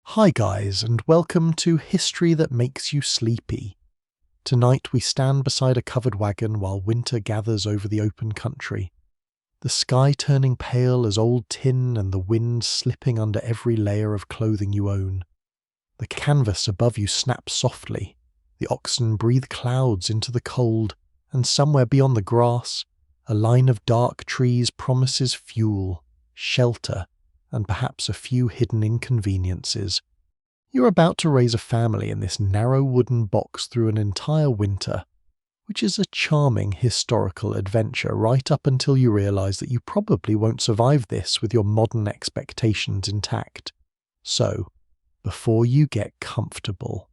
Hi guys, and welcome to History That Makes You Sleepy. Tonight we stand beside a covered wagon while winter gathers over the open country. The sky turning pale as old tin and the wind slipping under every layer of clothing you own. The canvas above you snaps softly, the oxen breathe clouds into the cold, and somewhere beyond the grass, a line of dark trees promises fuel, shelter, and perhaps a few hidden inconveniences. You're about to raise a family in this narrow wooden box through an entire winter, which is a charming historical adventure right up until you realise that you probably won't survive this with your modern expectations intact. So, before you get comfortable,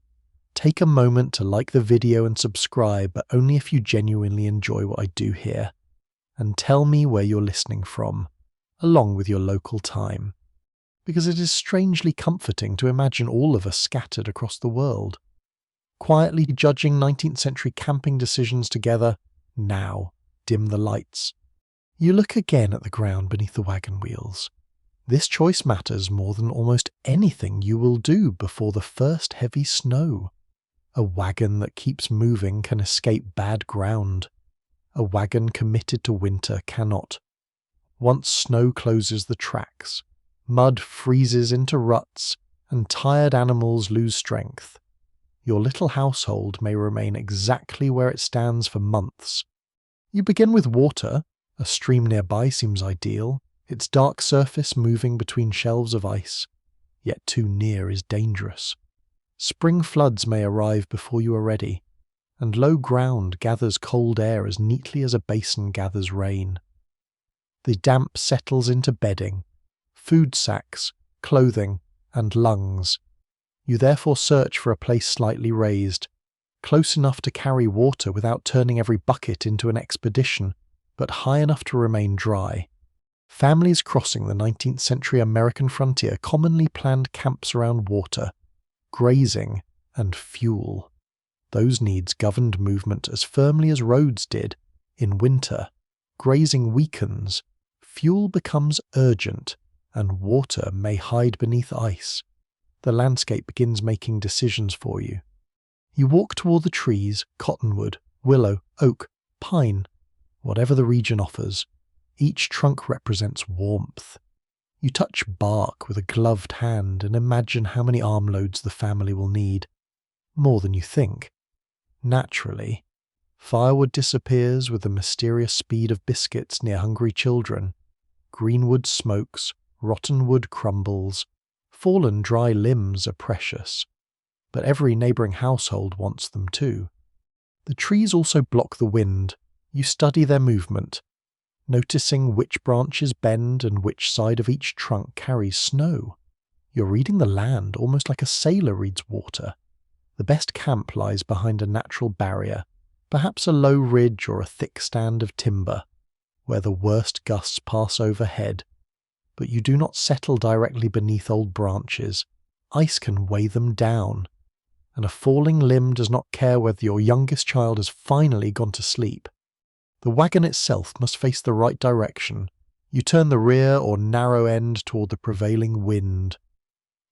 take a moment to like the video and subscribe, but only if you genuinely enjoy what I do here, and tell me where you're listening from, along with your local time, because it is strangely comforting to imagine all of us scattered across the world, quietly judging 19th century camping decisions together. Now, dim the lights. You look again at the ground beneath the wagon wheels. This choice matters more than almost anything you will do before the first heavy snow. A wagon that keeps moving can escape bad ground. A wagon committed to winter cannot. Once snow closes the tracks, mud freezes into ruts, and tired animals lose strength. Your little household may remain exactly where it stands for months. You begin with water. A stream nearby seems ideal, its dark surface moving between shelves of ice. Yet too near is dangerous. Spring floods may arrive before you are ready, and low ground gathers cold air as neatly as a basin gathers rain. The damp settles into bedding, food sacks, clothing, and lungs. You therefore search for a place slightly raised, close enough to carry water without turning every bucket into an expedition, but high enough to remain dry. Families crossing the 19th century American frontier commonly planned camps around water, grazing, and fuel. Those needs governed movement as firmly as roads did. In winter, grazing weakens, fuel becomes urgent, and water may hide beneath ice. The landscape begins making decisions for you. You walk toward the trees, cottonwood, willow, oak, pine, whatever the region offers. Each trunk represents warmth. You touch bark with a gloved hand and imagine how many armloads the family will need. More than you think. Naturally, firewood disappears with the mysterious speed of biscuits near hungry children. Greenwood smokes, rotten wood crumbles, fallen dry limbs are precious, but every neighbouring household wants them too. The trees also block the wind. You study their movement, noticing which branches bend and which side of each trunk carries snow. You're reading the land almost like a sailor reads water. The best camp lies behind a natural barrier, perhaps a low ridge or a thick stand of timber, where the worst gusts pass overhead. But you do not settle directly beneath old branches. Ice can weigh them down, and a falling limb does not care whether your youngest child has finally gone to sleep. The wagon itself must face the right direction. You turn the rear or narrow end toward the prevailing wind,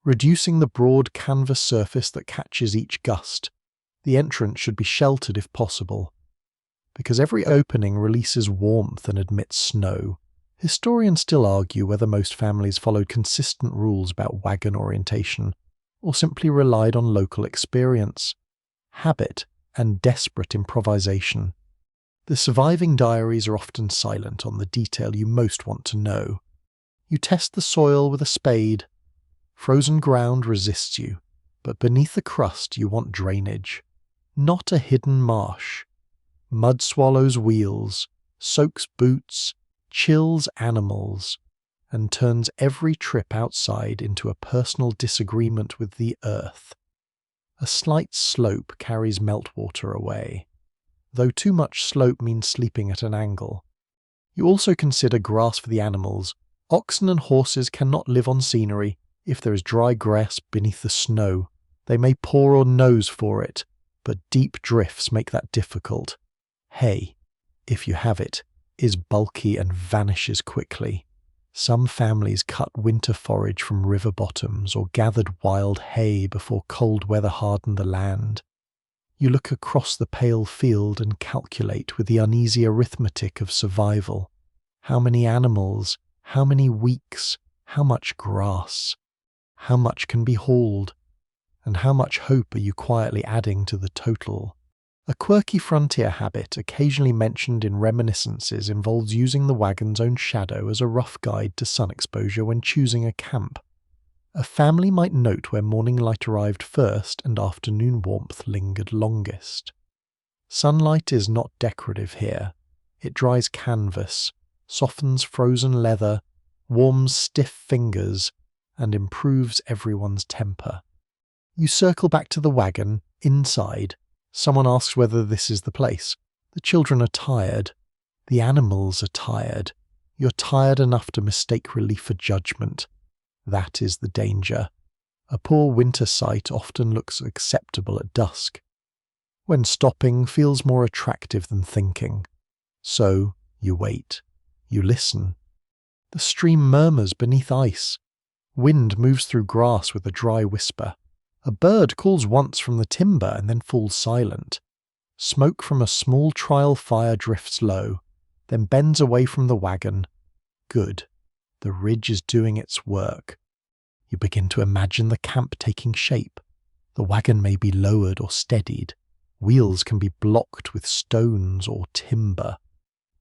reducing the broad canvas surface that catches each gust. The entrance should be sheltered if possible, because every opening releases warmth and admits snow. Historians still argue whether most families followed consistent rules about wagon orientation, or simply relied on local experience, habit, and desperate improvisation. The surviving diaries are often silent on the detail you most want to know. You test the soil with a spade. Frozen ground resists you, but beneath the crust you want drainage, not a hidden marsh. Mud swallows wheels, soaks boots, chills animals, and turns every trip outside into a personal disagreement with the earth. A slight slope carries meltwater away, though too much slope means sleeping at an angle. You also consider grass for the animals. Oxen and horses cannot live on scenery. If there is dry grass beneath the snow, they may paw or nose for it, but deep drifts make that difficult. Hay, if you have it, is bulky and vanishes quickly. Some families cut winter forage from river bottoms or gathered wild hay before cold weather hardened the land. You look across the pale field and calculate with the uneasy arithmetic of survival. How many animals, how many weeks, how much grass, how much can be hauled, and how much hope are you quietly adding to the total? A quirky frontier habit occasionally mentioned in reminiscences involves using the wagon's own shadow as a rough guide to sun exposure when choosing a camp. A family might note where morning light arrived first and afternoon warmth lingered longest. Sunlight is not decorative here. It dries canvas, softens frozen leather, warms stiff fingers, and improves everyone's temper. You circle back to the wagon, inside. Someone asks whether this is the place. The children are tired. The animals are tired. You're tired enough to mistake relief for judgment. That is the danger. A poor winter sight often looks acceptable at dusk, when stopping feels more attractive than thinking. So you wait. You listen. The stream murmurs beneath ice. Wind moves through grass with a dry whisper. A bird calls once from the timber and then falls silent. Smoke from a small trial fire drifts low, then bends away from the wagon. Good. The ridge is doing its work. You begin to imagine the camp taking shape. The wagon may be lowered or steadied. Wheels can be blocked with stones or timber.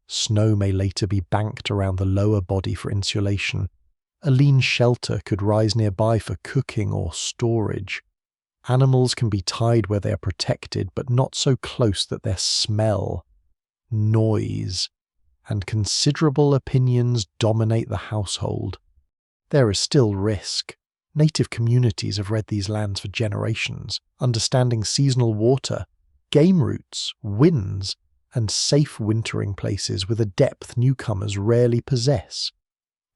Snow may later be banked around the lower body for insulation. A lean shelter could rise nearby for cooking or storage. Animals can be tied where they are protected, but not so close that their smell, noise, and considerable opinions dominate the household. There is still risk. Native communities have read these lands for generations, understanding seasonal water, game routes, winds, and safe wintering places with a depth newcomers rarely possess.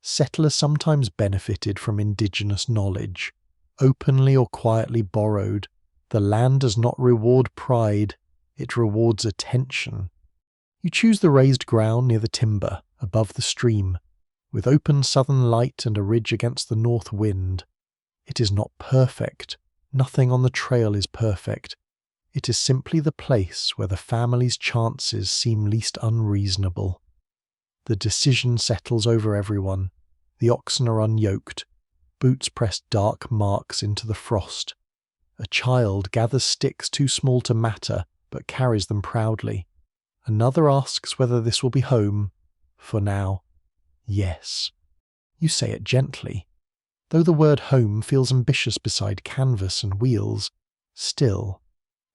Settlers sometimes benefited from indigenous knowledge, openly or quietly borrowed. The land does not reward pride, it rewards attention. You choose the raised ground near the timber, above the stream, with open southern light and a ridge against the north wind. It is not perfect. Nothing on the trail is perfect. It is simply the place where the family's chances seem least unreasonable. The decision settles over everyone. The oxen are unyoked. Boots press dark marks into the frost. A child gathers sticks too small to matter, but carries them proudly. Another asks whether this will be home. For now, yes. You say it gently. Though the word home feels ambitious beside canvas and wheels, still,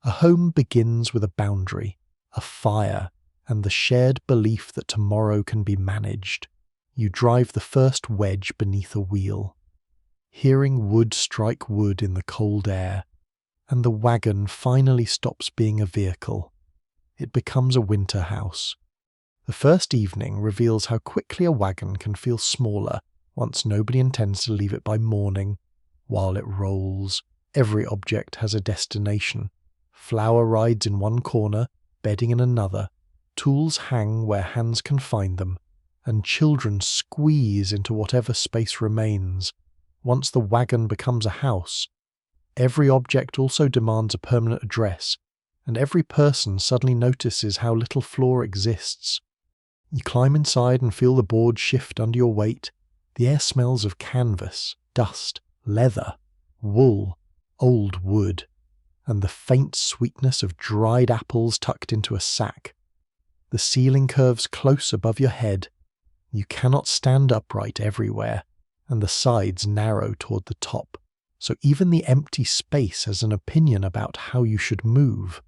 a home begins with a boundary, a fire, and the shared belief that tomorrow can be managed. You drive the first wedge beneath a wheel, hearing wood strike wood in the cold air, and the wagon finally stops being a vehicle. It becomes a winter house. The first evening reveals how quickly a wagon can feel smaller once nobody intends to leave it by morning. While it rolls, every object has a destination. Flour rides in one corner, bedding in another. Tools hang where hands can find them, and children squeeze into whatever space remains. Once the wagon becomes a house, every object also demands a permanent address, and every person suddenly notices how little floor exists. You climb inside and feel the boards shift under your weight. The air smells of canvas, dust, leather, wool, old wood, and the faint sweetness of dried apples tucked into a sack. The ceiling curves close above your head. You cannot stand upright everywhere, and the sides narrow toward the top, so even the empty space has an opinion about how you should move.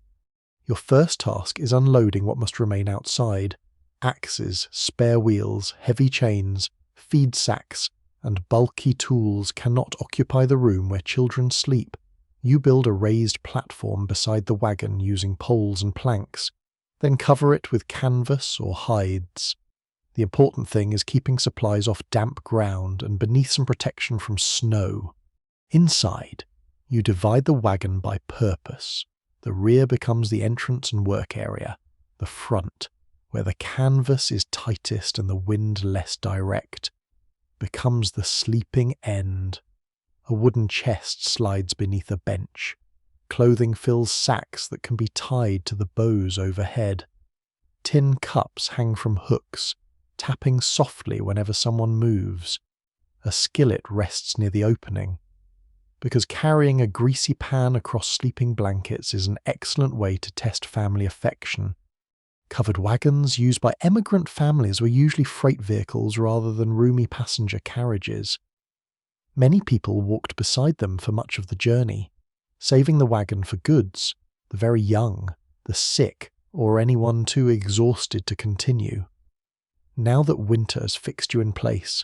Your first task is unloading what must remain outside. Axes, spare wheels, heavy chains, feed sacks, and bulky tools cannot occupy the room where children sleep. You build a raised platform beside the wagon using poles and planks, then cover it with canvas or hides. The important thing is keeping supplies off damp ground and beneath some protection from snow. Inside, you divide the wagon by purpose. The rear becomes the entrance and work area. The front, where the canvas is tightest and the wind less direct. becomes the sleeping end. A wooden chest slides beneath a bench. Clothing fills sacks that can be tied to the bows overhead. Tin cups hang from hooks, tapping softly whenever someone moves. A skillet rests near the opening. Because carrying a greasy pan across sleeping blankets is an excellent way to test family affection. Covered wagons used by emigrant families were usually freight vehicles rather than roomy passenger carriages. Many people walked beside them for much of the journey, saving the wagon for goods, the very young, the sick, or anyone too exhausted to continue. Now that winter has fixed you in place,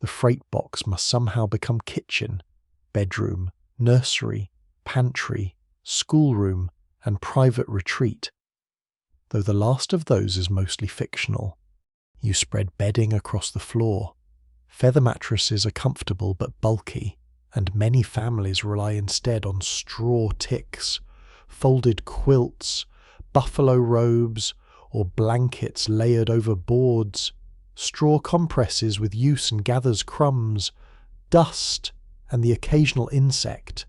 the freight box must somehow become kitchen, bedroom, nursery, pantry, schoolroom, and private retreat. Though the last of those is mostly fictional. You spread bedding across the floor. Feather mattresses are comfortable but bulky, and many families rely instead on straw ticks, folded quilts, buffalo robes, or blankets layered over boards, straw compresses with use and gathers crumbs, dust, and the occasional insect.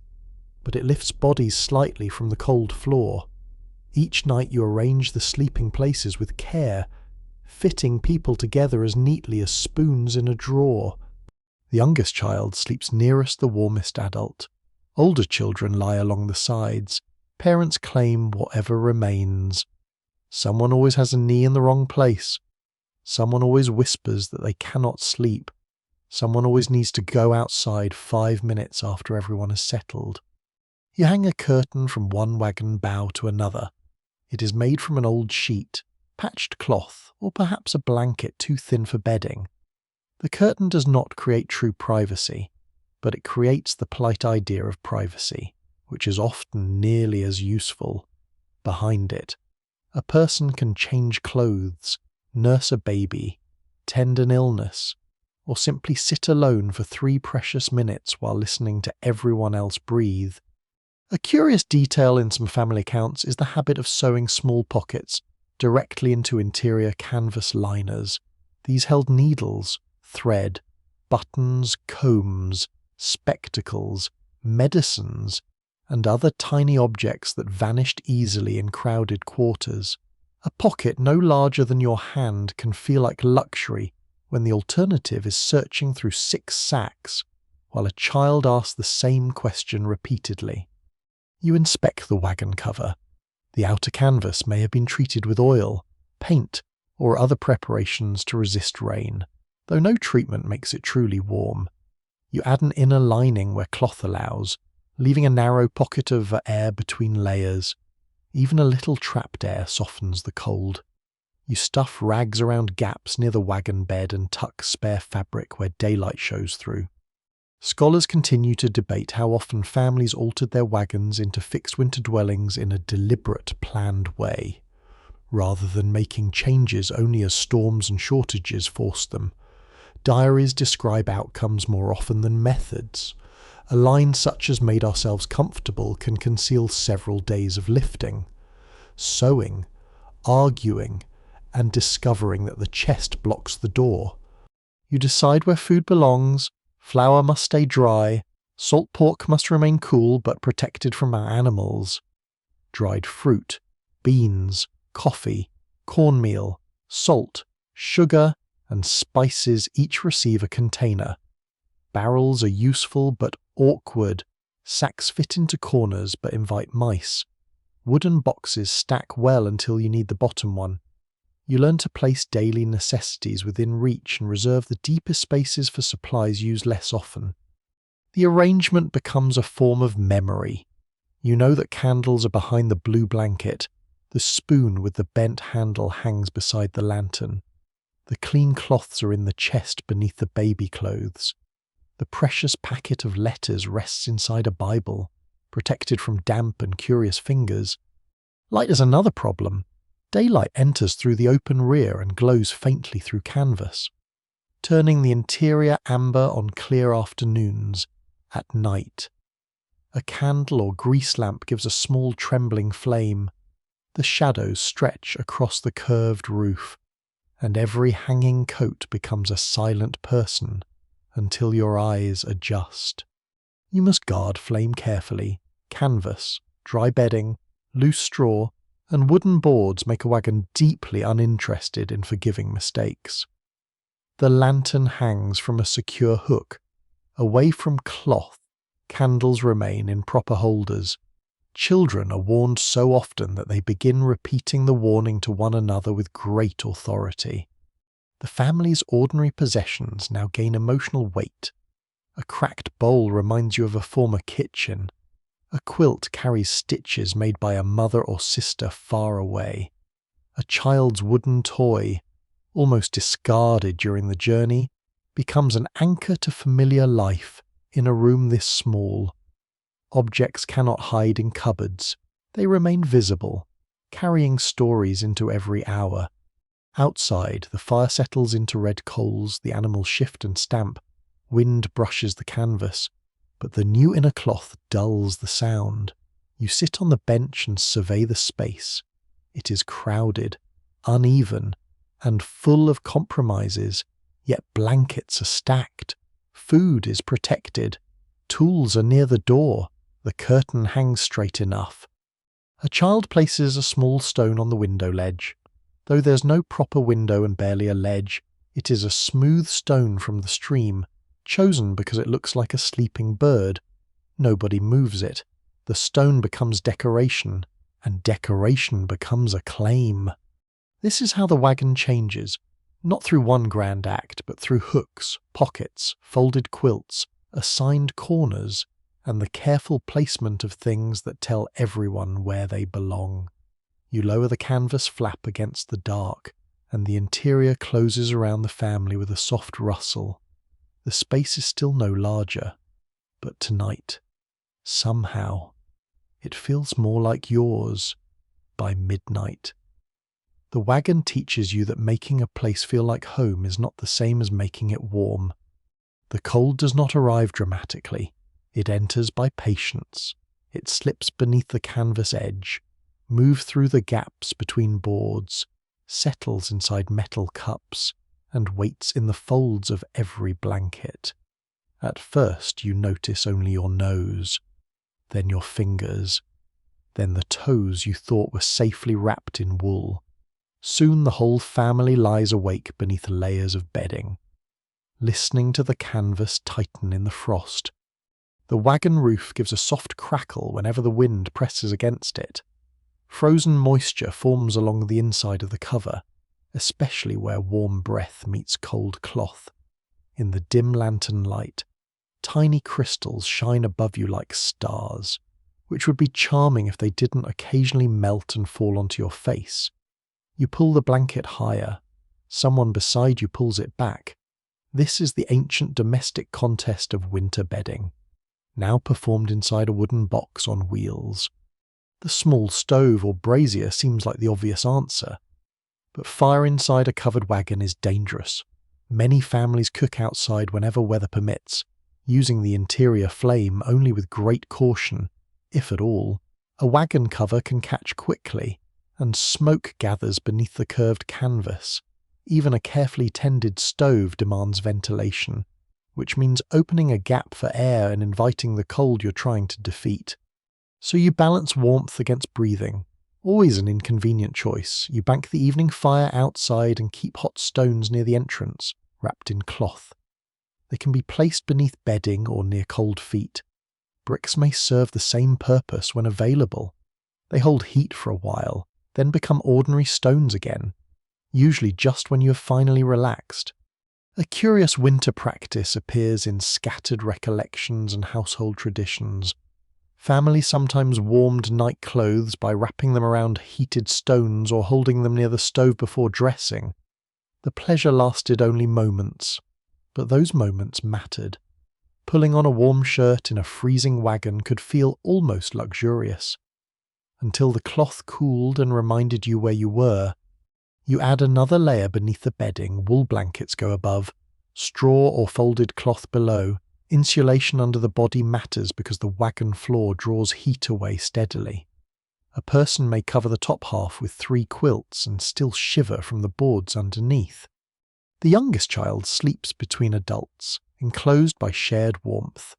But it lifts bodies slightly from the cold floor. Each night you arrange the sleeping places with care, fitting people together as neatly as spoons in a drawer. The youngest child sleeps nearest the warmest adult. Older children lie along the sides. Parents claim whatever remains. Someone always has a knee in the wrong place. Someone always whispers that they cannot sleep. Someone always needs to go outside 5 minutes after everyone has settled. You hang a curtain from one wagon bow to another. It is made from an old sheet, patched cloth, or perhaps a blanket too thin for bedding. The curtain does not create true privacy, but it creates the polite idea of privacy, which is often nearly as useful. Behind it, a person can change clothes, nurse a baby, tend an illness, or simply sit alone for 3 precious minutes while listening to everyone else breathe. A curious detail in some family accounts is the habit of sewing small pockets directly into interior canvas liners. These held needles, thread, buttons, combs, spectacles, medicines, and other tiny objects that vanished easily in crowded quarters. A pocket no larger than your hand can feel like luxury when the alternative is searching through 6 sacks, while a child asks the same question repeatedly. You inspect the wagon cover. The outer canvas may have been treated with oil, paint, or other preparations to resist rain, though no treatment makes it truly warm. You add an inner lining where cloth allows, leaving a narrow pocket of air between layers. Even a little trapped air softens the cold. You stuff rags around gaps near the wagon bed and tuck spare fabric where daylight shows through. Scholars continue to debate how often families altered their wagons into fixed winter dwellings in a deliberate, planned way, rather than making changes only as storms and shortages forced them. Diaries describe outcomes more often than methods. A line such as "made ourselves comfortable" can conceal several days of lifting, sewing, arguing, and discovering that the chest blocks the door. You decide where food belongs. Flour must stay dry, salt pork must remain cool but protected from our animals. Dried fruit, beans, coffee, cornmeal, salt, sugar, and spices each receive a container. Barrels are useful but awkward. Sacks fit into corners but invite mice. Wooden boxes stack well until you need the bottom one. You learn to place daily necessities within reach and reserve the deepest spaces for supplies used less often. The arrangement becomes a form of memory. You know that candles are behind the blue blanket. The spoon with the bent handle hangs beside the lantern. The clean cloths are in the chest beneath the baby clothes. The precious packet of letters rests inside a Bible, protected from damp and curious fingers. Light is another problem. Daylight enters through the open rear and glows faintly through canvas, turning the interior amber on clear afternoons. At night, a candle or grease lamp gives a small trembling flame. The shadows stretch across the curved roof, and every hanging coat becomes a silent person until your eyes adjust. You must guard flame carefully. Canvas, dry bedding, loose straw, and wooden boards make a wagon deeply uninterested in forgiving mistakes. The lantern hangs from a secure hook. Away from cloth, candles remain in proper holders. Children are warned so often that they begin repeating the warning to one another with great authority. The family's ordinary possessions now gain emotional weight. A cracked bowl reminds you of a former kitchen. A quilt carries stitches made by a mother or sister far away. A child's wooden toy, almost discarded during the journey, becomes an anchor to familiar life in a room this small. Objects cannot hide in cupboards. They remain visible, carrying stories into every hour. Outside, the fire settles into red coals, the animals shift and stamp, wind brushes the canvas, but the new inner cloth dulls the sound. You sit on the bench and survey the space. It is crowded, uneven, and full of compromises, yet blankets are stacked, food is protected, tools are near the door, the curtain hangs straight enough. A child places a small stone on the window ledge. Though there's no proper window and barely a ledge, it is a smooth stone from the stream, chosen because it looks like a sleeping bird. Nobody moves it. The stone becomes decoration, and decoration becomes a claim. This is how the wagon changes, not through one grand act, but through hooks, pockets, folded quilts, assigned corners, and the careful placement of things that tell everyone where they belong. You lower the canvas flap against the dark, and the interior closes around the family with a soft rustle. The space is still no larger, but tonight, somehow, it feels more like yours by midnight. The wagon teaches you that making a place feel like home is not the same as making it warm. The cold does not arrive dramatically. It enters by patience. It slips beneath the canvas edge, moves through the gaps between boards, settles inside metal cups, and waits in the folds of every blanket. At first you notice only your nose, then your fingers, then the toes you thought were safely wrapped in wool. Soon the whole family lies awake beneath layers of bedding, listening to the canvas tighten in the frost. The wagon roof gives a soft crackle whenever the wind presses against it. Frozen moisture forms along the inside of the cover, especially where warm breath meets cold cloth. In the dim lantern light, tiny crystals shine above you like stars, which would be charming if they didn't occasionally melt and fall onto your face. You pull the blanket higher. Someone beside you pulls it back. This is the ancient domestic contest of winter bedding, now performed inside a wooden box on wheels. The small stove or brazier seems like the obvious answer, but fire inside a covered wagon is dangerous. Many families cook outside whenever weather permits, using the interior flame only with great caution, if at all. A wagon cover can catch quickly, and smoke gathers beneath the curved canvas. Even a carefully tended stove demands ventilation, which means opening a gap for air and inviting the cold you're trying to defeat. So you balance warmth against breathing. Always an inconvenient choice. You bank the evening fire outside and keep hot stones near the entrance, wrapped in cloth. They can be placed beneath bedding or near cold feet. Bricks may serve the same purpose when available. They hold heat for a while, then become ordinary stones again, usually just when you have finally relaxed. A curious winter practice appears in scattered recollections and household traditions. Families sometimes warmed night clothes by wrapping them around heated stones or holding them near the stove before dressing. The pleasure lasted only moments, but those moments mattered. Pulling on a warm shirt in a freezing wagon could feel almost luxurious. Until the cloth cooled and reminded you where you were. You add another layer beneath the bedding, wool blankets go above, straw or folded cloth below. Insulation under the body matters because the wagon floor draws heat away steadily. A person may cover the top half with 3 quilts and still shiver from the boards underneath. The youngest child sleeps between adults, enclosed by shared warmth.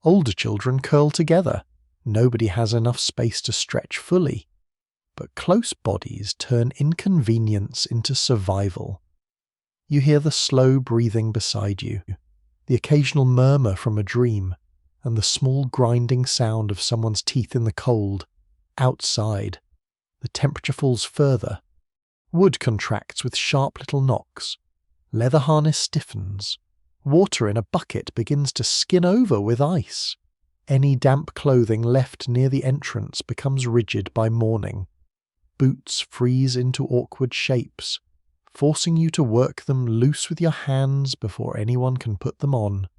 Older children curl together. Nobody has enough space to stretch fully. But close bodies turn inconvenience into survival. You hear the slow breathing beside you, the occasional murmur from a dream, and the small grinding sound of someone's teeth in the cold. Outside, the temperature falls further. Wood contracts with sharp little knocks. Leather harness stiffens. Water in a bucket begins to skin over with ice. Any damp clothing left near the entrance becomes rigid by morning. Boots freeze into awkward shapes, forcing you to work them loose with your hands before anyone can put them on.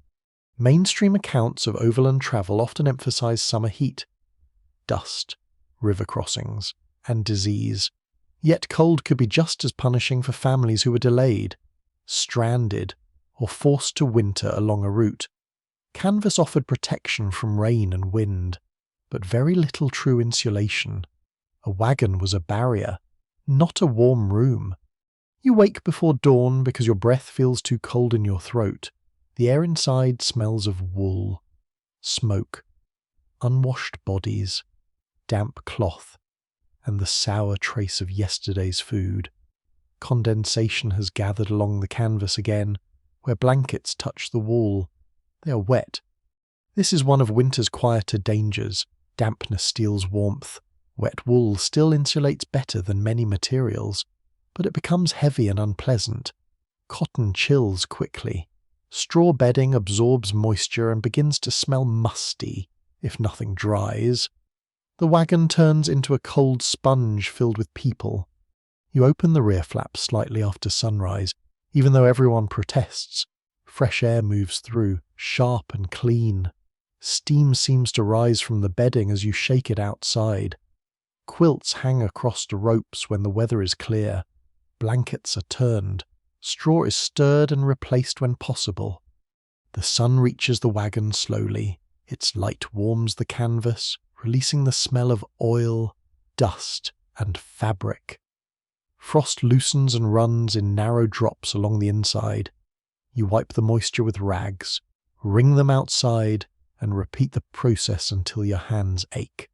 Mainstream accounts of overland travel often emphasize summer heat, dust, river crossings, and disease. Yet cold could be just as punishing for families who were delayed, stranded, or forced to winter along a route. Canvas offered protection from rain and wind, but very little true insulation. A wagon was a barrier, not a warm room. You wake before dawn because your breath feels too cold in your throat. The air inside smells of wool, smoke, unwashed bodies, damp cloth, and the sour trace of yesterday's food. Condensation has gathered along the canvas again, where blankets touch the wall. They are wet. This is one of winter's quieter dangers. Dampness steals warmth. Wet wool still insulates better than many materials, but it becomes heavy and unpleasant. Cotton chills quickly. Straw bedding absorbs moisture and begins to smell musty, if nothing dries. The wagon turns into a cold sponge filled with people. You open the rear flap slightly after sunrise, even though everyone protests. Fresh air moves through, sharp and clean. Steam seems to rise from the bedding as you shake it outside. Quilts hang across the ropes when the weather is clear. Blankets are turned. Straw is stirred and replaced when possible. The sun reaches the wagon slowly. Its light warms the canvas, releasing the smell of oil, dust, and fabric. Frost loosens and runs in narrow drops along the inside. You wipe the moisture with rags, wring them outside, and repeat the process until your hands ache.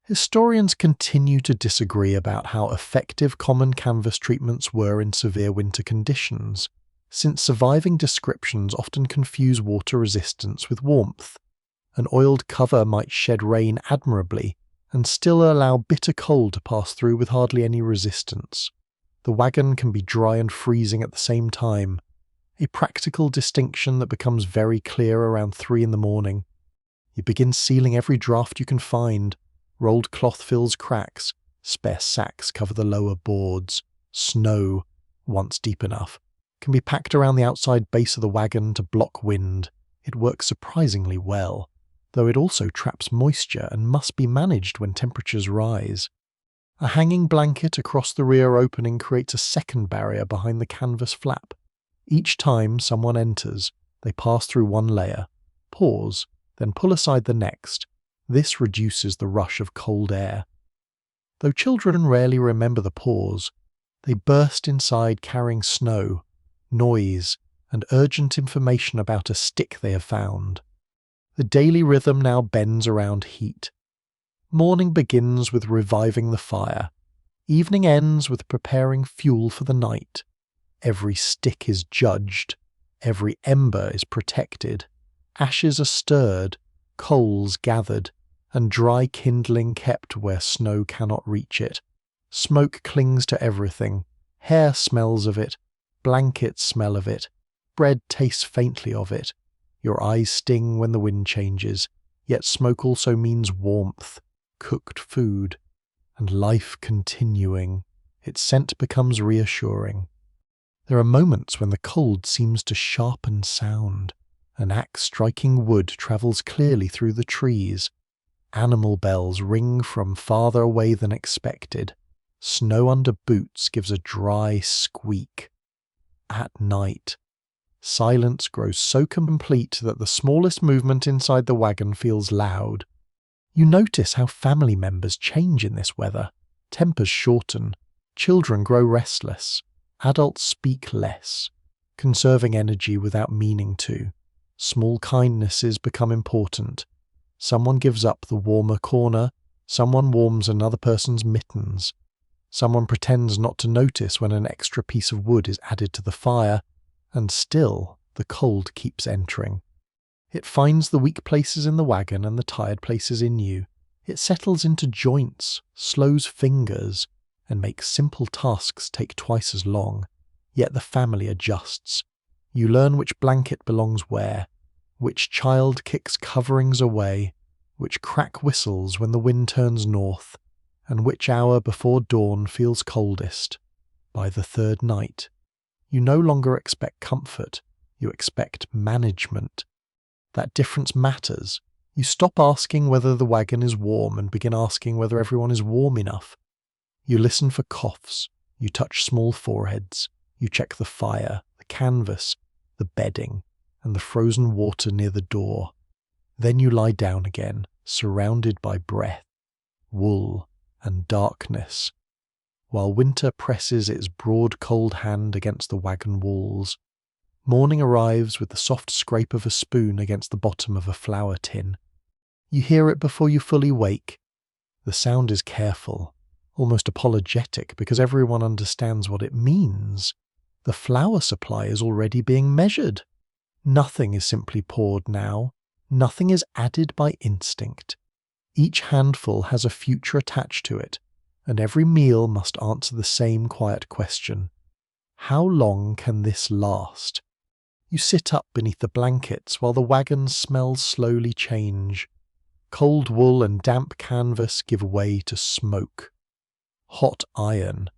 Historians continue to disagree about how effective common canvas treatments were in severe winter conditions, since surviving descriptions often confuse water resistance with warmth. An oiled cover might shed rain admirably and still allow bitter cold to pass through with hardly any resistance. The wagon can be dry and freezing at the same time, a practical distinction that becomes very clear around 3 in the morning. You begin sealing every draft you can find. Rolled cloth fills cracks, spare sacks cover the lower boards. Snow, once deep enough, can be packed around the outside base of the wagon to block wind. It works surprisingly well, though it also traps moisture and must be managed when temperatures rise. A hanging blanket across the rear opening creates a second barrier behind the canvas flap. Each time someone enters, they pass through one layer, pause, then pull aside the next. This reduces the rush of cold air. Though children rarely remember the pause, they burst inside carrying snow, noise, and urgent information about a stick they have found. The daily rhythm now bends around heat. Morning begins with reviving the fire. Evening ends with preparing fuel for the night. Every stick is judged. Every ember is protected. Ashes are stirred, coals gathered, and dry kindling kept where snow cannot reach it. Smoke clings to everything. Hair smells of it. Blankets smell of it. Bread tastes faintly of it. Your eyes sting when the wind changes, yet smoke also means warmth, cooked food, and life continuing. Its scent becomes reassuring. There are moments when the cold seems to sharpen sound. An axe striking wood travels clearly through the trees. Animal bells ring from farther away than expected. Snow under boots gives a dry squeak. At night, silence grows so complete that the smallest movement inside the wagon feels loud. You notice how family members change in this weather. Tempers shorten. Children grow restless. Adults speak less, conserving energy without meaning to. Small kindnesses become important. Someone gives up the warmer corner, someone warms another person's mittens. Someone pretends not to notice when an extra piece of wood is added to the fire, and still the cold keeps entering. It finds the weak places in the wagon and the tired places in you. It settles into joints, slows fingers, and makes simple tasks take twice as long. Yet the family adjusts. You learn which blanket belongs where, which child kicks coverings away, which crack whistles when the wind turns north, and which hour before dawn feels coldest. By the third night, you no longer expect comfort, you expect management. That difference matters. You stop asking whether the wagon is warm and begin asking whether everyone is warm enough. You listen for coughs, you touch small foreheads, you check the fire, the canvas, the bedding, and the frozen water near the door. Then you lie down again, surrounded by breath, wool, and darkness, while winter presses its broad cold hand against the wagon walls. Morning arrives with the soft scrape of a spoon against the bottom of a flour tin. You hear it before you fully wake. The sound is careful, almost apologetic, because everyone understands what it means. The flour supply is already being measured. Nothing is simply poured now. Nothing is added by instinct. Each handful has a future attached to it, and every meal must answer the same quiet question. How long can this last? You sit up beneath the blankets while the wagon's smells slowly change. Cold wool and damp canvas give way to smoke, hot iron,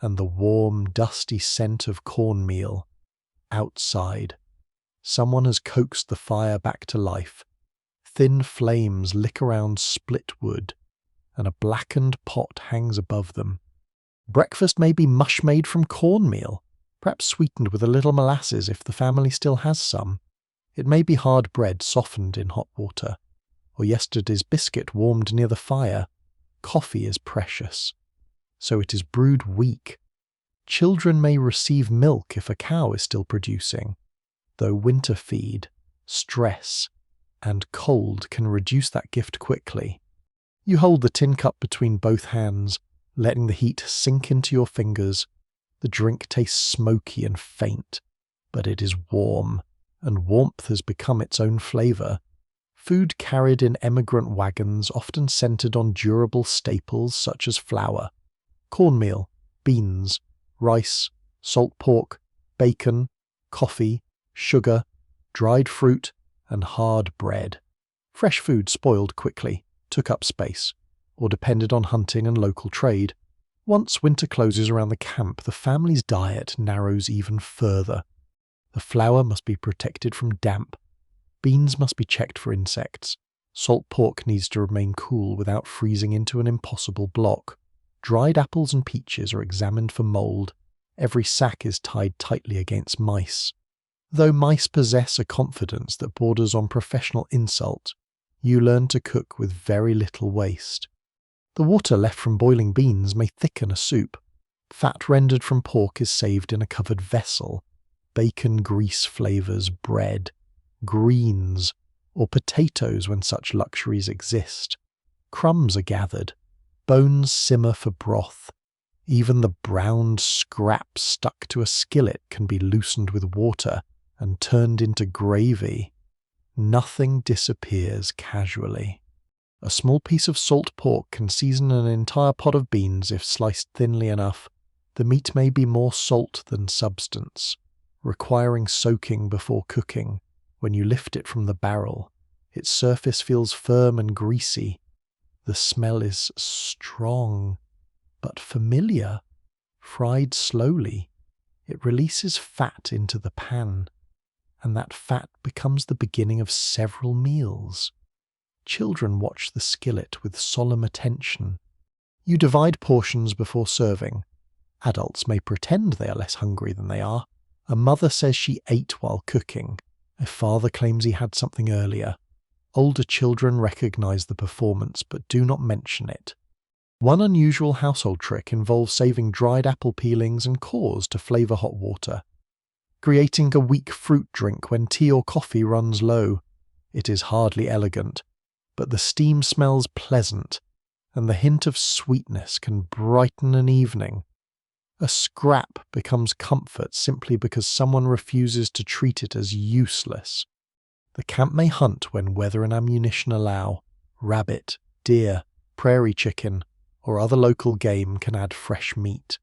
and the warm, dusty scent of cornmeal. Outside, someone has coaxed the fire back to life. Thin flames lick around split wood, and a blackened pot hangs above them. Breakfast may be mush made from cornmeal, perhaps sweetened with a little molasses if the family still has some. It may be hard bread softened in hot water, or yesterday's biscuit warmed near the fire. Coffee is precious, so it is brewed weak. Children may receive milk if a cow is still producing, though winter feed, stress, and cold can reduce that gift quickly. You hold the tin cup between both hands, letting the heat sink into your fingers. The drink tastes smoky and faint, but it is warm, and warmth has become its own flavour. Food carried in emigrant wagons often centred on durable staples such as flour, cornmeal, beans, rice, salt pork, bacon, coffee, sugar, dried fruit, and hard bread. Fresh food spoiled quickly, took up space, or depended on hunting and local trade. Once winter closes around the camp, the family's diet narrows even further. The flour must be protected from damp. Beans must be checked for insects. Salt pork needs to remain cool without freezing into an impossible block. Dried apples and peaches are examined for mould. Every sack is tied tightly against mice. Though mice possess a confidence that borders on professional insult, you learn to cook with very little waste. The water left from boiling beans may thicken a soup. Fat rendered from pork is saved in a covered vessel. Bacon grease flavours bread, greens, or potatoes when such luxuries exist. Crumbs are gathered. Bones simmer for broth. Even the browned scraps stuck to a skillet can be loosened with water and turned into gravy. Nothing disappears casually. A small piece of salt pork can season an entire pot of beans if sliced thinly enough. The meat may be more salt than substance, requiring soaking before cooking. When you lift it from the barrel, its surface feels firm and greasy. The smell is strong, but familiar. Fried slowly, it releases fat into the pan, and that fat becomes the beginning of several meals. Children watch the skillet with solemn attention. You divide portions before serving. Adults may pretend they are less hungry than they are. A mother says she ate while cooking. A father claims he had something earlier. Older children recognize the performance but do not mention it. One unusual household trick involves saving dried apple peelings and cores to flavour hot water. creating a weak fruit drink when tea or coffee runs low. It is hardly elegant, but the steam smells pleasant, and the hint of sweetness can brighten an evening. A scrap becomes comfort simply because someone refuses to treat it as useless. The camp may hunt when weather and ammunition allow. Rabbit, deer, prairie chicken, or other local game can add fresh meat.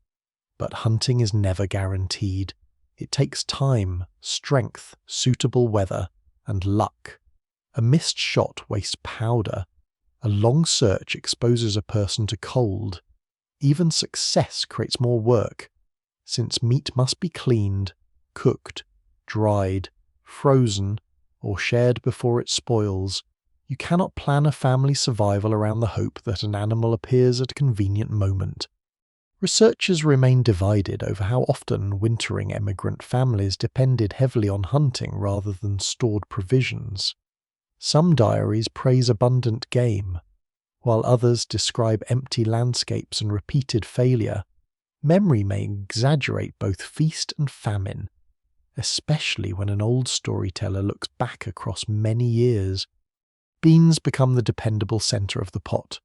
But hunting is never guaranteed. It takes time, strength, suitable weather, and luck. A missed shot wastes powder. A long search exposes a person to cold. Even success creates more work, since meat must be cleaned, cooked, dried, frozen, or shared before it spoils. You cannot plan a family survival around the hope that an animal appears at a convenient moment. Researchers remain divided over how often wintering emigrant families depended heavily on hunting rather than stored provisions. Some diaries praise abundant game, while others describe empty landscapes and repeated failure. Memory may exaggerate both feast and famine, especially when an old storyteller looks back across many years. Beans become the dependable centre of the pot.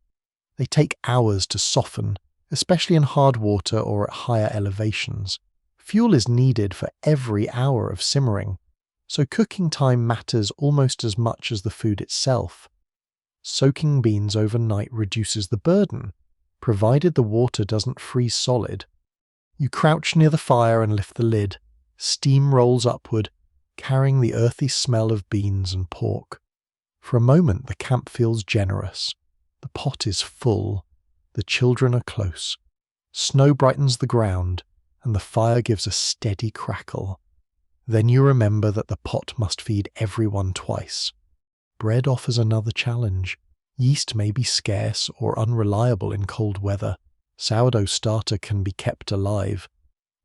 They take hours to soften, especially in hard water or at higher elevations. Fuel is needed for every hour of simmering, so cooking time matters almost as much as the food itself. Soaking beans overnight reduces the burden, provided the water doesn't freeze solid. You crouch near the fire and lift the lid. Steam rolls upward, carrying the earthy smell of beans and pork. For a moment the camp feels generous. The pot is full. The children are close. Snow brightens the ground, and the fire gives a steady crackle. Then you remember that the pot must feed everyone twice. Bread offers another challenge. Yeast may be scarce or unreliable in cold weather. Sourdough starter can be kept alive,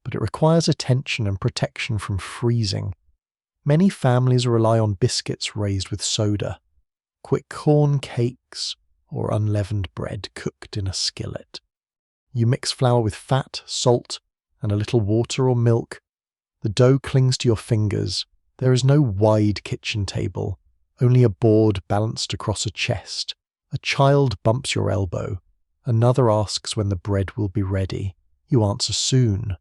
but it requires attention and protection from freezing. Many families rely on biscuits raised with soda, quick corn cakes, or unleavened bread cooked in a skillet. You mix flour with fat, salt, and a little water or milk. The dough clings to your fingers. There is no wide kitchen table, only a board balanced across a chest. A child bumps your elbow. Another asks when the bread will be ready. You answer soon,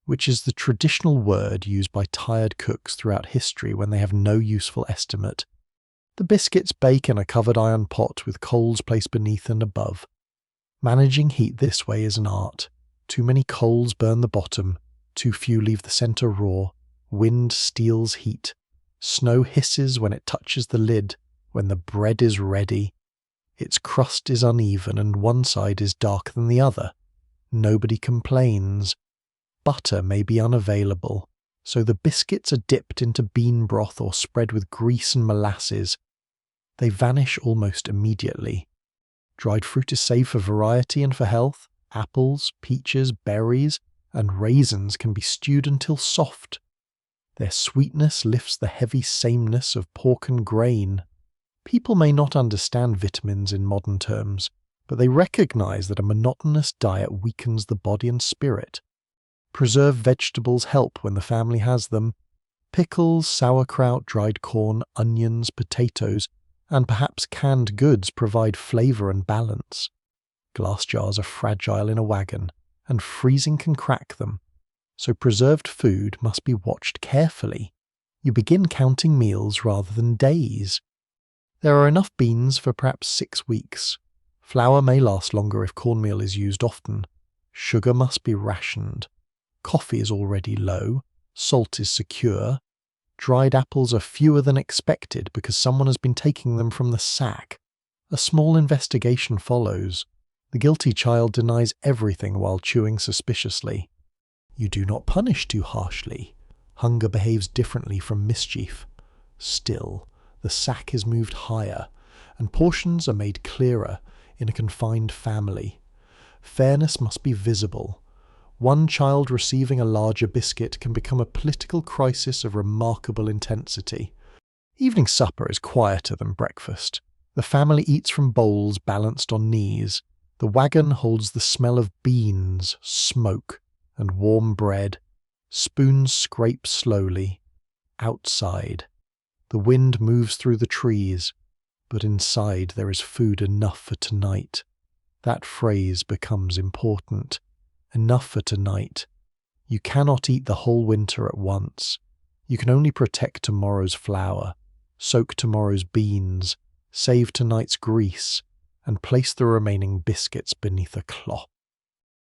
which is the traditional word used by tired cooks throughout history when they have no useful estimate. The biscuits bake in a covered iron pot with coals placed beneath and above. Managing heat this way is an art. Too many coals burn the bottom, too few leave the centre raw. Wind steals heat. Snow hisses when it touches the lid. When the bread is ready, its crust is uneven and one side is darker than the other. Nobody complains. Butter may be unavailable, so the biscuits are dipped into bean broth or spread with grease and molasses. They vanish almost immediately. Dried fruit is saved for variety and for health. Apples, peaches, berries, and raisins can be stewed until soft. Their sweetness lifts the heavy sameness of pork and grain. People may not understand vitamins in modern terms, but they recognize that a monotonous diet weakens the body and spirit. Preserved vegetables help when the family has them. Pickles, sauerkraut, dried corn, onions, potatoes, and perhaps canned goods provide flavor and balance. Glass jars are fragile in a wagon, and freezing can crack them, so preserved food must be watched carefully. You begin counting meals rather than days. There are enough beans for perhaps 6 weeks. Flour may last longer if cornmeal is used often. Sugar must be rationed. Coffee is already low. Salt is secure. Dried apples are fewer than expected because someone has been taking them from the sack. A small investigation follows. The guilty child denies everything while chewing suspiciously. You do not punish too harshly. Hunger behaves differently from mischief. Still, the sack is moved higher, and portions are made clearer in a confined family. Fairness must be visible. One child receiving a larger biscuit can become a political crisis of remarkable intensity. Evening supper is quieter than breakfast. The family eats from bowls balanced on knees. The wagon holds the smell of beans, smoke, and warm bread. Spoons scrape slowly. Outside. The wind moves through the trees, but inside there is food enough for tonight. That phrase becomes important. Enough for tonight. You cannot eat the whole winter at once. You can only protect tomorrow's flour, soak tomorrow's beans, save tonight's grease, and place the remaining biscuits beneath a cloth.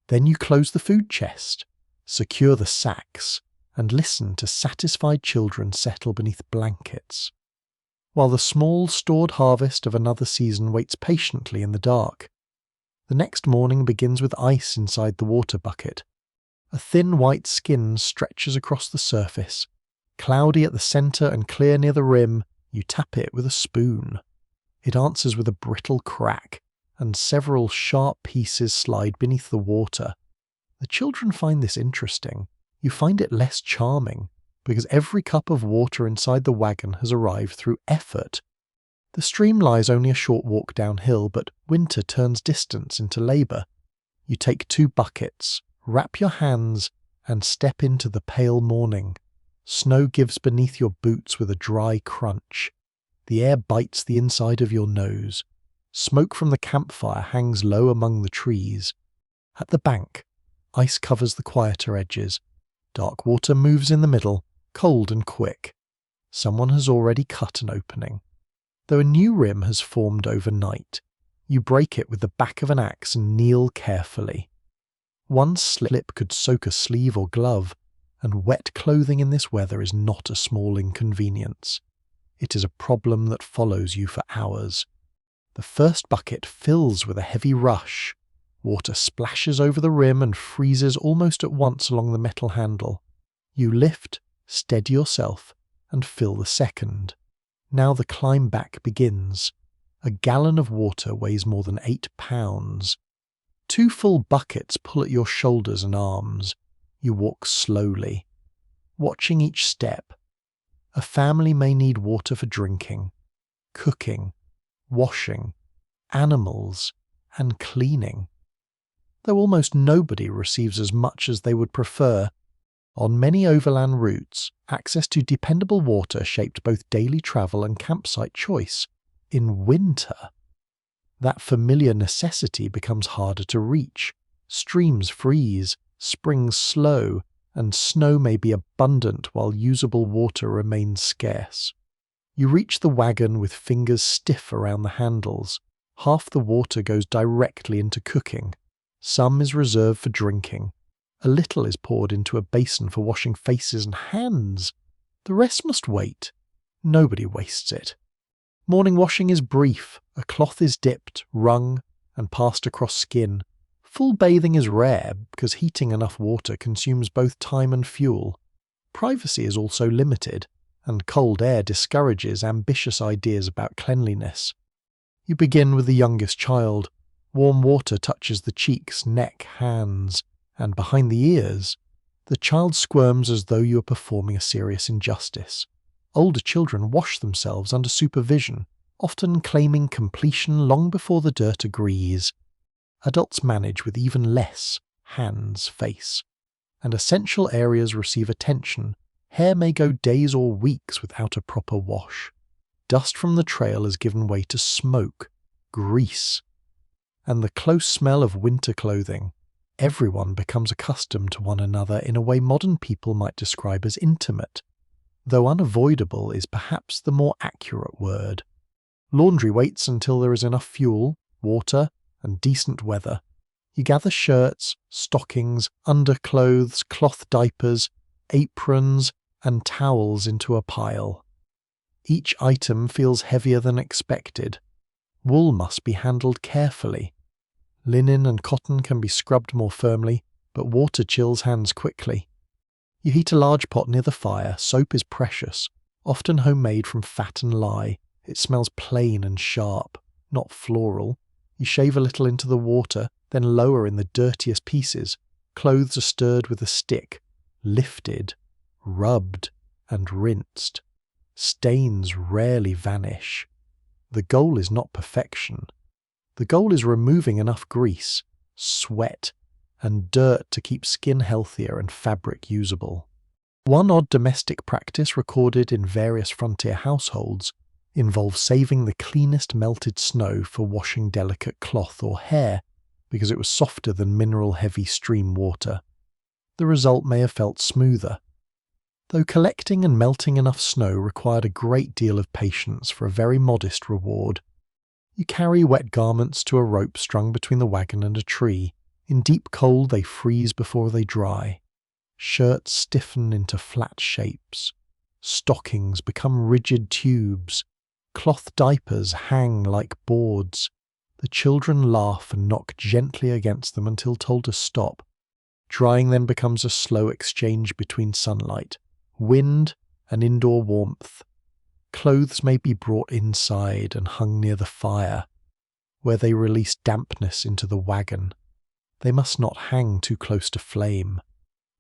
Then you close the food chest, secure the sacks, and listen to satisfied children settle beneath blankets, while the small stored harvest of another season waits patiently in the dark. The next morning begins with ice inside the water bucket. A thin white skin stretches across the surface. Cloudy at the centre and clear near the rim, you tap it with a spoon. It answers with a brittle crack, and several sharp pieces slide beneath the water. The children find this interesting. You find it less charming, because every cup of water inside the wagon has arrived through effort. The stream lies only a short walk downhill, but winter turns distance into labour. You take 2 buckets, wrap your hands, and step into the pale morning. Snow gives beneath your boots with a dry crunch. The air bites the inside of your nose. Smoke from the campfire hangs low among the trees. At the bank, ice covers the quieter edges. Dark water moves in the middle, cold and quick. Someone has already cut an opening. Though a new rim has formed overnight, you break it with the back of an axe and kneel carefully. One slip could soak a sleeve or glove, and wet clothing in this weather is not a small inconvenience. It is a problem that follows you for hours. The first bucket fills with a heavy rush. Water splashes over the rim and freezes almost at once along the metal handle. You lift, steady yourself, and fill the second. Now the climb back begins. A gallon of water weighs more than 8 pounds. 2 full buckets pull at your shoulders and arms. You walk slowly, watching each step. A family may need water for drinking, cooking, washing, animals, and cleaning. Though almost nobody receives as much as they would prefer, on many overland routes, access to dependable water shaped both daily travel and campsite choice. In winter, that familiar necessity becomes harder to reach. Streams freeze, springs slow, and snow may be abundant while usable water remains scarce. You reach the wagon with fingers stiff around the handles. Half the water goes directly into cooking. Some is reserved for drinking. A little is poured into a basin for washing faces and hands. The rest must wait. Nobody wastes it. Morning washing is brief. A cloth is dipped, wrung, and passed across skin. Full bathing is rare because heating enough water consumes both time and fuel. Privacy is also limited, and cold air discourages ambitious ideas about cleanliness. You begin with the youngest child. Warm water touches the cheeks, neck, hands, and behind the ears. The child squirms as though you are performing a serious injustice. Older children wash themselves under supervision, often claiming completion long before the dirt agrees. Adults manage with even less: hands, face. And essential areas receive attention. Hair may go days or weeks without a proper wash. Dust from the trail has given way to smoke, grease, and the close smell of winter clothing. Everyone becomes accustomed to one another in a way modern people might describe as intimate, though unavoidable is perhaps the more accurate word. Laundry waits until there is enough fuel, water, and decent weather. You gather shirts, stockings, underclothes, cloth diapers, aprons, and towels into a pile. Each item feels heavier than expected. Wool must be handled carefully. Linen and cotton can be scrubbed more firmly, but water chills hands quickly. You heat a large pot near the fire. Soap is precious, often homemade from fat and lye. It smells plain and sharp, not floral. You shave a little into the water, then lower in the dirtiest pieces. Clothes are stirred with a stick, lifted, rubbed, and rinsed. Stains rarely vanish. The goal is not perfection. The goal is removing enough grease, sweat, and dirt to keep skin healthier and fabric usable. One odd domestic practice recorded in various frontier households involves saving the cleanest melted snow for washing delicate cloth or hair because it was softer than mineral-heavy stream water. The result may have felt smoother. Though collecting and melting enough snow required a great deal of patience for a very modest reward. You carry wet garments to a rope strung between the wagon and a tree. In deep cold they freeze before they dry. Shirts stiffen into flat shapes. Stockings become rigid tubes. Cloth diapers hang like boards. The children laugh and knock gently against them until told to stop. Drying then becomes a slow exchange between sunlight, wind, and indoor warmth. Clothes may be brought inside and hung near the fire, where they release dampness into the wagon. They must not hang too close to flame.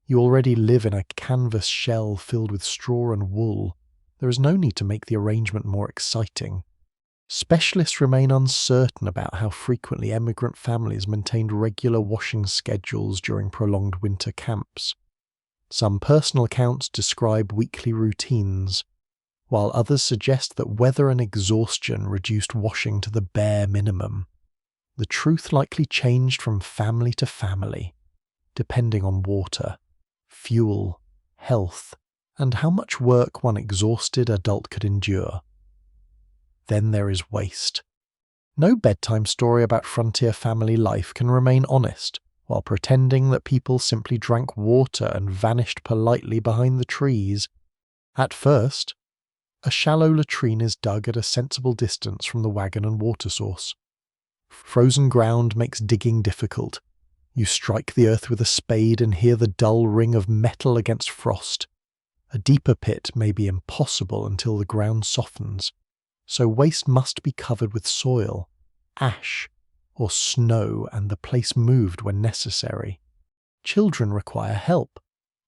You already live in a canvas shell filled with straw and wool. There is no need to make the arrangement more exciting. Specialists remain uncertain about how frequently emigrant families maintained regular washing schedules during prolonged winter camps. Some personal accounts describe weekly routines, while others suggest that weather and exhaustion reduced washing to the bare minimum. The truth likely changed from family to family, depending on water, fuel, health, and how much work one exhausted adult could endure. Then there is waste. No bedtime story about frontier family life can remain honest, while pretending that people simply drank water and vanished politely behind the trees. At first, a shallow latrine is dug at a sensible distance from the wagon and water source. Frozen ground makes digging difficult. You strike the earth with a spade and hear the dull ring of metal against frost. A deeper pit may be impossible until the ground softens, so waste must be covered with soil, ash, or snow, and the place moved when necessary. Children require help.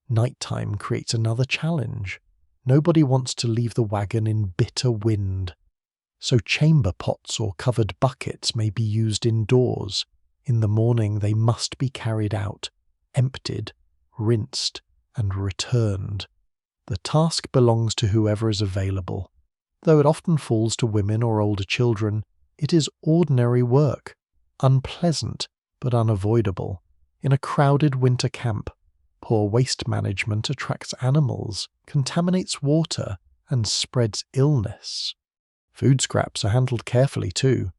Nighttime creates another challenge. Nobody wants to leave the wagon in bitter wind. So chamber pots or covered buckets may be used indoors. In the morning they must be carried out, emptied, rinsed, and returned. The task belongs to whoever is available. Though it often falls to women or older children, it is ordinary work, unpleasant but unavoidable. In a crowded winter camp, poor waste management attracts animals, contaminates water, and spreads illness. Food scraps are handled carefully too.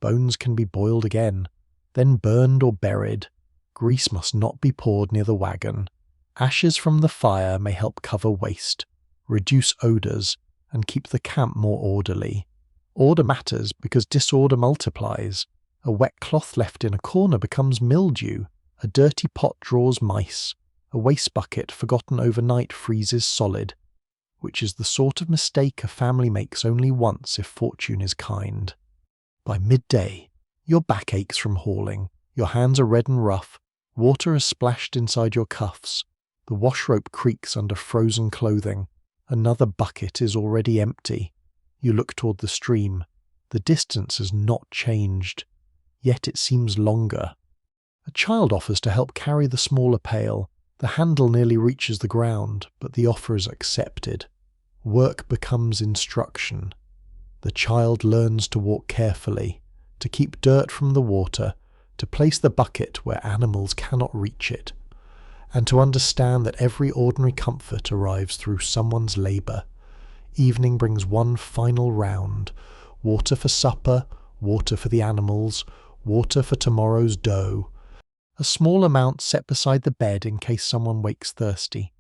Bones can be boiled again, then burned or buried. Grease must not be poured near the wagon. Ashes from the fire may help cover waste, reduce odours, and keep the camp more orderly. Order matters because disorder multiplies. A wet cloth left in a corner becomes mildew. A dirty pot draws mice. A waste bucket forgotten overnight freezes solid, which is the sort of mistake a family makes only once if fortune is kind. By midday, your back aches from hauling. Your hands are red and rough. Water has splashed inside your cuffs. The wash rope creaks under frozen clothing. Another bucket is already empty. You look toward the stream. The distance has not changed, yet it seems longer. A child offers to help carry the smaller pail. The handle nearly reaches the ground, but the offer is accepted. Work becomes instruction. The child learns to walk carefully, to keep dirt from the water, to place the bucket where animals cannot reach it, and to understand that every ordinary comfort arrives through someone's labour. Evening brings one final round. Water for supper, water for the animals, water for tomorrow's dough. A small amount set beside the bed in case someone wakes thirsty.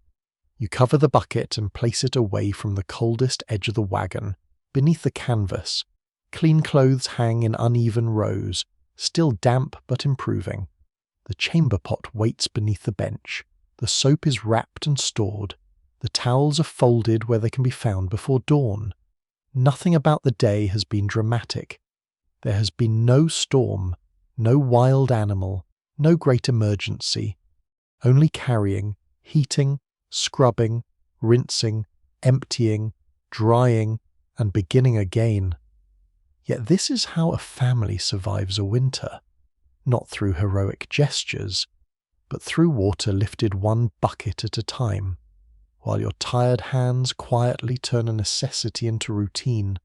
You cover the bucket and place it away from the coldest edge of the wagon, beneath the canvas. Clean clothes hang in uneven rows, still damp but improving. The chamber pot waits beneath the bench. The soap is wrapped and stored. The towels are folded where they can be found before dawn. Nothing about the day has been dramatic. There has been no storm, no wild animal, no great emergency. Only carrying, heating, scrubbing, rinsing, emptying, drying, and beginning again. Yet this is how a family survives a winter. Not through heroic gestures, but through water lifted one bucket at a time. while your tired hands quietly turn a necessity into routine.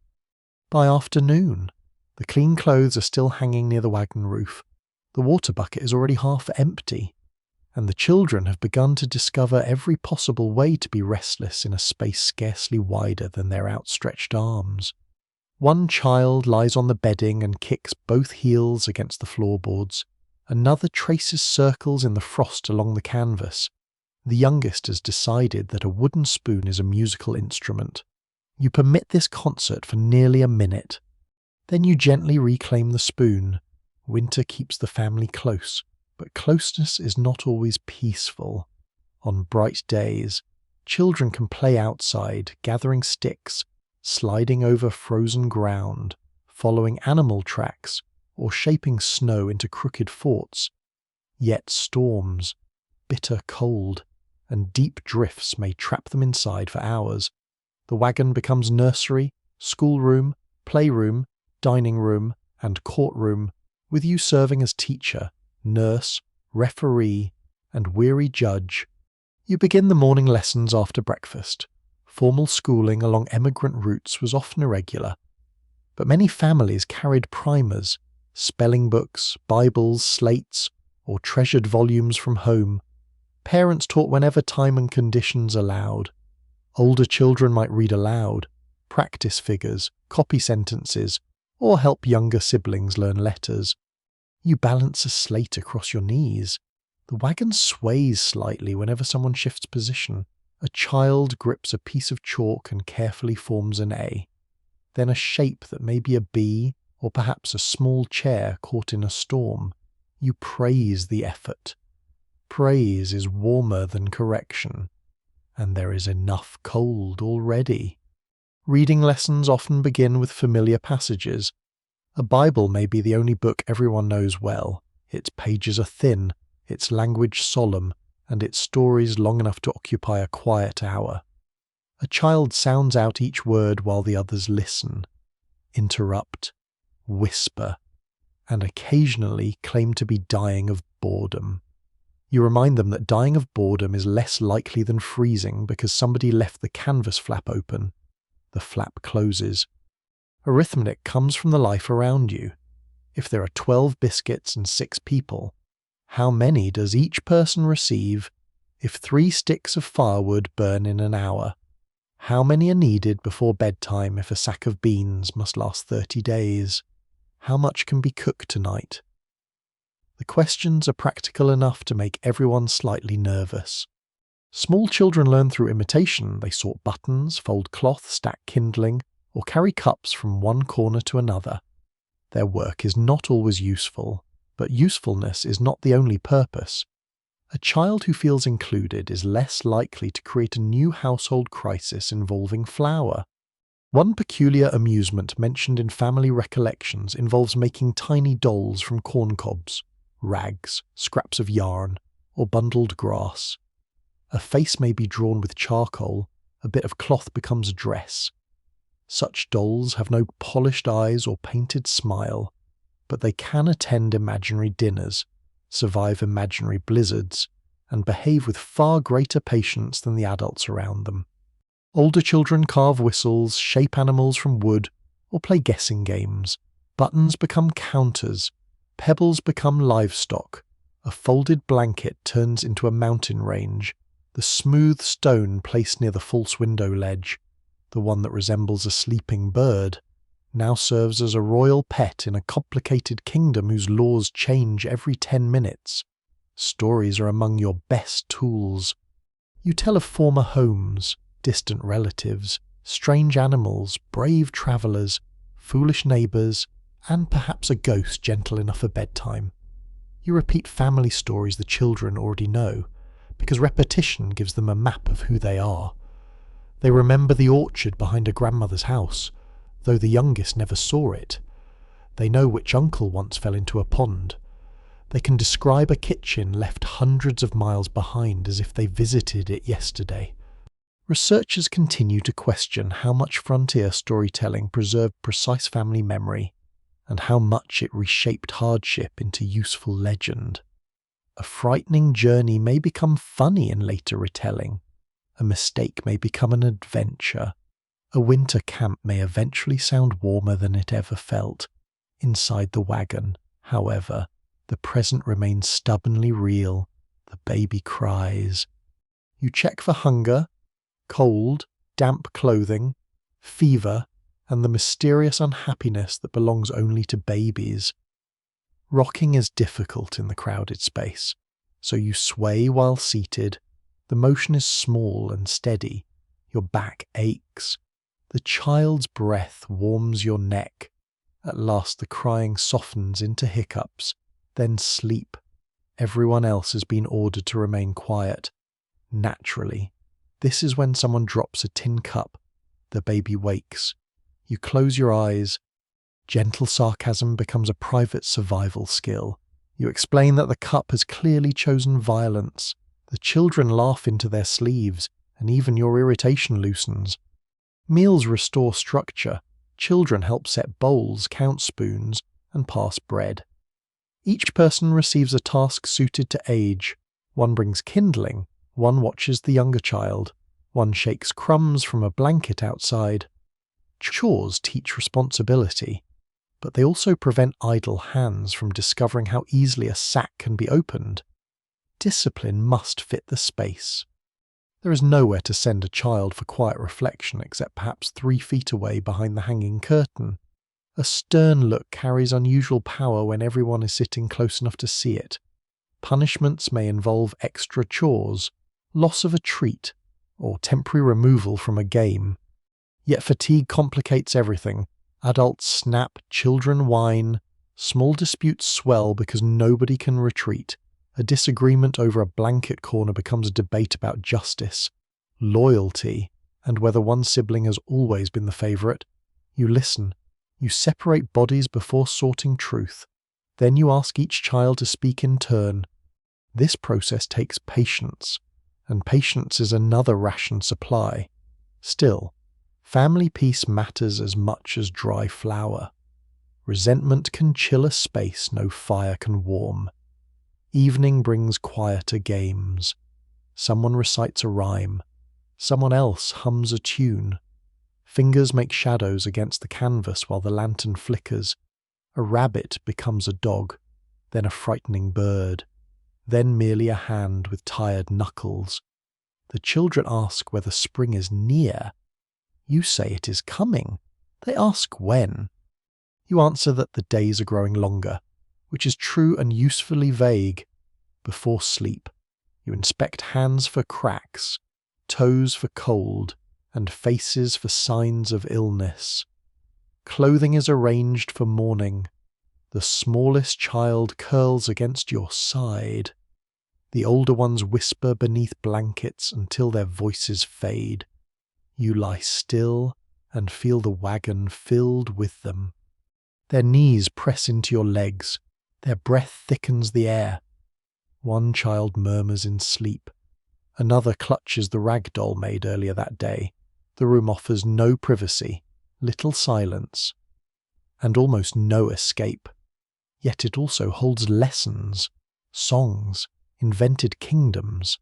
By afternoon, the clean clothes are still hanging near the wagon roof, the water bucket is already half empty, and the children have begun to discover every possible way to be restless in a space scarcely wider than their outstretched arms. One child lies on the bedding and kicks both heels against the floorboards. Another traces circles in the frost along the canvas. The youngest has decided that a wooden spoon is a musical instrument. You permit this concert for nearly a minute. Then you gently reclaim the spoon. Winter keeps the family close, but closeness is not always peaceful. On bright days, children can play outside, gathering sticks, sliding over frozen ground, following animal tracks, or shaping snow into crooked forts. Yet storms, bitter cold, and deep drifts may trap them inside for hours. The wagon becomes nursery, schoolroom, playroom, dining room, and courtroom, with you serving as teacher, nurse, referee, and weary judge. You begin the morning lessons after breakfast. Formal schooling along emigrant routes was often irregular, but many families carried primers, spelling books, Bibles, slates, or treasured volumes from home. Parents taught whenever time and conditions allowed. Older children might read aloud, practice figures, copy sentences, or help younger siblings learn letters. You balance a slate across your knees. The wagon sways slightly whenever someone shifts position. A child grips a piece of chalk and carefully forms an A. Then a shape that may be a B, or perhaps a small chair caught in a storm. You praise the effort. Praise is warmer than correction, and there is enough cold already. Reading lessons often begin with familiar passages. A Bible may be the only book everyone knows well. Its pages are thin, its language solemn, and its stories long enough to occupy a quiet hour. A child sounds out each word while the others listen, interrupt, whisper, and occasionally claim to be dying of boredom. You remind them that dying of boredom is less likely than freezing because somebody left the canvas flap open. The flap closes. Arithmetic comes from the life around you. If there are 12 biscuits and 6 people, how many does each person receive if 3 sticks of firewood burn in an hour? How many are needed before bedtime if a sack of beans must last 30 days? How much can be cooked tonight? The questions are practical enough to make everyone slightly nervous. Small children learn through imitation. They sort buttons, fold cloth, stack kindling, or carry cups from one corner to another. Their work is not always useful, but usefulness is not the only purpose. A child who feels included is less likely to create a new household crisis involving flour. One peculiar amusement mentioned in family recollections involves making tiny dolls from corn cobs, rags, scraps of yarn, or bundled grass. A face may be drawn with charcoal, a bit of cloth becomes a dress. Such dolls have no polished eyes or painted smile, but they can attend imaginary dinners, survive imaginary blizzards, and behave with far greater patience than the adults around them. Older children carve whistles, shape animals from wood, or play guessing games. Buttons become counters, pebbles become livestock, a folded blanket turns into a mountain range, the smooth stone placed near the false window ledge, the one that resembles a sleeping bird, now serves as a royal pet in a complicated kingdom whose laws change every 10 minutes. Stories are among your best tools. You tell of former homes, distant relatives, strange animals, brave travellers, foolish neighbours, and perhaps a ghost gentle enough for bedtime. You repeat family stories the children already know, because repetition gives them a map of who they are. They remember the orchard behind a grandmother's house, though the youngest never saw it. They know which uncle once fell into a pond. They can describe a kitchen left hundreds of miles behind as if they visited it yesterday. Researchers continue to question how much frontier storytelling preserved precise family memory, and how much it reshaped hardship into useful legend. A frightening journey may become funny in later retelling. A mistake may become an adventure. A winter camp may eventually sound warmer than it ever felt. Inside the wagon, however, the present remains stubbornly real. The baby cries. You check for hunger, cold, damp clothing, fever, and the mysterious unhappiness that belongs only to babies. Rocking is difficult in the crowded space, so you sway while seated. The motion is small and steady. Your back aches. The child's breath warms your neck. At last the crying softens into hiccups, then sleep. Everyone else has been ordered to remain quiet. Naturally, this is when someone drops a tin cup. The baby wakes. You close your eyes. Gentle sarcasm becomes a private survival skill. You explain that the cup has clearly chosen violence. The children laugh into their sleeves, and even your irritation loosens. Meals restore structure. Children help set bowls, count spoons, and pass bread. Each person receives a task suited to age. One brings kindling, one watches the younger child, one shakes crumbs from a blanket outside. Chores teach responsibility, but they also prevent idle hands from discovering how easily a sack can be opened. Discipline must fit the space. There is nowhere to send a child for quiet reflection except perhaps 3 feet away behind the hanging curtain. A stern look carries unusual power when everyone is sitting close enough to see it. Punishments may involve extra chores, loss of a treat, or temporary removal from a game. Yet fatigue complicates everything. Adults snap, children whine, small disputes swell because nobody can retreat. A disagreement over a blanket corner becomes a debate about justice, loyalty, and whether one sibling has always been the favourite. You listen. You separate bodies before sorting truth. Then you ask each child to speak in turn. This process takes patience, and patience is another ration supply. Still, family peace matters as much as dry flour. Resentment can chill a space no fire can warm. Evening brings quieter games. Someone recites a rhyme. Someone else hums a tune. Fingers make shadows against the canvas while the lantern flickers. A rabbit becomes a dog, then a frightening bird, then merely a hand with tired knuckles. The children ask whether spring is near. You say it is coming. They ask when. You answer that the days are growing longer, which is true and usefully vague. Before sleep, you inspect hands for cracks, toes for cold, and faces for signs of illness. Clothing is arranged for morning. The smallest child curls against your side. The older ones whisper beneath blankets until their voices fade. You lie still and feel the wagon filled with them. Their knees press into your legs. Their breath thickens the air. One child murmurs in sleep. Another clutches the rag doll made earlier that day. The room offers no privacy, little silence, and almost no escape. Yet it also holds lessons, songs, invented kingdoms,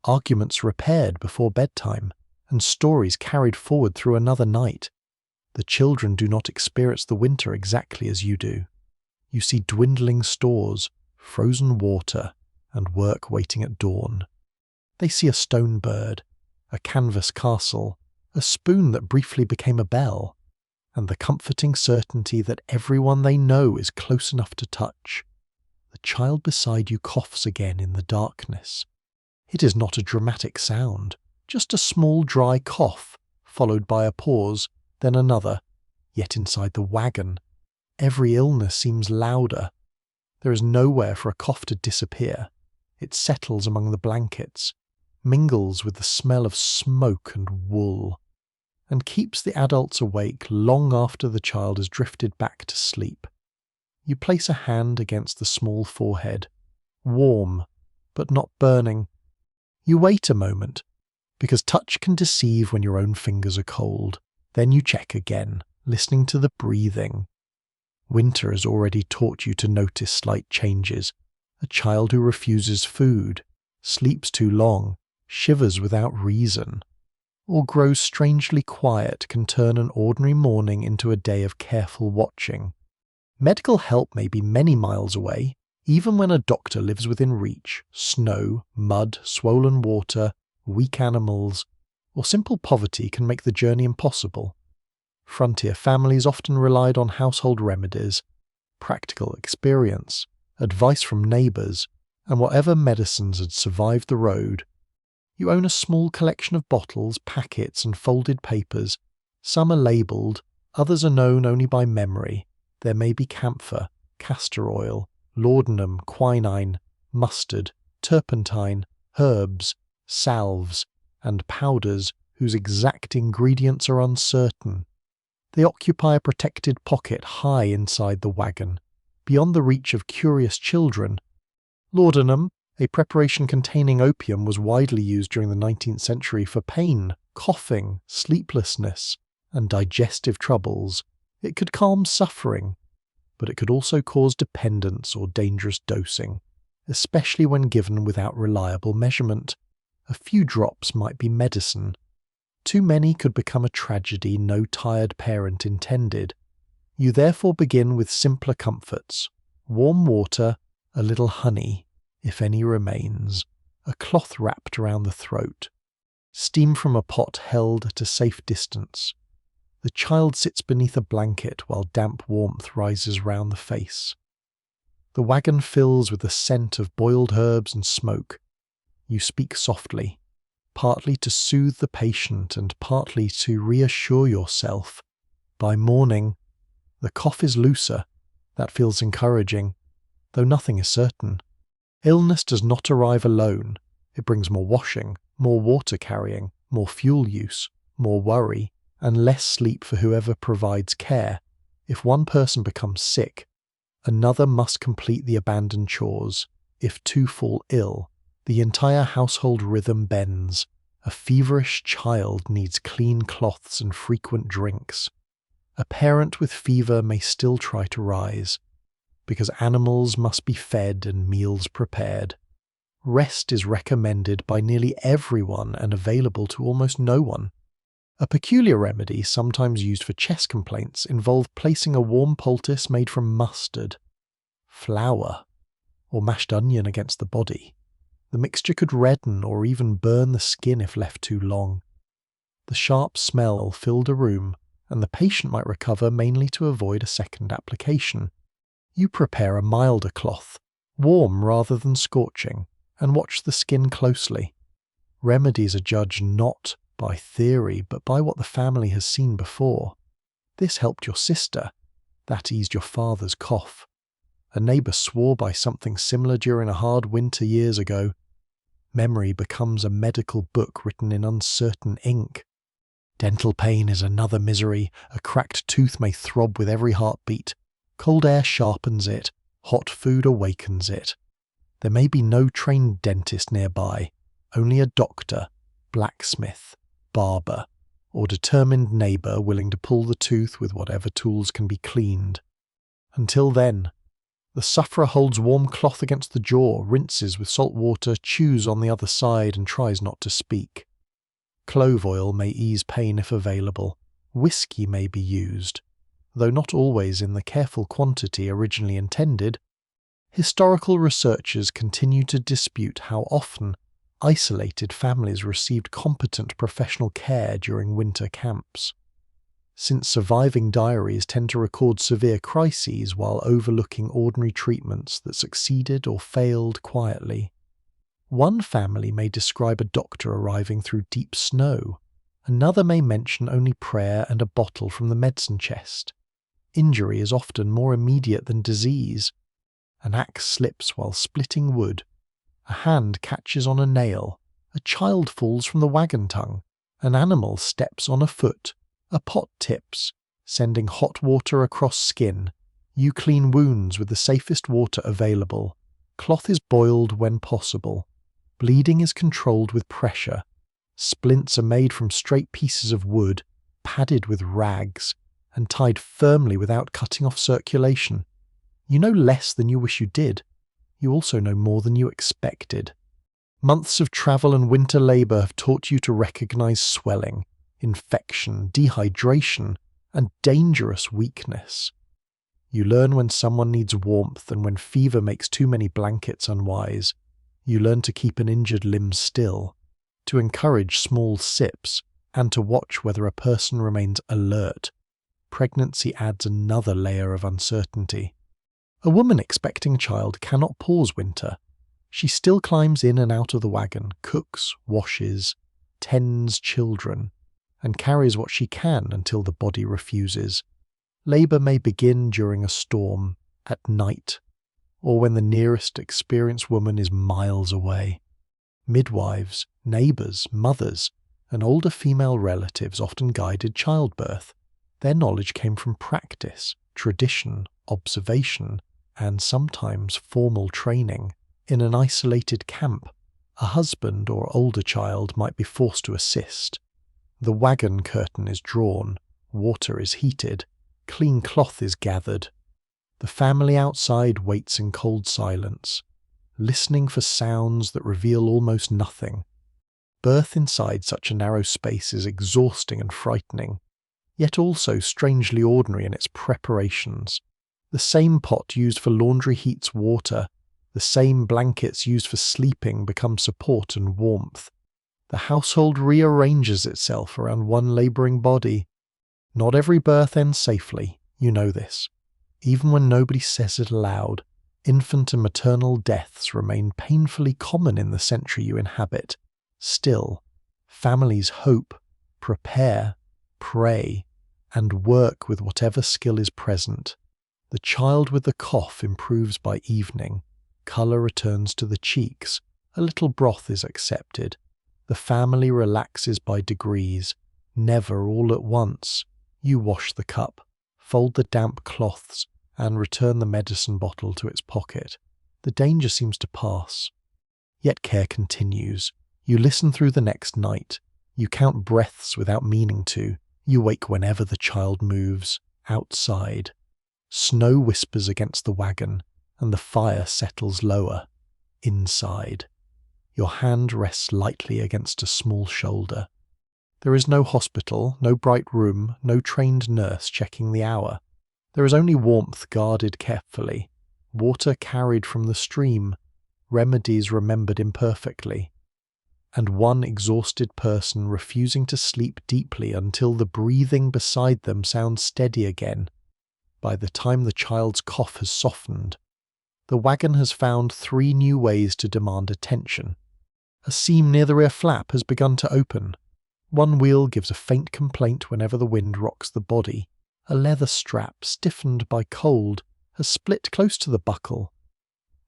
arguments repaired before bedtime, and stories carried forward through another night. The children do not experience the winter exactly as you do. You see dwindling stores, frozen water, and work waiting at dawn. They see a stone bird, a canvas castle, a spoon that briefly became a bell, and the comforting certainty that everyone they know is close enough to touch. The child beside you coughs again in the darkness. It is not a dramatic sound, just a small dry cough, followed by a pause, then another. Yet inside the wagon, every illness seems louder. There is nowhere for a cough to disappear. It settles among the blankets, mingles with the smell of smoke and wool, and keeps the adults awake long after the child has drifted back to sleep. You place a hand against the small forehead, warm, but not burning. You wait a moment, because touch can deceive when your own fingers are cold. Then you check again, listening to the breathing. Winter has already taught you to notice slight changes. A child who refuses food, sleeps too long, shivers without reason, or grows strangely quiet can turn an ordinary morning into a day of careful watching. Medical help may be many miles away, even when a doctor lives within reach. Snow, mud, swollen water, weak animals, or simple poverty can make the journey impossible. Frontier families often relied on household remedies, practical experience, advice from neighbours, and whatever medicines had survived the road. You own a small collection of bottles, packets, and folded papers. Some are labelled, others are known only by memory. There may be camphor, castor oil, laudanum, quinine, mustard, turpentine, herbs, salves, and powders whose exact ingredients are uncertain. They occupy a protected pocket high inside the wagon, beyond the reach of curious children. Laudanum, a preparation containing opium, was widely used during the 19th century for pain, coughing, sleeplessness, and digestive troubles. It could calm suffering, but it could also cause dependence or dangerous dosing, especially when given without reliable measurement. A few drops might be medicine. Too many could become a tragedy no tired parent intended. You therefore begin with simpler comforts: warm water, a little honey, if any remains, a cloth wrapped around the throat, steam from a pot held at a safe distance. The child sits beneath a blanket while damp warmth rises round the face. The wagon fills with the scent of boiled herbs and smoke. You speak softly, partly to soothe the patient and partly to reassure yourself. By morning, the cough is looser. That feels encouraging, though nothing is certain. Illness does not arrive alone. It brings more washing, more water carrying, more fuel use, more worry, and less sleep for whoever provides care. If one person becomes sick, another must complete the abandoned chores. If two fall ill, the entire household rhythm bends. A feverish child needs clean cloths and frequent drinks. A parent with fever may still try to rise, because animals must be fed and meals prepared. Rest is recommended by nearly everyone and available to almost no one. A peculiar remedy, sometimes used for chest complaints, involved placing a warm poultice made from mustard, flour, or mashed onion against the body. The mixture could redden or even burn the skin if left too long. The sharp smell filled a room, and the patient might recover mainly to avoid a second application. You prepare a milder cloth, warm rather than scorching, and watch the skin closely. Remedies are judged not by theory, but by what the family has seen before. This helped your sister. That eased your father's cough. A neighbour swore by something similar during a hard winter years ago. Memory becomes a medical book written in uncertain ink. Dental pain is another misery. A cracked tooth may throb with every heartbeat. Cold air sharpens it. Hot food awakens it. There may be no trained dentist nearby, only a doctor, blacksmith, barber, or determined neighbour willing to pull the tooth with whatever tools can be cleaned. Until then, the sufferer holds warm cloth against the jaw, rinses with salt water, chews on the other side, and tries not to speak. Clove oil may ease pain if available. Whiskey may be used, though not always in the careful quantity originally intended. Historical researchers continue to dispute how often isolated families received competent professional care during winter camps. Since surviving diaries tend to record severe crises while overlooking ordinary treatments that succeeded or failed quietly. One family may describe a doctor arriving through deep snow. Another may mention only prayer and a bottle from the medicine chest. Injury is often more immediate than disease. An axe slips while splitting wood. A hand catches on a nail. A child falls from the wagon tongue. An animal steps on a foot. A pot tips, sending hot water across skin. You clean wounds with the safest water available. Cloth is boiled when possible. Bleeding is controlled with pressure. Splints are made from straight pieces of wood, padded with rags, and tied firmly without cutting off circulation. You know less than you wish you did. You also know more than you expected. Months of travel and winter labour have taught you to recognise swelling, infection, dehydration, and dangerous weakness. You learn when someone needs warmth and when fever makes too many blankets unwise. You learn to keep an injured limb still, to encourage small sips, and to watch whether a person remains alert. Pregnancy adds another layer of uncertainty. A woman expecting a child cannot pause winter. She still climbs in and out of the wagon, cooks, washes, tends children, and carries what she can until the body refuses. Labour may begin during a storm, at night, or when the nearest experienced woman is miles away. Midwives, neighbours, mothers, and older female relatives often guided childbirth. Their knowledge came from practice, tradition, observation, and sometimes formal training. In an isolated camp, a husband or older child might be forced to assist. The wagon curtain is drawn, water is heated, clean cloth is gathered. The family outside waits in cold silence, listening for sounds that reveal almost nothing. Birth inside such a narrow space is exhausting and frightening, yet also strangely ordinary in its preparations. The same pot used for laundry heats water, the same blankets used for sleeping become support and warmth. The household rearranges itself around one labouring body. Not every birth ends safely, you know this. Even when nobody says it aloud, infant and maternal deaths remain painfully common in the century you inhabit. Still, families hope, prepare, pray, and work with whatever skill is present. The child with the cough improves by evening. Colour returns to the cheeks. A little broth is accepted. The family relaxes by degrees, never all at once. You wash the cup, fold the damp cloths, and return the medicine bottle to its pocket. The danger seems to pass. Yet care continues. You listen through the next night. You count breaths without meaning to. You wake whenever the child moves. Outside. Snow whispers against the wagon, and the fire settles lower. Inside. Your hand rests lightly against a small shoulder. There is no hospital, no bright room, no trained nurse checking the hour. There is only warmth guarded carefully, water carried from the stream, remedies remembered imperfectly, and one exhausted person refusing to sleep deeply until the breathing beside them sounds steady again. By the time the child's cough has softened, the wagon has found 3 new ways to demand attention. A seam near the rear flap has begun to open. One wheel gives a faint complaint whenever the wind rocks the body. A leather strap, stiffened by cold, has split close to the buckle.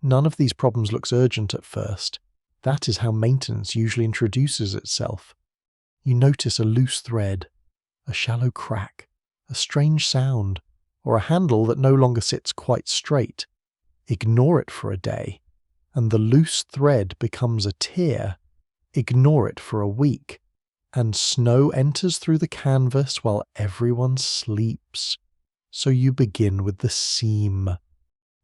None of these problems looks urgent at first. That is how maintenance usually introduces itself. You notice a loose thread, a shallow crack, a strange sound, or a handle that no longer sits quite straight. Ignore it for a day, and the loose thread becomes a tear. Ignore it for a week, and snow enters through the canvas while everyone sleeps. So you begin with the seam.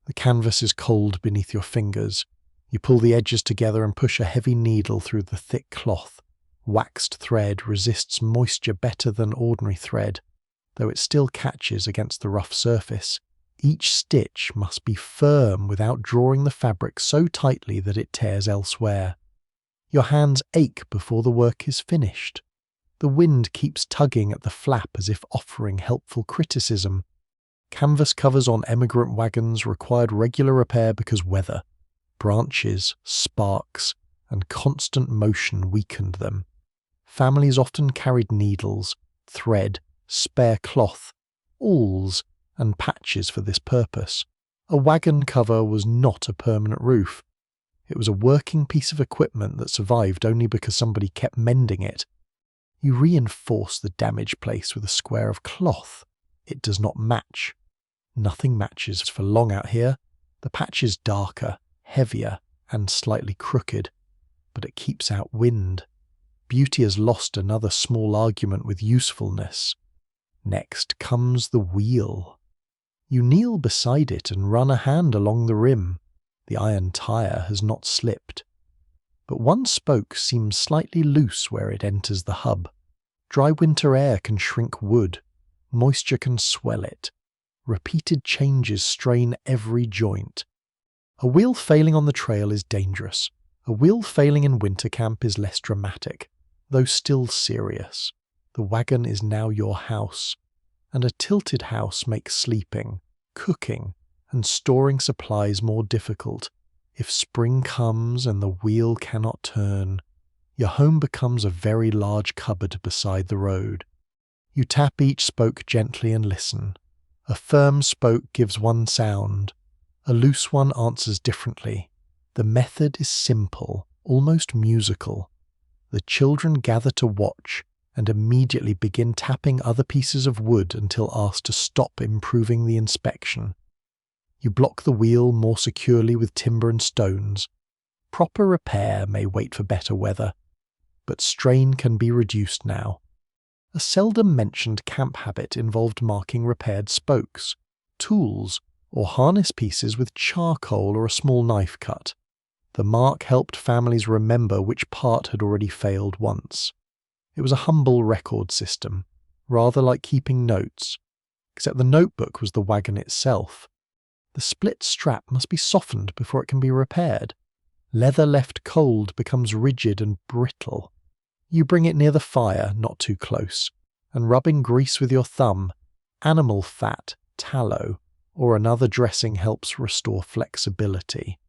The canvas is cold beneath your fingers. You pull the edges together and push a heavy needle through the thick cloth. Waxed thread resists moisture better than ordinary thread, though it still catches against the rough surface. Each stitch must be firm without drawing the fabric so tightly that it tears elsewhere. Your hands ache before the work is finished. The wind keeps tugging at the flap as if offering helpful criticism. Canvas covers on emigrant wagons required regular repair because weather, branches, sparks, and constant motion weakened them. Families often carried needles, thread, spare cloth, awls, and patches for this purpose. A wagon cover was not a permanent roof. It was a working piece of equipment that survived only because somebody kept mending it. You reinforce the damaged place with a square of cloth. It does not match. Nothing matches for long out here. The patch is darker, heavier, and slightly crooked, but it keeps out wind. Beauty has lost another small argument with usefulness. Next comes the wheel. You kneel beside it and run a hand along the rim. The iron tire has not slipped. but one spoke seems slightly loose where it enters the hub. Dry winter air can shrink wood, moisture can swell it. Repeated changes strain every joint. A wheel failing on the trail is dangerous. A wheel failing in winter camp is less dramatic, though still serious. The wagon is now your house, and a tilted house makes sleeping, cooking, and storing supplies more difficult. If spring comes and the wheel cannot turn, your home becomes a very large cupboard beside the road. You tap each spoke gently and listen. A firm spoke gives one sound. A loose one answers differently. The method is simple, almost musical. The children gather to watch and immediately begin tapping other pieces of wood until asked to stop improving the inspection. You block the wheel more securely with timber and stones. Proper repair may wait for better weather, but strain can be reduced now. A seldom mentioned camp habit involved marking repaired spokes, tools, or harness pieces with charcoal or a small knife cut. The mark helped families remember which part had already failed once. It was a humble record system, rather like keeping notes, except the notebook was the wagon itself. The split strap must be softened before it can be repaired. Leather left cold becomes rigid and brittle. You bring it near the fire, not too close, and rubbing grease with your thumb, animal fat, tallow, or another dressing helps restore flexibility.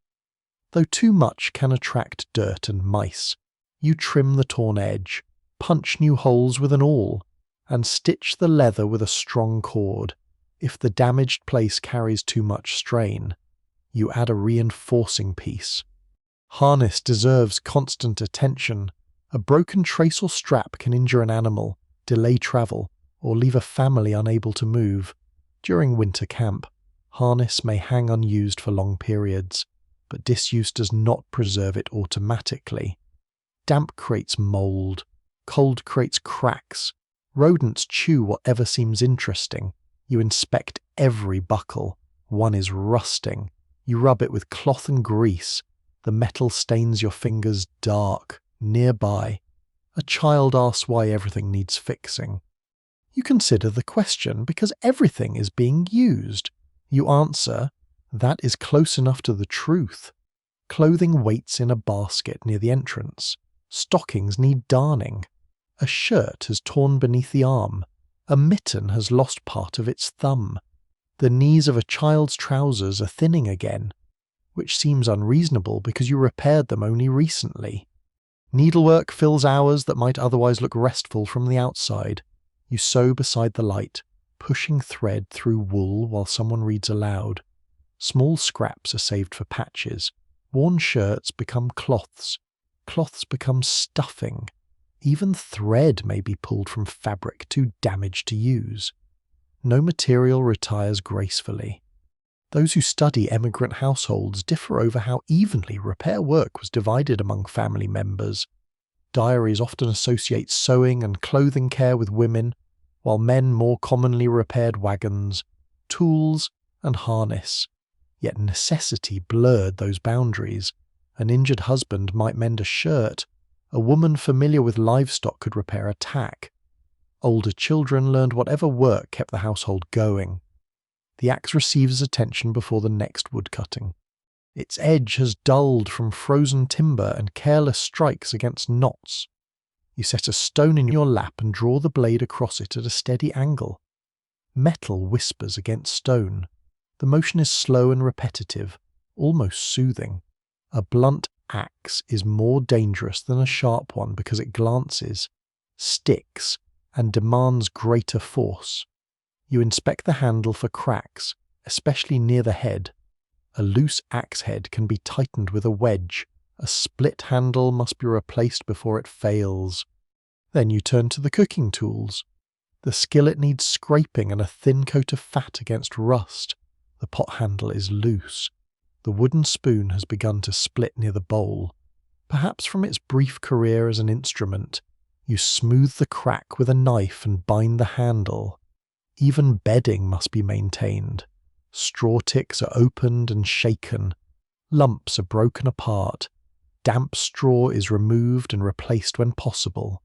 Though too much can attract dirt and mice, you trim the torn edge, punch new holes with an awl, and stitch the leather with a strong cord. If the damaged place carries too much strain, you add a reinforcing piece. Harness deserves constant attention. A broken trace or strap can injure an animal, delay travel, or leave a family unable to move. During winter camp, harness may hang unused for long periods, but disuse does not preserve it automatically. Damp creates mold, cold creates cracks, rodents chew whatever seems interesting. You inspect every buckle. One is rusting. You rub it with cloth and grease. The metal stains your fingers dark. Nearby, a child asks why everything needs fixing. You consider the question because everything is being used. You answer, that is close enough to the truth. Clothing waits in a basket near the entrance. Stockings need darning. A shirt has torn beneath the arm. A mitten has lost part of its thumb. The knees of a child's trousers are thinning again, which seems unreasonable because you repaired them only recently. Needlework fills hours that might otherwise look restful from the outside. You sew beside the light, pushing thread through wool while someone reads aloud. Small scraps are saved for patches. Worn shirts become cloths. Cloths become stuffing. Even thread may be pulled from fabric too damaged to use. No material retires gracefully. Those who study emigrant households differ over how evenly repair work was divided among family members. Diaries often associate sewing and clothing care with women, while men more commonly repaired wagons, tools, and harness. Yet necessity blurred those boundaries. An injured husband might mend a shirt. A woman familiar with livestock could repair a tack. Older children learned whatever work kept the household going. The axe receives attention before the next woodcutting. Its edge has dulled from frozen timber and careless strikes against knots. You set a stone in your lap and draw the blade across it at a steady angle. Metal whispers against stone. The motion is slow and repetitive, almost soothing. A blunt axe is more dangerous than a sharp one because it glances, sticks, and demands greater force. You inspect the handle for cracks, especially near the head. A loose axe head can be tightened with a wedge. A split handle must be replaced before it fails. Then you turn to the cooking tools. The skillet needs scraping and a thin coat of fat against rust. The pot handle is loose. The wooden spoon has begun to split near the bowl. Perhaps from its brief career as an instrument, you smooth the crack with a knife and bind the handle. Even bedding must be maintained. Straw ticks are opened and shaken. Lumps are broken apart. Damp straw is removed and replaced when possible.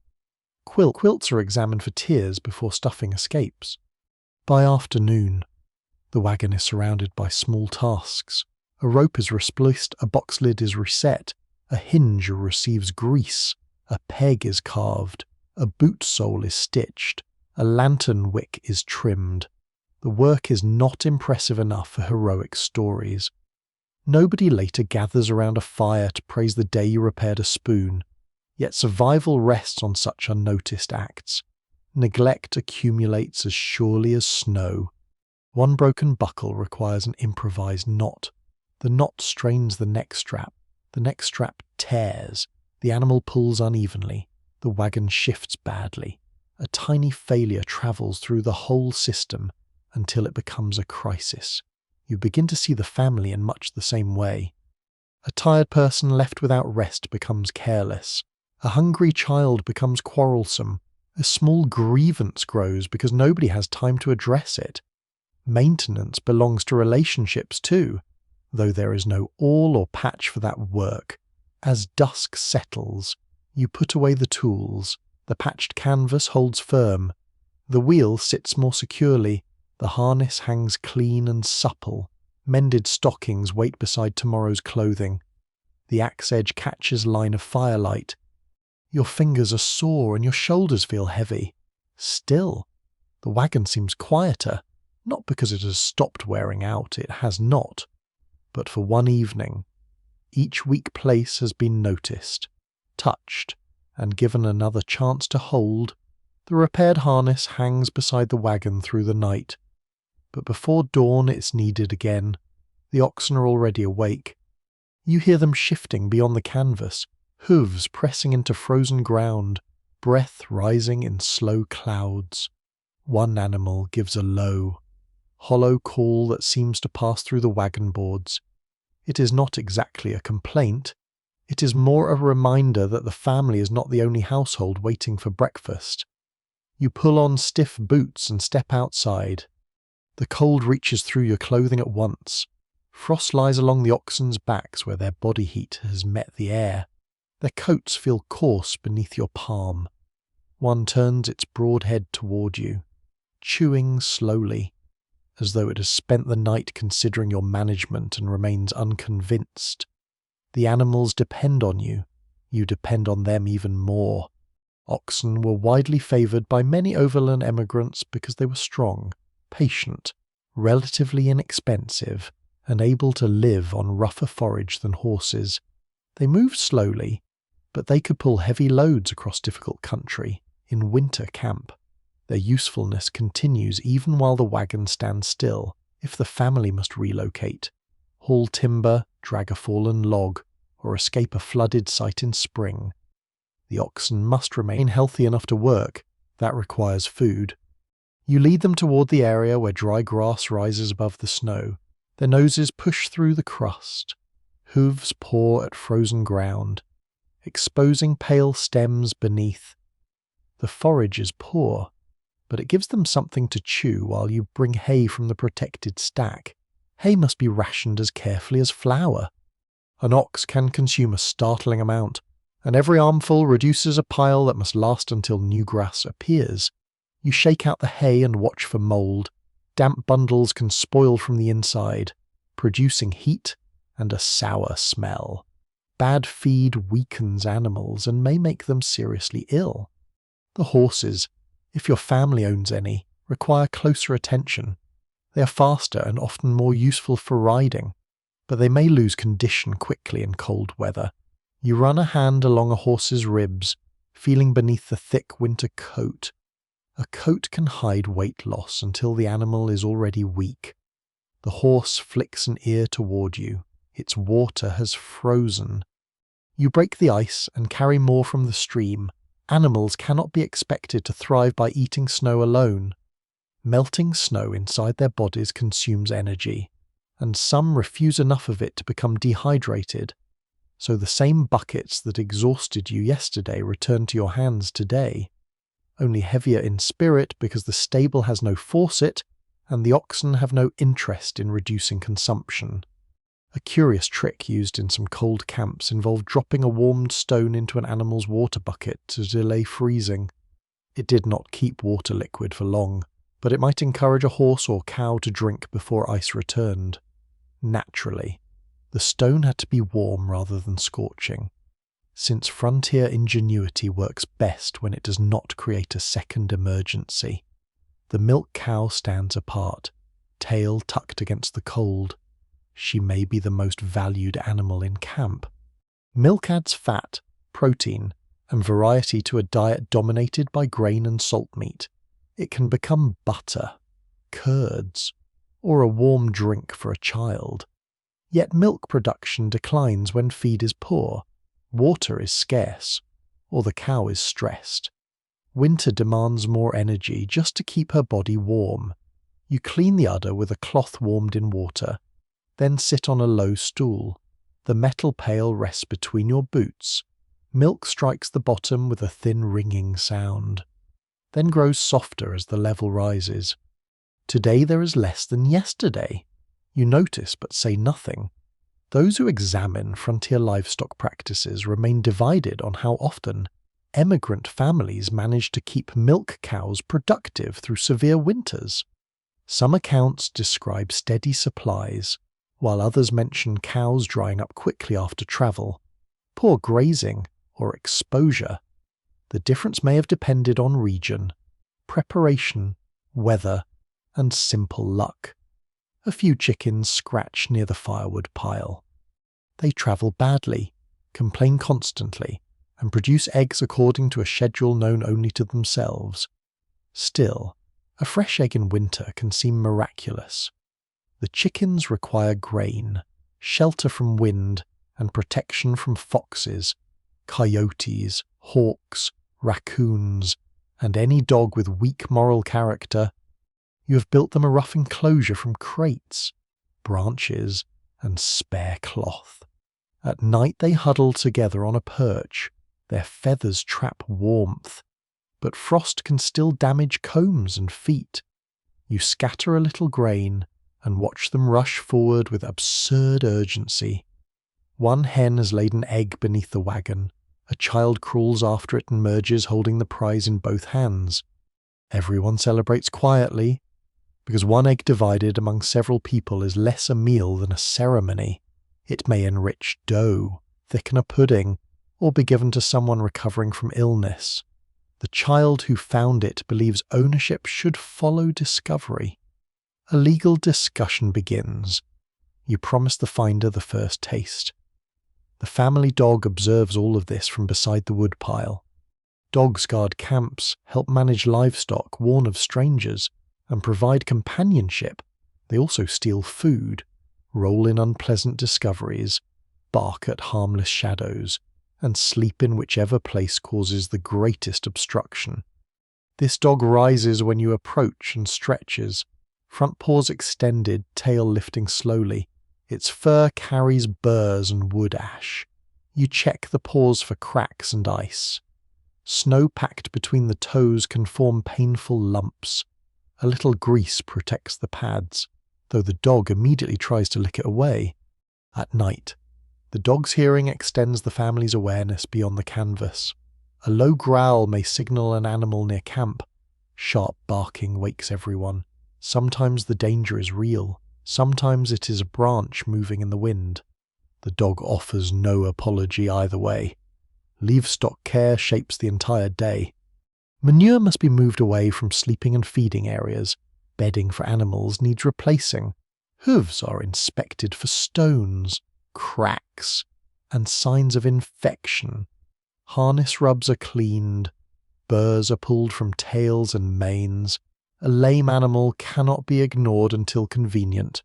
Quilts are examined for tears before stuffing escapes. By afternoon, the wagon is surrounded by small tasks. A rope is replaced, a box lid is reset, a hinge receives grease, a peg is carved, a boot sole is stitched, a lantern wick is trimmed. The work is not impressive enough for heroic stories. Nobody later gathers around a fire to praise the day you repaired a spoon, yet survival rests on such unnoticed acts. Neglect accumulates as surely as snow. One broken buckle requires an improvised knot. The knot strains the neck strap tears, the animal pulls unevenly, the wagon shifts badly. A tiny failure travels through the whole system until it becomes a crisis. You begin to see the family in much the same way. A tired person left without rest becomes careless. A hungry child becomes quarrelsome. A small grievance grows because nobody has time to address it. Maintenance belongs to relationships too, though there is no awl or patch for that work. As dusk settles, you put away the tools. The patched canvas holds firm. The wheel sits more securely. The harness hangs clean and supple. Mended stockings wait beside tomorrow's clothing. The axe edge catches line of firelight. Your fingers are sore and your shoulders feel heavy. Still, the wagon seems quieter, not because it has stopped wearing out, it has not, but for one evening. Each weak place has been noticed, touched, and given another chance to hold. The repaired harness hangs beside the wagon through the night. But before dawn it's needed again. The oxen are already awake. You hear them shifting beyond the canvas, hooves pressing into frozen ground, breath rising in slow clouds. One animal gives a low, hollow call that seems to pass through the wagon boards. It is not exactly a complaint. It is more a reminder that the family is not the only household waiting for breakfast. You pull on stiff boots and step outside. The cold reaches through your clothing at once. Frost lies along the oxen's backs where their body heat has met the air. Their coats feel coarse beneath your palm. One turns its broad head toward you, chewing slowly, as though it has spent the night considering your management and remains unconvinced. The animals depend on you. You depend on them even more. Oxen were widely favoured by many overland emigrants because they were strong, patient, relatively inexpensive, and able to live on rougher forage than horses. They moved slowly, but they could pull heavy loads across difficult country in winter camp. Their usefulness continues even while the wagon stands still, if the family must relocate, haul timber, drag a fallen log, or escape a flooded site in spring. The oxen must remain healthy enough to work. That requires food. You lead them toward the area where dry grass rises above the snow. Their noses push through the crust. Hooves paw at frozen ground, exposing pale stems beneath. The forage is poor, but it gives them something to chew while you bring hay from the protected stack. Hay must be rationed as carefully as flour. An ox can consume a startling amount, and every armful reduces a pile that must last until new grass appears. You shake out the hay and watch for mould. Damp bundles can spoil from the inside, producing heat and a sour smell. Bad feed weakens animals and may make them seriously ill. The horses, if your family owns any, require closer attention. They are faster and often more useful for riding, but they may lose condition quickly in cold weather. You run a hand along a horse's ribs, feeling beneath the thick winter coat. A coat can hide weight loss until the animal is already weak. The horse flicks an ear toward you. Its water has frozen. You break the ice and carry more from the stream. Animals cannot be expected to thrive by eating snow alone. Melting snow inside their bodies consumes energy, and some refuse enough of it to become dehydrated. So the same buckets that exhausted you yesterday return to your hands today, only heavier in spirit because the stable has no faucet and the oxen have no interest in reducing consumption. A curious trick used in some cold camps involved dropping a warmed stone into an animal's water bucket to delay freezing. It did not keep water liquid for long, but it might encourage a horse or cow to drink before ice returned. Naturally, the stone had to be warm rather than scorching, since frontier ingenuity works best when it does not create a second emergency. The milk cow stands apart, tail tucked against the cold. She may be the most valued animal in camp. Milk adds fat, protein, and variety to a diet dominated by grain and salt meat. It can become butter, curds, or a warm drink for a child. Yet milk production declines when feed is poor, water is scarce, or the cow is stressed. Winter demands more energy just to keep her body warm. You clean the udder with a cloth warmed in water, then sit on a low stool. The metal pail rests between your boots. Milk strikes the bottom with a thin ringing sound, then grows softer as the level rises. Today there is less than yesterday. You notice but say nothing. Those who examine frontier livestock practices remain divided on how often emigrant families manage to keep milk cows productive through severe winters. Some accounts describe steady supplies, while others mention cows drying up quickly after travel, poor grazing, or exposure. The difference may have depended on region, preparation, weather, and simple luck. A few chickens scratch near the firewood pile. They travel badly, complain constantly, and produce eggs according to a schedule known only to themselves. Still, a fresh egg in winter can seem miraculous. The chickens require grain, shelter from wind, and protection from foxes, coyotes, hawks, raccoons, and any dog with weak moral character. You have built them a rough enclosure from crates, branches, and spare cloth. At night they huddle together on a perch. Their feathers trap warmth, but frost can still damage combs and feet. You scatter a little grain and watch them rush forward with absurd urgency. One hen has laid an egg beneath the wagon. A child crawls after it and emerges holding the prize in both hands. Everyone celebrates quietly, because one egg divided among several people is less a meal than a ceremony. It may enrich dough, thicken a pudding, or be given to someone recovering from illness. The child who found it believes ownership should follow discovery. A legal discussion begins. You promise the finder the first taste. The family dog observes all of this from beside the woodpile. Dogs guard camps, help manage livestock, warn of strangers, and provide companionship. They also steal food, roll in unpleasant discoveries, bark at harmless shadows, and sleep in whichever place causes the greatest obstruction. This dog rises when you approach and stretches, front paws extended, tail lifting slowly. Its fur carries burrs and wood ash. You check the paws for cracks and ice. Snow packed between the toes can form painful lumps. A little grease protects the pads, though the dog immediately tries to lick it away. At night, the dog's hearing extends the family's awareness beyond the canvas. A low growl may signal an animal near camp. Sharp barking wakes everyone. Sometimes the danger is real. Sometimes it is a branch moving in the wind. The dog offers no apology either way. Livestock care shapes the entire day. Manure must be moved away from sleeping and feeding areas. Bedding for animals needs replacing. Hooves are inspected for stones, cracks, and signs of infection. Harness rubs are cleaned. Burrs are pulled from tails and manes. A lame animal cannot be ignored until convenient.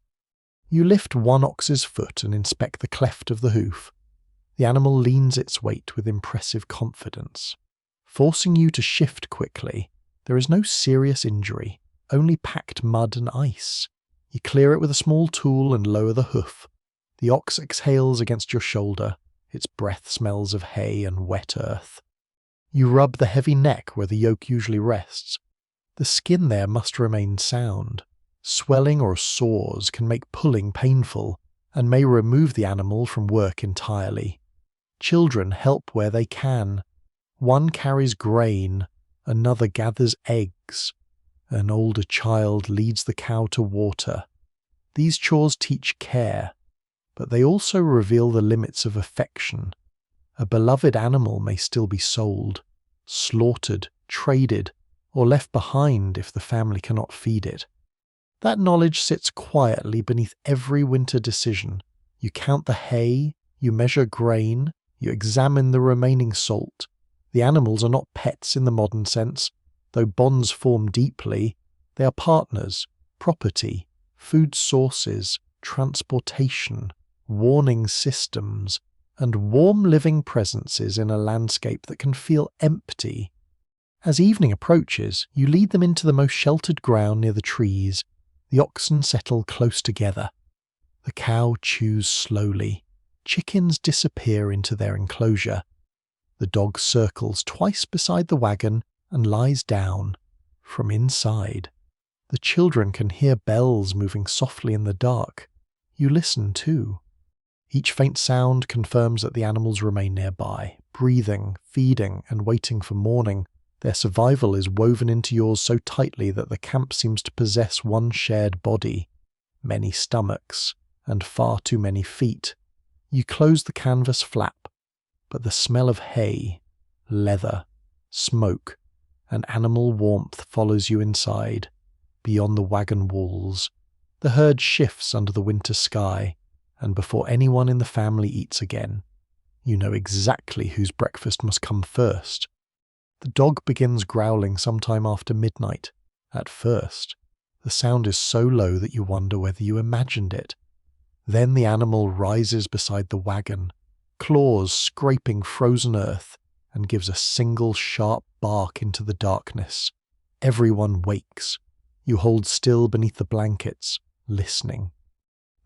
You lift one ox's foot and inspect the cleft of the hoof. The animal leans its weight with impressive confidence, forcing you to shift quickly. There is no serious injury, only packed mud and ice. You clear it with a small tool and lower the hoof. The ox exhales against your shoulder. Its breath smells of hay and wet earth. You rub the heavy neck where the yoke usually rests. The skin there must remain sound. Swelling or sores can make pulling painful, and may remove the animal from work entirely. Children help where they can. One carries grain, another gathers eggs. An older child leads the cow to water. These chores teach care, but they also reveal the limits of affection. A beloved animal may still be sold, slaughtered, traded, or left behind if the family cannot feed it. That knowledge sits quietly beneath every winter decision. You count the hay, you measure grain, you examine the remaining salt. The animals are not pets in the modern sense. Though bonds form deeply, they are partners, property, food sources, transportation, warning systems, and warm living presences in a landscape that can feel empty. As evening approaches, you lead them into the most sheltered ground near the trees. The oxen settle close together. The cow chews slowly. Chickens disappear into their enclosure. The dog circles twice beside the wagon and lies down. From inside, the children can hear bells moving softly in the dark. You listen too. Each faint sound confirms that the animals remain nearby, breathing, feeding, and waiting for morning. Their survival is woven into yours so tightly that the camp seems to possess one shared body, many stomachs, and far too many feet. You close the canvas flap, but the smell of hay, leather, smoke, and animal warmth follows you inside, beyond the wagon walls. The herd shifts under the winter sky, and before anyone in the family eats again, you know exactly whose breakfast must come first. The dog begins growling sometime after midnight. At first, the sound is so low that you wonder whether you imagined it. Then the animal rises beside the wagon, claws scraping frozen earth, and gives a single sharp bark into the darkness. Everyone wakes. You hold still beneath the blankets, listening.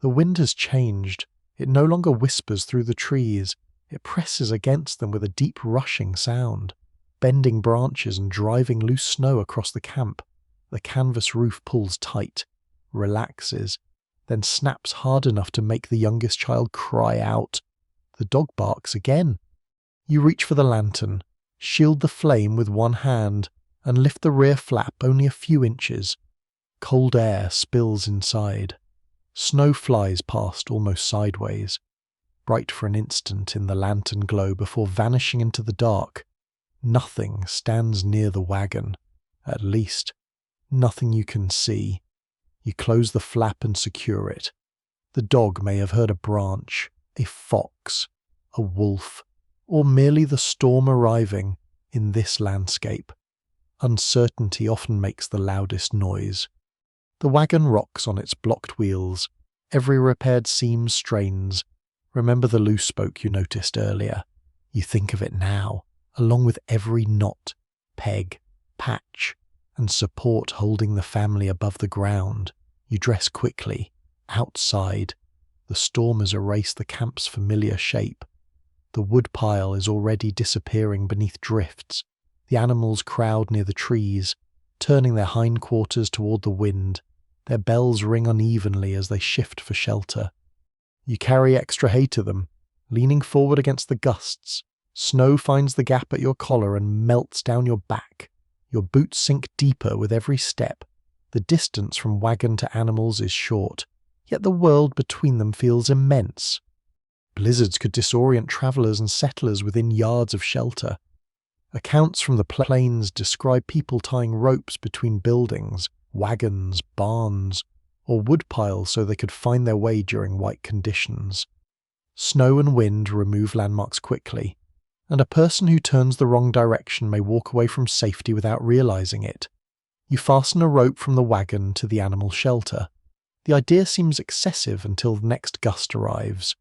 The wind has changed. It no longer whispers through the trees. It presses against them with a deep rushing sound, bending branches and driving loose snow across the camp. The canvas roof pulls tight, relaxes, then snaps hard enough to make the youngest child cry out. The dog barks again. You reach for the lantern, shield the flame with one hand, and lift the rear flap only a few inches. Cold air spills inside. Snow flies past almost sideways, bright for an instant in the lantern glow before vanishing into the dark. Nothing stands near the wagon. At least, nothing you can see. You close the flap and secure it. The dog may have heard a branch, a fox, a wolf, or merely the storm arriving in this landscape. Uncertainty often makes the loudest noise. The wagon rocks on its blocked wheels. Every repaired seam strains. Remember the loose spoke you noticed earlier. You think of it now, along with every knot, peg, patch, and support holding the family above the ground. You dress quickly. Outside, the storm has erased the camp's familiar shape. The wood pile is already disappearing beneath drifts. The animals crowd near the trees, turning their hindquarters toward the wind. Their bells ring unevenly as they shift for shelter. You carry extra hay to them, leaning forward against the gusts. Snow finds the gap at your collar and melts down your back. Your boots sink deeper with every step. The distance from wagon to animals is short, yet the world between them feels immense. Blizzards could disorient travelers and settlers within yards of shelter. Accounts from the plains describe people tying ropes between buildings, wagons, barns, or wood piles so they could find their way during white conditions. Snow and wind remove landmarks quickly, and a person who turns the wrong direction may walk away from safety without realizing it. You fasten a rope from the wagon to the animal shelter. The idea seems excessive until the next gust arrives.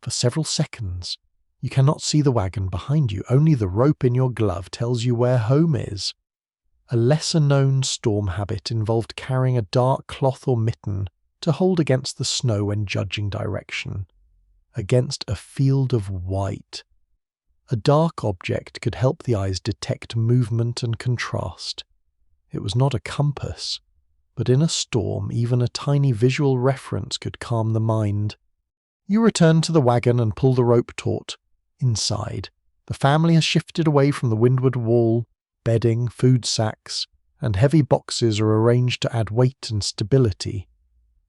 For several seconds, you cannot see the wagon behind you. Only the rope in your glove tells you where home is. A lesser-known storm habit involved carrying a dark cloth or mitten to hold against the snow when judging direction. Against a field of white. A dark object could help the eyes detect movement and contrast. It was not a compass, but in a storm even a tiny visual reference could calm the mind. You return to the wagon and pull the rope taut. Inside, the family has shifted away from the windward wall. Bedding, food sacks, and heavy boxes are arranged to add weight and stability.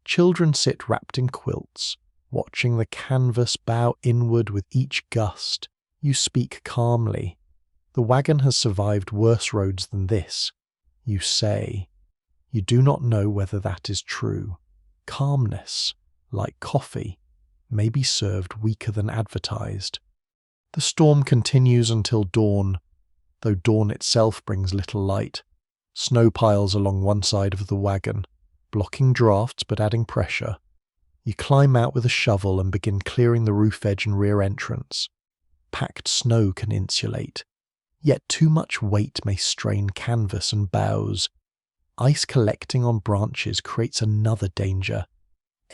Children sit wrapped in quilts, watching the canvas bow inward with each gust. You speak calmly. The wagon has survived worse roads than this. You say. You do not know whether that is true. Calmness, like coffee, may be served weaker than advertised. The storm continues until dawn, though dawn itself brings little light. Snow piles along one side of the wagon, blocking drafts but adding pressure. You climb out with a shovel and begin clearing the roof edge and rear entrance. Packed snow can insulate, yet too much weight may strain canvas and boughs. Ice collecting on branches creates another danger.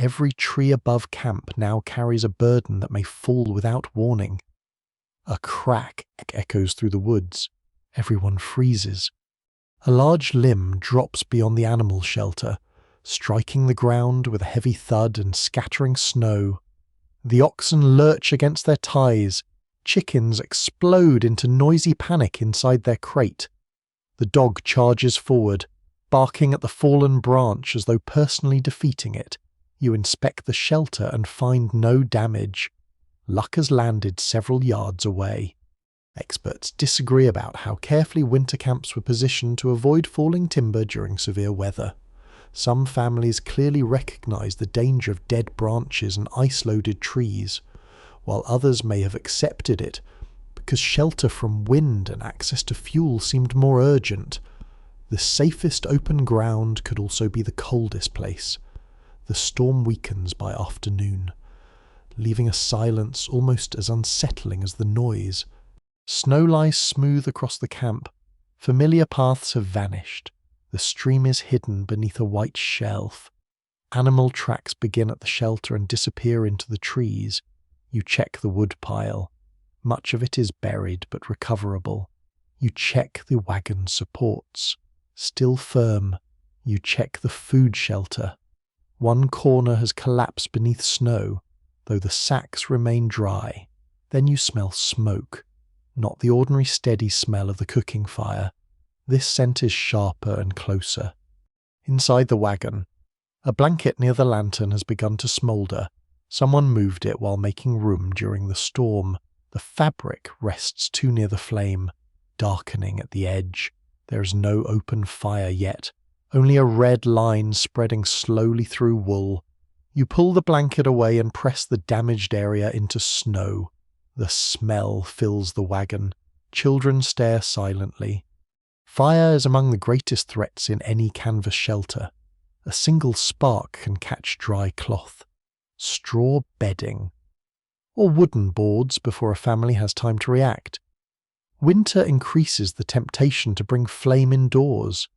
Every tree above camp now carries a burden that may fall without warning. A crack echoes through the woods. Everyone freezes. A large limb drops beyond the animal shelter, striking the ground with a heavy thud and scattering snow. The oxen lurch against their ties. Chickens explode into noisy panic inside their crate. The dog charges forward, barking at the fallen branch as though personally defeating it. You inspect the shelter and find no damage. Luck has landed several yards away. Experts disagree about how carefully winter camps were positioned to avoid falling timber during severe weather. Some families clearly recognize the danger of dead branches and ice-loaded trees, while others may have accepted it because shelter from wind and access to fuel seemed more urgent. The safest open ground could also be the coldest place. The storm weakens by afternoon, leaving a silence almost as unsettling as the noise. Snow lies smooth across the camp. Familiar paths have vanished. The stream is hidden beneath a white shelf. Animal tracks begin at the shelter and disappear into the trees. You check the wood pile. Much of it is buried but recoverable. You check the wagon supports. Still firm. You check the food shelter. One corner has collapsed beneath snow, though the sacks remain dry. Then you smell smoke. Not the ordinary steady smell of the cooking fire. This scent is sharper and closer. Inside the wagon, a blanket near the lantern has begun to smoulder. Someone moved it while making room during the storm. The fabric rests too near the flame, darkening at the edge. There is no open fire yet, only a red line spreading slowly through wool. You pull the blanket away and press the damaged area into snow. The smell fills the wagon. Children stare silently. Fire is among the greatest threats in any canvas shelter. A single spark can catch dry cloth. Straw bedding, or wooden boards before a family has time to react. Winter increases the temptation to bring flame indoors,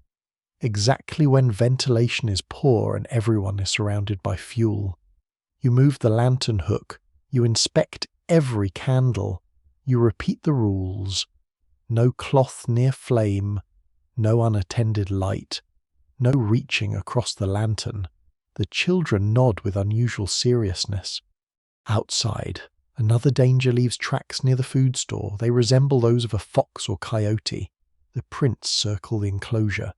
exactly when ventilation is poor and everyone is surrounded by fuel. You move the lantern hook. You inspect every candle. You repeat the rules. No cloth near flame, no unattended light, no reaching across the lantern. The children nod with unusual seriousness. Outside, another danger leaves tracks near the food store. They resemble those of a fox or coyote. The prints circle the enclosure.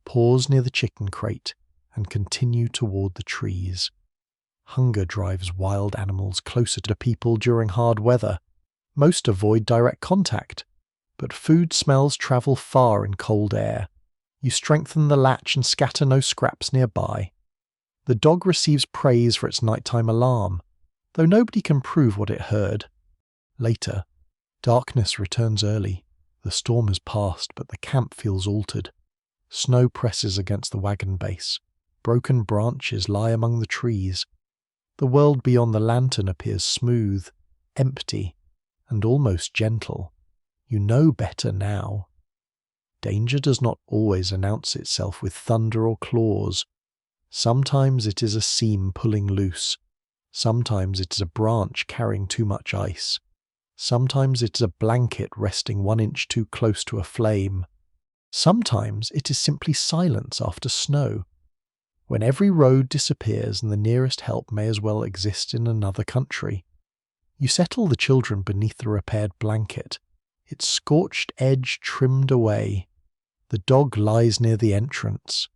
Pause near the chicken crate and continue toward the trees. Hunger drives wild animals closer to people during hard weather. Most avoid direct contact, but food smells travel far in cold air. You strengthen the latch and scatter no scraps nearby. The dog receives praise for its nighttime alarm, though nobody can prove what it heard. Later, darkness returns early. The storm has passed, but the camp feels altered. Snow presses against the wagon base. Broken branches lie among the trees. The world beyond the lantern appears smooth, empty, and almost gentle. You know better now. Danger does not always announce itself with thunder or claws. Sometimes it is a seam pulling loose. Sometimes it is a branch carrying too much ice. Sometimes it is a blanket resting 1 inch too close to a flame. Sometimes it is simply silence after snow. when every road disappears and the nearest help may as well exist in another country. You settle the children beneath the repaired blanket, its scorched edge trimmed away. The dog lies near the entrance.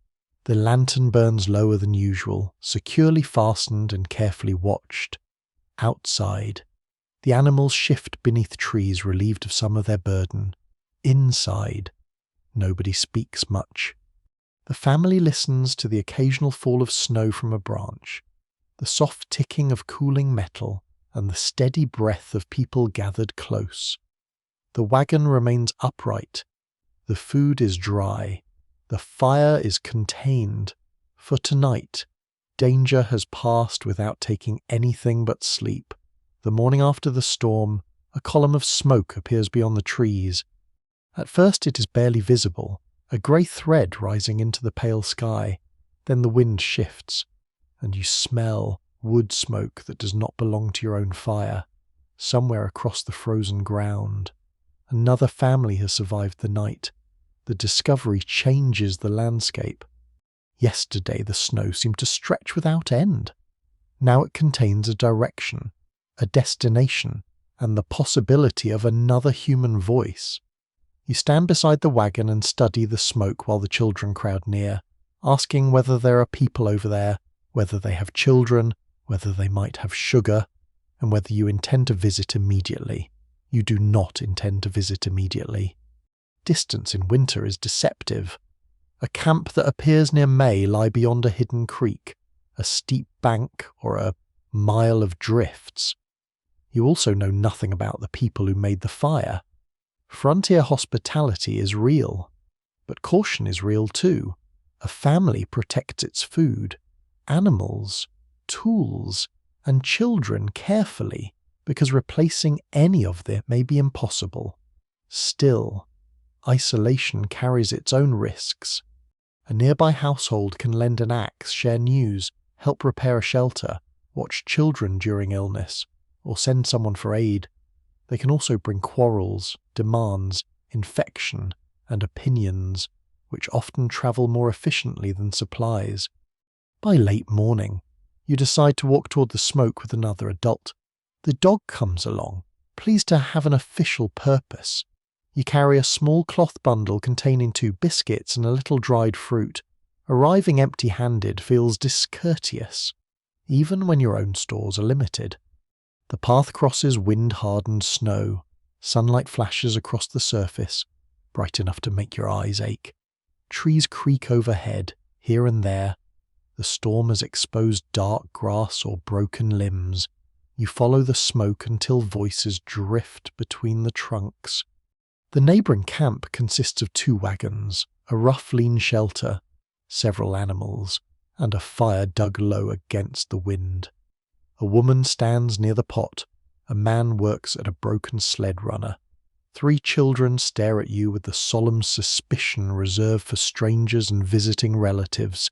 The lantern burns lower than usual, securely fastened and carefully watched. Outside, the animals shift beneath trees relieved of some of their burden. Inside, nobody speaks much. The family listens to the occasional fall of snow from a branch, the soft ticking of cooling metal, and the steady breath of people gathered close. The wagon remains upright. The food is dry. The fire is contained. For tonight, danger has passed without taking anything but sleep. The morning after the storm, a column of smoke appears beyond the trees. At first it is barely visible, a grey thread rising into the pale sky. Then the wind shifts, and you smell wood smoke that does not belong to your own fire, somewhere across the frozen ground. Another family has survived the night. The discovery changes the landscape. Yesterday the snow seemed to stretch without end. Now it contains a direction, a destination, and the possibility of another human voice. You stand beside the wagon and study the smoke while the children crowd near, asking whether there are people over there, whether they have children, whether they might have sugar, and whether you intend to visit immediately. You do not intend to visit immediately. Distance in winter is deceptive. A camp that appears near may lie beyond a hidden creek, a steep bank, or a mile of drifts. You also know nothing about the people who made the fire. Frontier hospitality is real, but caution is real too. A family protects its food, animals, tools, and children carefully, because replacing any of them may be impossible. Still, isolation carries its own risks. A nearby household can lend an axe, share news, help repair a shelter, watch children during illness, or send someone for aid. They can also bring quarrels, demands, infection, and opinions, which often travel more efficiently than supplies. By late morning, you decide to walk toward the smoke with another adult. The dog comes along, pleased to have an official purpose. You carry a small cloth bundle containing 2 biscuits and a little dried fruit. Arriving empty-handed feels discourteous, even when your own stores are limited. The path crosses wind-hardened snow. Sunlight flashes across the surface, bright enough to make your eyes ache. Trees creak overhead, here and there. The storm has exposed dark grass or broken limbs. You follow the smoke until voices drift between the trunks. The neighbouring camp consists of 2 wagons, a rough lean shelter, several animals, and a fire dug low against the wind. A woman stands near the pot. A man works at a broken sled runner. 3 children stare at you with the solemn suspicion reserved for strangers and visiting relatives.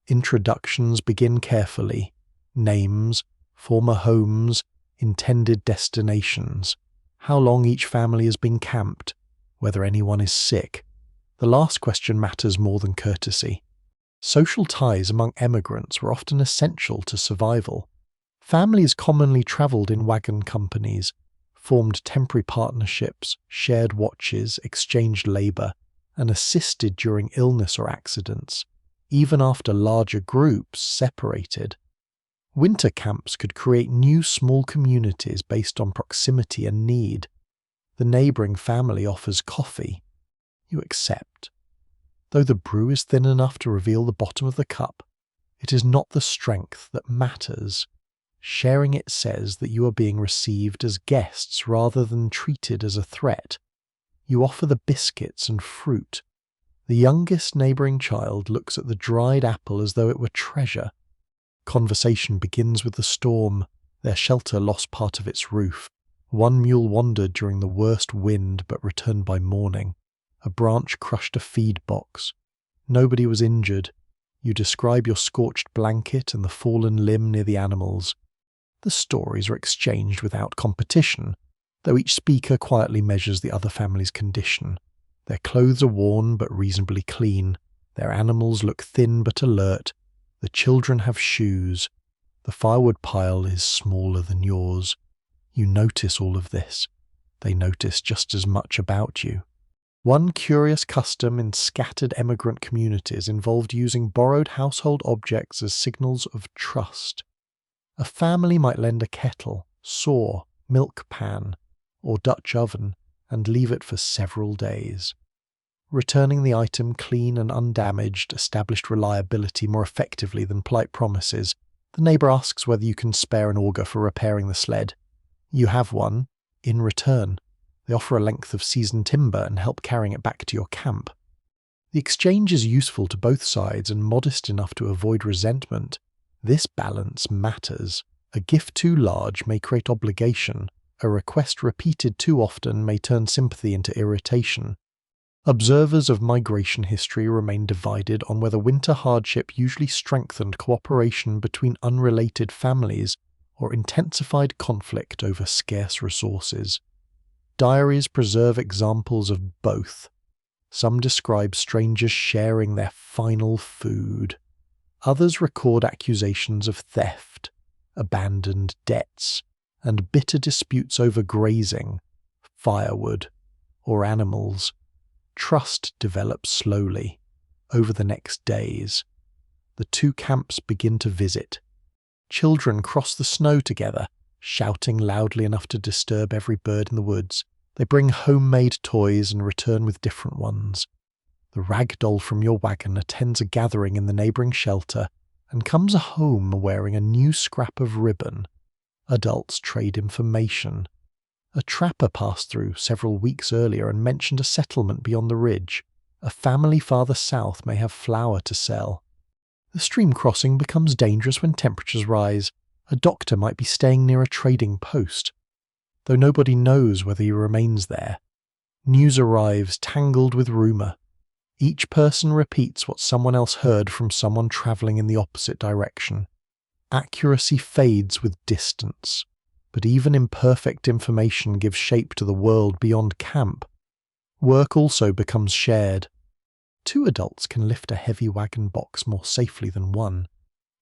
Introductions begin carefully. Names, former homes, intended destinations, how long each family has been camped, whether anyone is sick. The last question matters more than courtesy. Social ties among emigrants were often essential to survival. Families commonly travelled in wagon companies, formed temporary partnerships, shared watches, exchanged labour, and assisted during illness or accidents, even after larger groups separated. Winter camps could create new small communities based on proximity and need. The neighbouring family offers coffee. You accept. Though the brew is thin enough to reveal the bottom of the cup, it is not the strength that matters. Sharing it says that you are being received as guests rather than treated as a threat. You offer the biscuits and fruit. The youngest neighbouring child looks at the dried apple as though it were treasure. Conversation begins with the storm. Their shelter lost part of its roof. One mule wandered during the worst wind but returned by morning. A branch crushed a feed box. Nobody was injured. You describe your scorched blanket and the fallen limb near the animals. The stories are exchanged without competition, though each speaker quietly measures the other family's condition. Their clothes are worn but reasonably clean. Their animals look thin but alert. The The children have shoes. The firewood pile is smaller than yours. You notice all of this. They notice just as much about you. One curious custom in scattered emigrant communities involved using borrowed household objects as signals of trust. A family might lend a kettle, saw, milk pan, or Dutch oven and leave it for several days. Returning the item clean and undamaged established reliability more effectively than polite promises. The neighbour asks whether you can spare an auger for repairing the sled. You have one. In return, they offer a length of seasoned timber and help carrying it back to your camp. The exchange is useful to both sides and modest enough to avoid resentment. This balance matters. A gift too large may create obligation. A request repeated too often may turn sympathy into irritation. Observers of migration history remain divided on whether winter hardship usually strengthened cooperation between unrelated families or intensified conflict over scarce resources. Diaries preserve examples of both. Some describe strangers sharing their final food. Others record accusations of theft, abandoned debts, and bitter disputes over grazing, firewood, or animals. Trust develops slowly. Over the next days, the two camps begin to visit. Children cross the snow together, shouting loudly enough to disturb every bird in the woods. They bring homemade toys and return with different ones. The rag doll from your wagon attends a gathering in the neighbouring shelter and comes home wearing a new scrap of ribbon. Adults trade information. A trapper passed through several weeks earlier and mentioned a settlement beyond the ridge. A family farther south may have flour to sell. The stream crossing becomes dangerous when temperatures rise. A doctor might be staying near a trading post, though nobody knows whether he remains there. News arrives tangled with rumour. Each person repeats what someone else heard from someone travelling in the opposite direction. Accuracy fades with distance. But even imperfect information gives shape to the world beyond camp. Work also becomes shared. Two adults can lift a heavy wagon box more safely than one.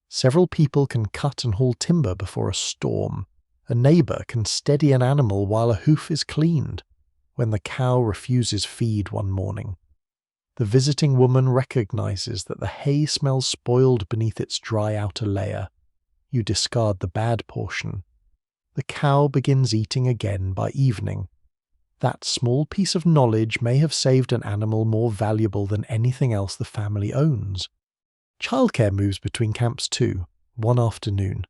Several people can cut and haul timber before a storm. A neighbour can steady an animal while a hoof is cleaned. When the cow refuses feed one morning, the visiting woman recognises that the hay smells spoiled beneath its dry outer layer. You discard the bad portion. The cow begins eating again by evening. That small piece of knowledge may have saved an animal more valuable than anything else the family owns. Childcare moves between camps too. One afternoon,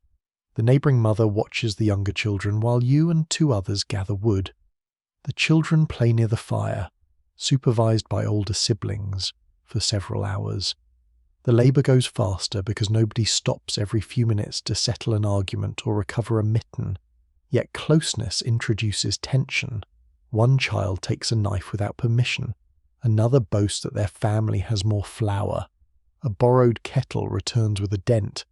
the neighbouring mother watches the younger children while you and two others gather wood. The children play near the fire, supervised by older siblings, for several hours. The labour goes faster because nobody stops every few minutes to settle an argument or recover a mitten. Yet closeness introduces tension. One child takes a knife without permission. Another boasts that their family has more flour. A borrowed kettle returns with a dent.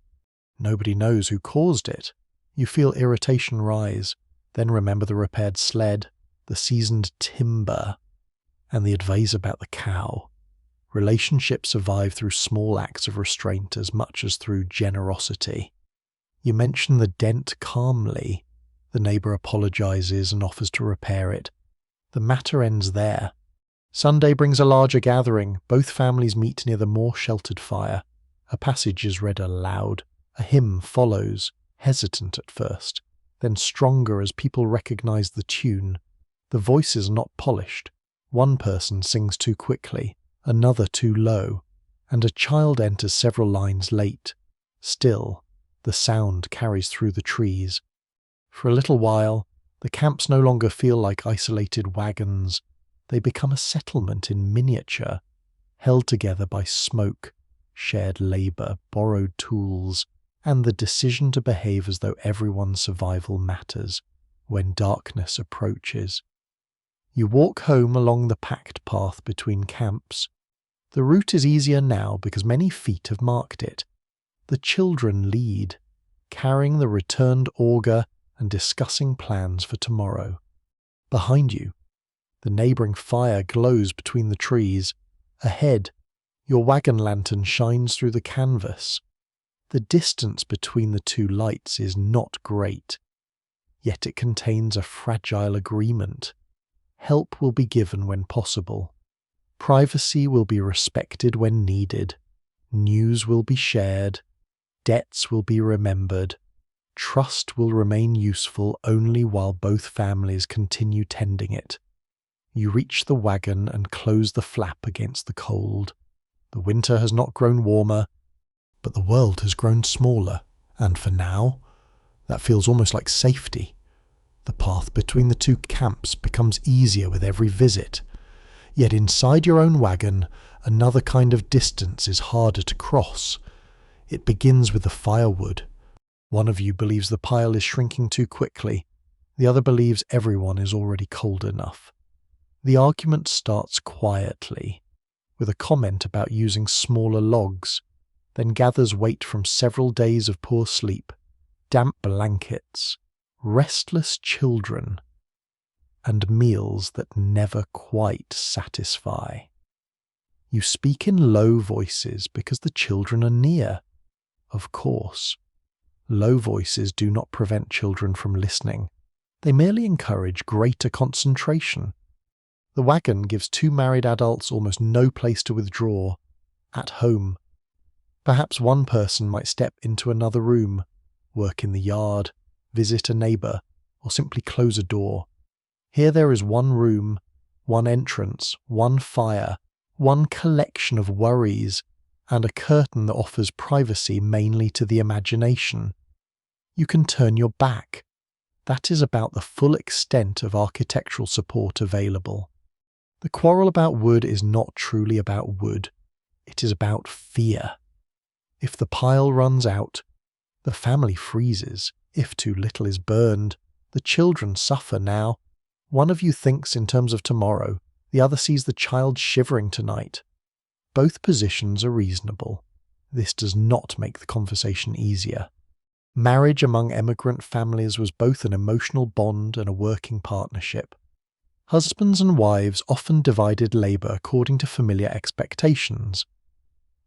Nobody knows who caused it. You feel irritation rise, then remember the repaired sled, the seasoned timber, and the advice about the cow. Relationships survive through small acts of restraint as much as through generosity. You mention the dent calmly. The neighbour apologises and offers to repair it. The matter ends there. Sunday brings a larger gathering. Both families meet near the more sheltered fire. A passage is read aloud. A hymn follows, hesitant at first, then stronger as people recognise the tune. The voices are not polished. One person sings too quickly, another too low, and a child enters several lines late. Still, the sound carries through the trees. For a little while, the camps no longer feel like isolated wagons. They become a settlement in miniature, held together by smoke, shared labour, borrowed tools, and the decision to behave as though everyone's survival matters when darkness approaches. You walk home along the packed path between camps. The route is easier now because many feet have marked it. The children lead, carrying the returned auger and discussing plans for tomorrow. Behind you, the neighbouring fire glows between the trees. Ahead, your wagon lantern shines through the canvas. The distance between the two lights is not great, yet it contains a fragile agreement. Help will be given when possible. Privacy will be respected when needed. News will be shared. Debts will be remembered. Trust will remain useful only while both families continue tending it. You reach the wagon and close the flap against the cold. The winter has not grown warmer, but the world has grown smaller, and for now, that feels almost like safety. The path between the two camps becomes easier with every visit. Yet inside your own wagon, another kind of distance is harder to cross. It begins with the firewood. One of you believes the pile is shrinking too quickly. The other believes everyone is already cold enough. The argument starts quietly, with a comment about using smaller logs, then gathers weight from several days of poor sleep, damp blankets, restless children, and meals that never quite satisfy. You speak in low voices because the children are near. Of course, low voices do not prevent children from listening. They merely encourage greater concentration. The wagon gives two married adults almost no place to withdraw. At home. Perhaps one person might step into another room, work in the yard, visit a neighbour, or simply close a door. Here there is one room, one entrance, one fire, one collection of worries, and a curtain that offers privacy mainly to the imagination. You can turn your back. That is about the full extent of architectural support available. The quarrel about wood is not truly about wood. It is about fear. If the pile runs out, the family freezes. If too little is burned, the children suffer now. One of you thinks in terms of tomorrow, the other sees the child shivering tonight. Both positions are reasonable. This does not make the conversation easier. Marriage among emigrant families was both an emotional bond and a working partnership. Husbands and wives often divided labour according to familiar expectations.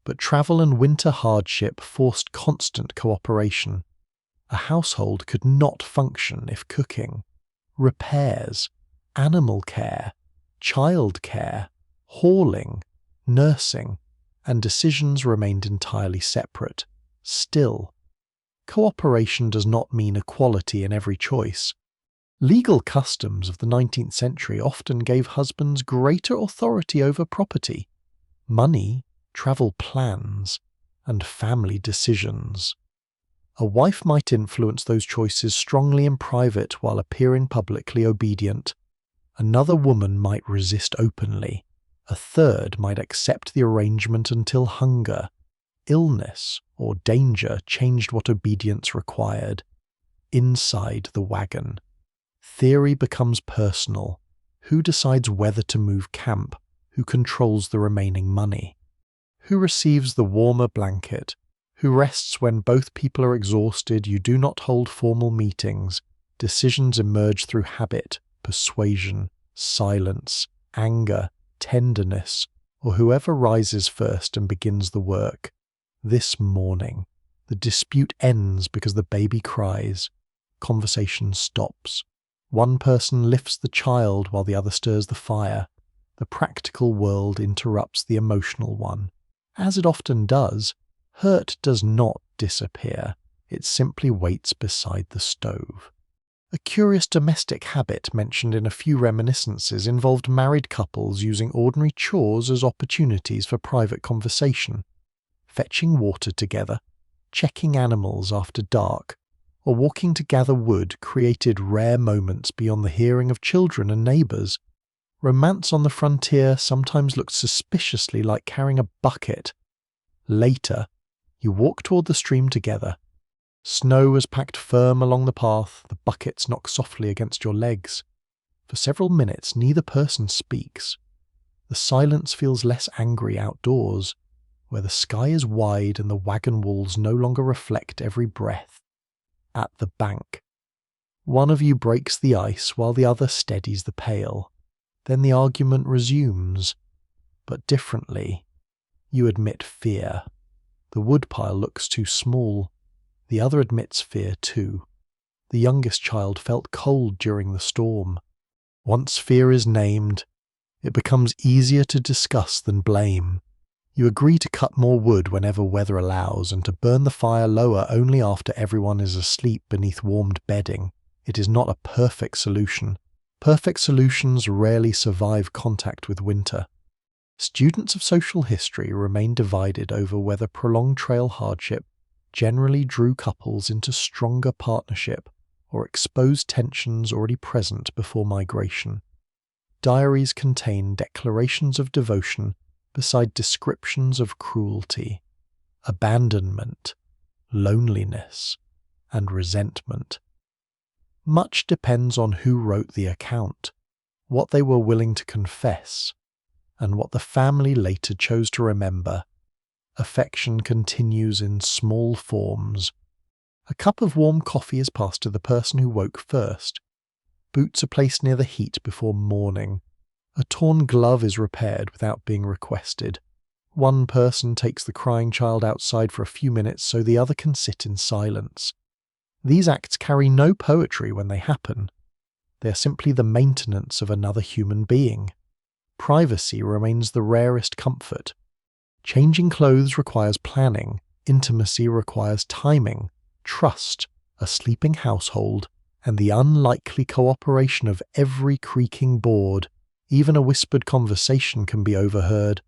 But travel and winter hardship forced constant cooperation. A household could not function if cooking, repairs, animal care, child care, hauling, nursing, and decisions remained entirely separate. Still, cooperation does not mean equality in every choice. Legal customs of the 19th century often gave husbands greater authority over property, money, travel plans, and family decisions. A wife might influence those choices strongly in private while appearing publicly obedient. Another woman might resist openly. A third might accept the arrangement until hunger, illness, or danger changed what obedience required. Inside the wagon, theory becomes personal. Who decides whether to move camp? Who controls the remaining money? Who receives the warmer blanket? Who rests when both people are exhausted? You do not hold formal meetings. Decisions emerge through habit, persuasion, silence, anger, tenderness, or whoever rises first and begins the work. This morning, the dispute ends because the baby cries. Conversation stops. One person lifts the child while the other stirs the fire. The practical world interrupts the emotional one. As it often does, hurt does not disappear. It simply waits beside the stove. A curious domestic habit mentioned in a few reminiscences involved married couples using ordinary chores as opportunities for private conversation. Fetching water together, checking animals after dark, or walking to gather wood created rare moments beyond the hearing of children and neighbours. Romance on the frontier sometimes looked suspiciously like carrying a bucket. Later, you walk toward the stream together. Snow is packed firm along the path, the buckets knock softly against your legs. For several minutes, neither person speaks. The silence feels less angry outdoors, where the sky is wide and the wagon walls no longer reflect every breath. At the bank, one of you breaks the ice while the other steadies the pail. Then the argument resumes, but differently. You admit fear. The woodpile looks too small. The other admits fear too. The youngest child felt cold during the storm. Once fear is named, it becomes easier to discuss than blame. You agree to cut more wood whenever weather allows and to burn the fire lower only after everyone is asleep beneath warmed bedding. It is not a perfect solution. Perfect solutions rarely survive contact with winter. Students of social history remain divided over whether prolonged trail hardship generally drew couples into stronger partnership or exposed tensions already present before migration. Diaries contain declarations of devotion beside descriptions of cruelty, abandonment, loneliness, and resentment. Much depends on who wrote the account, what they were willing to confess, and what the family later chose to remember. Affection continues in small forms. A cup of warm coffee is passed to the person who woke first. Boots are placed near the heat before morning. A torn glove is repaired without being requested. One person takes the crying child outside for a few minutes so the other can sit in silence. These acts carry no poetry when they happen. They are simply the maintenance of another human being. Privacy remains the rarest comfort. Changing clothes requires planning. Intimacy requires timing, trust, a sleeping household, and the unlikely cooperation of every creaking board. Even a whispered conversation can be overheard.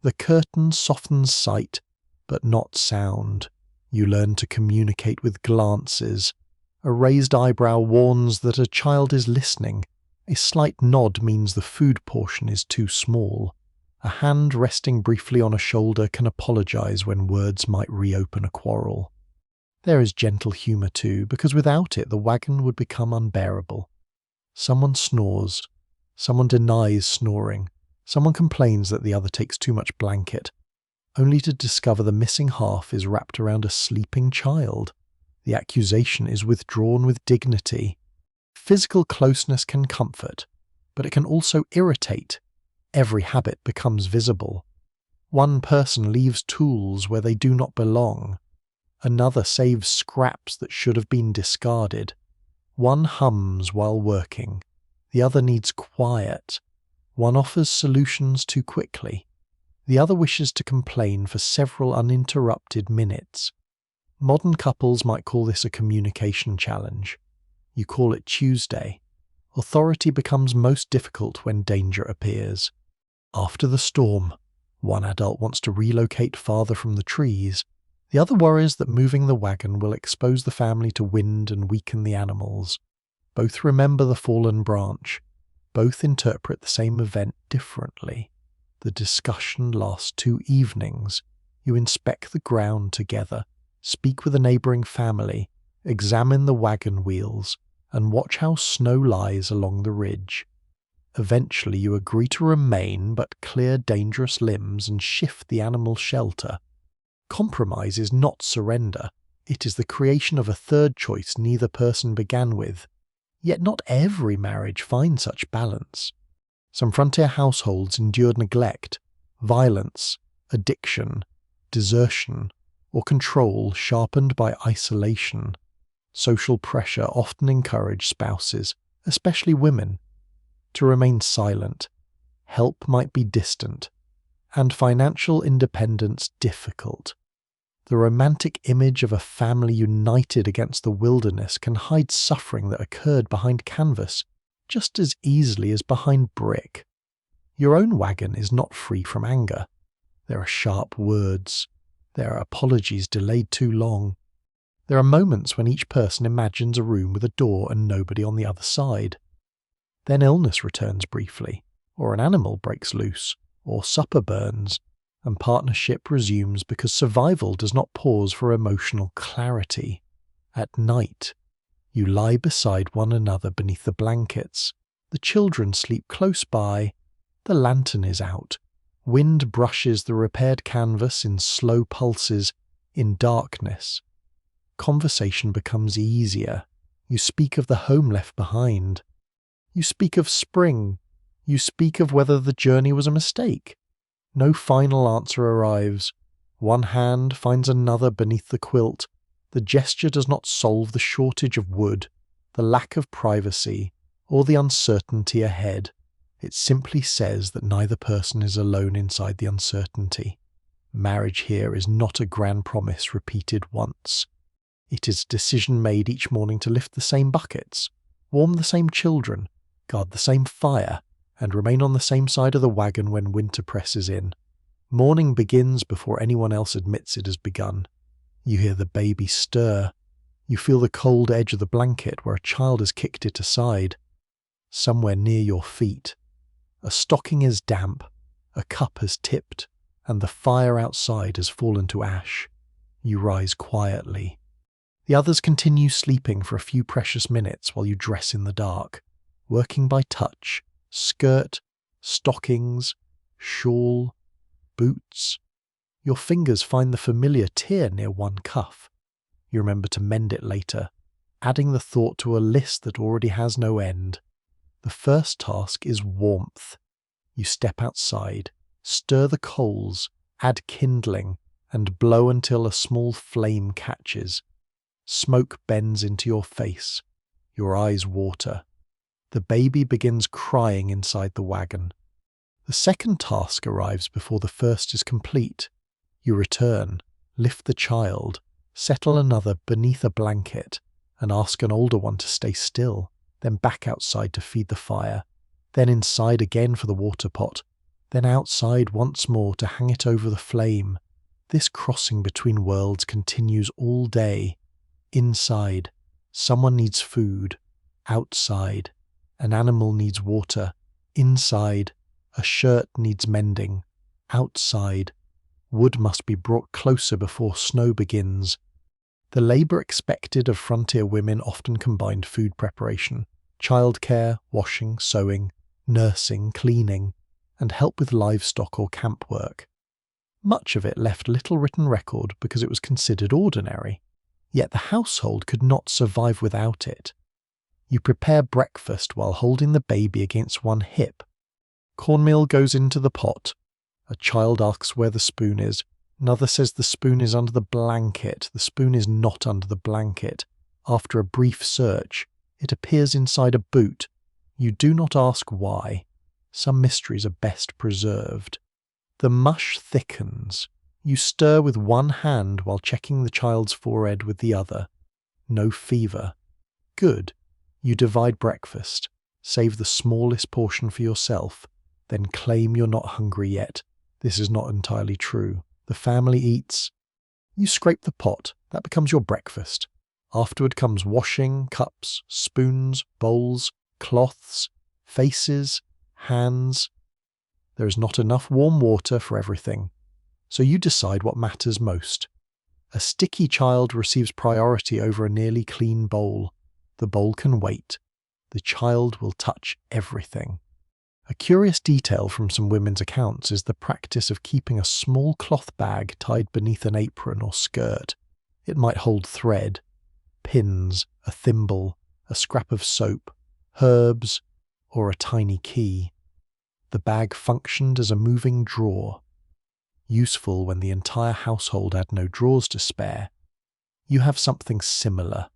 The curtain softens sight, but not sound. You learn to communicate with glances. A raised eyebrow warns that a child is listening. A slight nod means the food portion is too small. A hand resting briefly on a shoulder can apologize when words might reopen a quarrel. There is gentle humour too, because without it the wagon would become unbearable. Someone snores. Someone denies snoring. Someone complains that the other takes too much blanket, only to discover the missing half is wrapped around a sleeping child. The accusation is withdrawn with dignity. Physical closeness can comfort, but it can also irritate. Every habit becomes visible. One person leaves tools where they do not belong. Another saves scraps that should have been discarded. One hums while working. The other needs quiet. One offers solutions too quickly. The other wishes to complain for several uninterrupted minutes. Modern couples might call this a communication challenge. You call it Tuesday. Authority becomes most difficult when danger appears. After the storm, one adult wants to relocate farther from the trees. The other worries that moving the wagon will expose the family to wind and weaken the animals. Both remember the fallen branch. Both interpret the same event differently. The discussion lasts 2 evenings. You inspect the ground together, speak with a neighbouring family, examine the wagon wheels, and watch how snow lies along the ridge. Eventually you agree to remain but clear dangerous limbs and shift the animal's shelter. Compromise is not surrender. It is the creation of a third choice neither person began with. Yet not every marriage finds such balance. Some frontier households endured neglect, violence, addiction, desertion, or control sharpened by isolation. Social pressure often encouraged spouses, especially women, to remain silent. Help might be distant, and financial independence difficult. The romantic image of a family united against the wilderness can hide suffering that occurred behind canvas just as easily as behind brick. Your own wagon is not free from anger. There are sharp words. There are apologies delayed too long. There are moments when each person imagines a room with a door and nobody on the other side. Then illness returns briefly, or an animal breaks loose, or supper burns, and partnership resumes because survival does not pause for emotional clarity. At night, you lie beside one another beneath the blankets. The children sleep close by. The lantern is out. Wind brushes the repaired canvas in slow pulses, in darkness. Conversation becomes easier. You speak of the home left behind. You speak of spring. You speak of whether the journey was a mistake. No final answer arrives. One hand finds another beneath the quilt. The gesture does not solve the shortage of wood, the lack of privacy, or the uncertainty ahead. It simply says that neither person is alone inside the uncertainty. Marriage here is not a grand promise repeated once. It is a decision made each morning to lift the same buckets, warm the same children, guard the same fire, and remain on the same side of the wagon when winter presses in. Morning begins before anyone else admits it has begun. You hear the baby stir. You feel the cold edge of the blanket where a child has kicked it aside. Somewhere near your feet, a stocking is damp, a cup has tipped, and the fire outside has fallen to ash. You rise quietly. The others continue sleeping for a few precious minutes while you dress in the dark, working by touch, skirt, stockings, shawl, boots. Your fingers find the familiar tear near one cuff. You remember to mend it later, adding the thought to a list that already has no end. The first task is warmth. You step outside, stir the coals, add kindling, and blow until a small flame catches. Smoke bends into your face. Your eyes water. The baby begins crying inside the wagon. The second task arrives before the first is complete. You return, lift the child, settle another beneath a blanket, and ask an older one to stay still, then back outside to feed the fire, then inside again for the water pot, then outside once more to hang it over the flame. This crossing between worlds continues all day. Inside, someone needs food. Outside, an animal needs water. Inside, a shirt needs mending. Outside, wood must be brought closer before snow begins. The labour expected of frontier women often combined food preparation, childcare, washing, sewing, nursing, cleaning, and help with livestock or camp work. Much of it left little written record because it was considered ordinary, yet the household could not survive without it. You prepare breakfast while holding the baby against one hip. Cornmeal goes into the pot. A child asks where the spoon is. Another says the spoon is under the blanket. The spoon is not under the blanket. After a brief search, it appears inside a boot. You do not ask why. Some mysteries are best preserved. The mush thickens. You stir with one hand while checking the child's forehead with the other. No fever. Good. You divide breakfast. Save the smallest portion for yourself. Then claim you're not hungry yet. This is not entirely true. The family eats. You scrape the pot. That becomes your breakfast. Afterward comes washing, cups, spoons, bowls, cloths, faces, hands. There is not enough warm water for everything. So you decide what matters most. A sticky child receives priority over a nearly clean bowl. The bowl can wait. The child will touch everything. A curious detail from some women's accounts is the practice of keeping a small cloth bag tied beneath an apron or skirt. It might hold thread, pins, a thimble, a scrap of soap, herbs, or a tiny key. The bag functioned as a moving drawer. Useful when the entire household had no drawers to spare. You have something similar.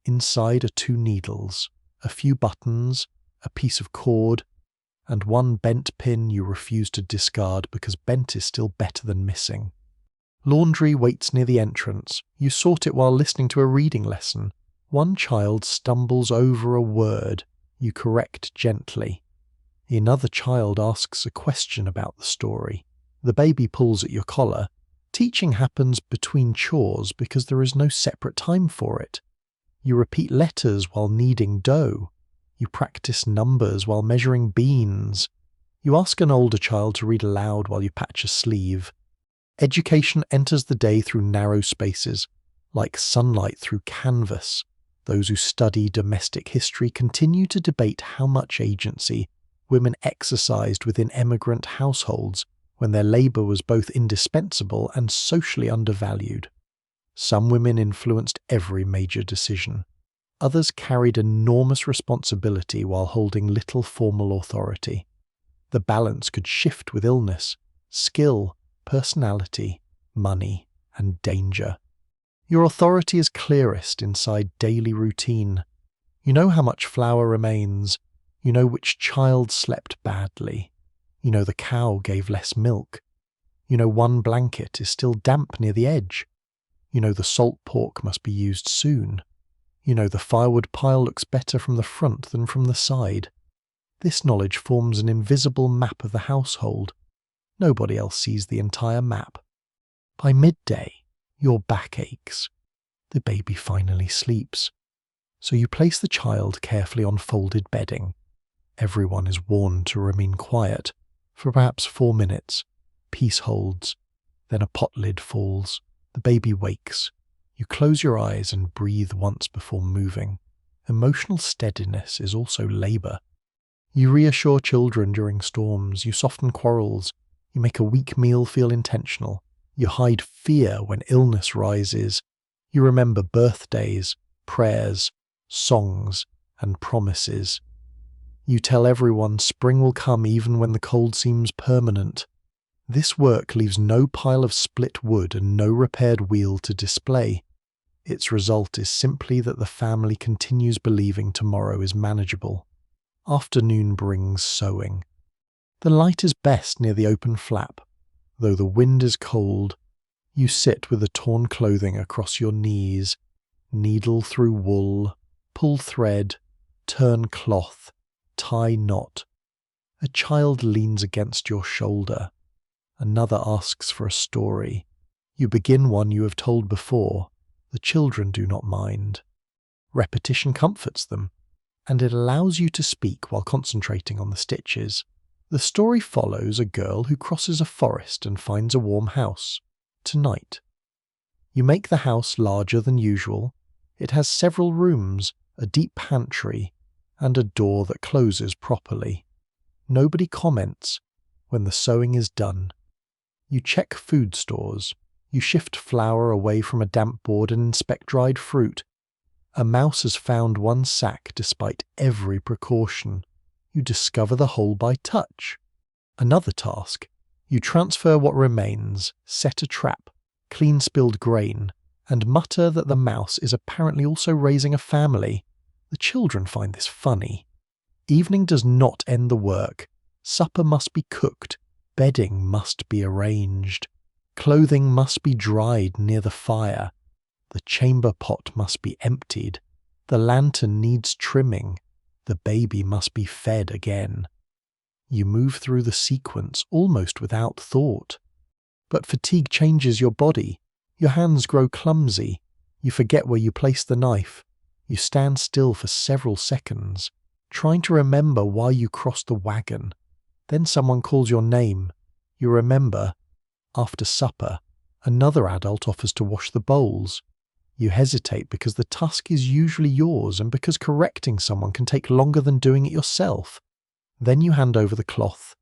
Inside are 2 needles, a few buttons, a piece of cord, and one bent pin you refuse to discard because bent is still better than missing. Laundry waits near the entrance. You sort it while listening to a reading lesson. One child stumbles over a word. You correct gently. Another child asks a question about the story. The baby pulls at your collar. Teaching happens between chores because there is no separate time for it. You repeat letters while kneading dough. You practice numbers while measuring beans. You ask an older child to read aloud while you patch a sleeve. Education enters the day through narrow spaces, like sunlight through canvas. Those who study domestic history continue to debate how much agency women exercised within emigrant households when their labour was both indispensable and socially undervalued. Some women influenced every major decision. Others carried enormous responsibility while holding little formal authority. The balance could shift with illness, skill, personality, money, and danger. Your authority is clearest inside daily routine. You know how much flour remains. You know which child slept badly. You know the cow gave less milk. You know one blanket is still damp near the edge. You know the salt pork must be used soon. You know the firewood pile looks better from the front than from the side. This knowledge forms an invisible map of the household. Nobody else sees the entire map. By midday, your back aches. The baby finally sleeps. So you place the child carefully on folded bedding. Everyone is warned to remain quiet for perhaps 4 minutes. Peace holds. Then a pot lid falls. The baby wakes. You close your eyes and breathe once before moving. Emotional steadiness is also labour. You reassure children during storms. You soften quarrels. You make a weak meal feel intentional. You hide fear when illness rises. You remember birthdays, prayers, songs, and promises. You tell everyone spring will come even when the cold seems permanent. This work leaves no pile of split wood and no repaired wheel to display. Its result is simply that the family continues believing tomorrow is manageable. Afternoon brings sewing. The light is best near the open flap. Though the wind is cold, you sit with the torn clothing across your knees, needle through wool, pull thread, turn cloth, tie knot. A child leans against your shoulder. Another asks for a story. You begin one you have told before. The children do not mind. Repetition comforts them, and it allows you to speak while concentrating on the stitches. The story follows a girl who crosses a forest and finds a warm house. Tonight. You make the house larger than usual. It has several rooms, a deep pantry, and a door that closes properly. Nobody comments when the sewing is done. You check food stores. You shift flour away from a damp board and inspect dried fruit. A mouse has found one sack despite every precaution. You discover the hole by touch. Another task. You transfer what remains, set a trap, clean spilled grain, and mutter that the mouse is apparently also raising a family. The children find this funny. Evening does not end the work. Supper must be cooked. Bedding must be arranged. Clothing must be dried near the fire. The chamber pot must be emptied. The lantern needs trimming. The baby must be fed again. You move through the sequence almost without thought. But fatigue changes your body. Your hands grow clumsy. You forget where you placed the knife. You stand still for several seconds, trying to remember why you crossed the wagon. Then someone calls your name. You remember. After supper, another adult offers to wash the bowls. You hesitate because the task is usually yours and because correcting someone can take longer than doing it yourself. Then you hand over the cloth.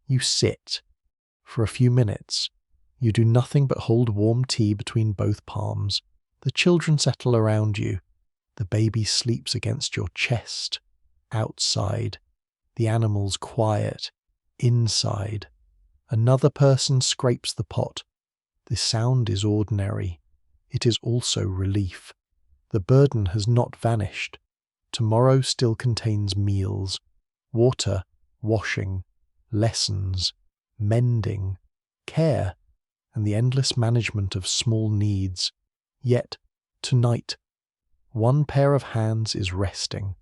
You sit. For a few minutes, you do nothing but hold warm tea between both palms. The children settle around you. The baby sleeps against your chest. Outside. The animals quiet. Inside. Another person scrapes the pot. The sound is ordinary. It is also relief. The burden has not vanished. Tomorrow still contains meals, water, washing, lessons, mending, care, and the endless management of small needs. Yet, tonight, one pair of hands is resting.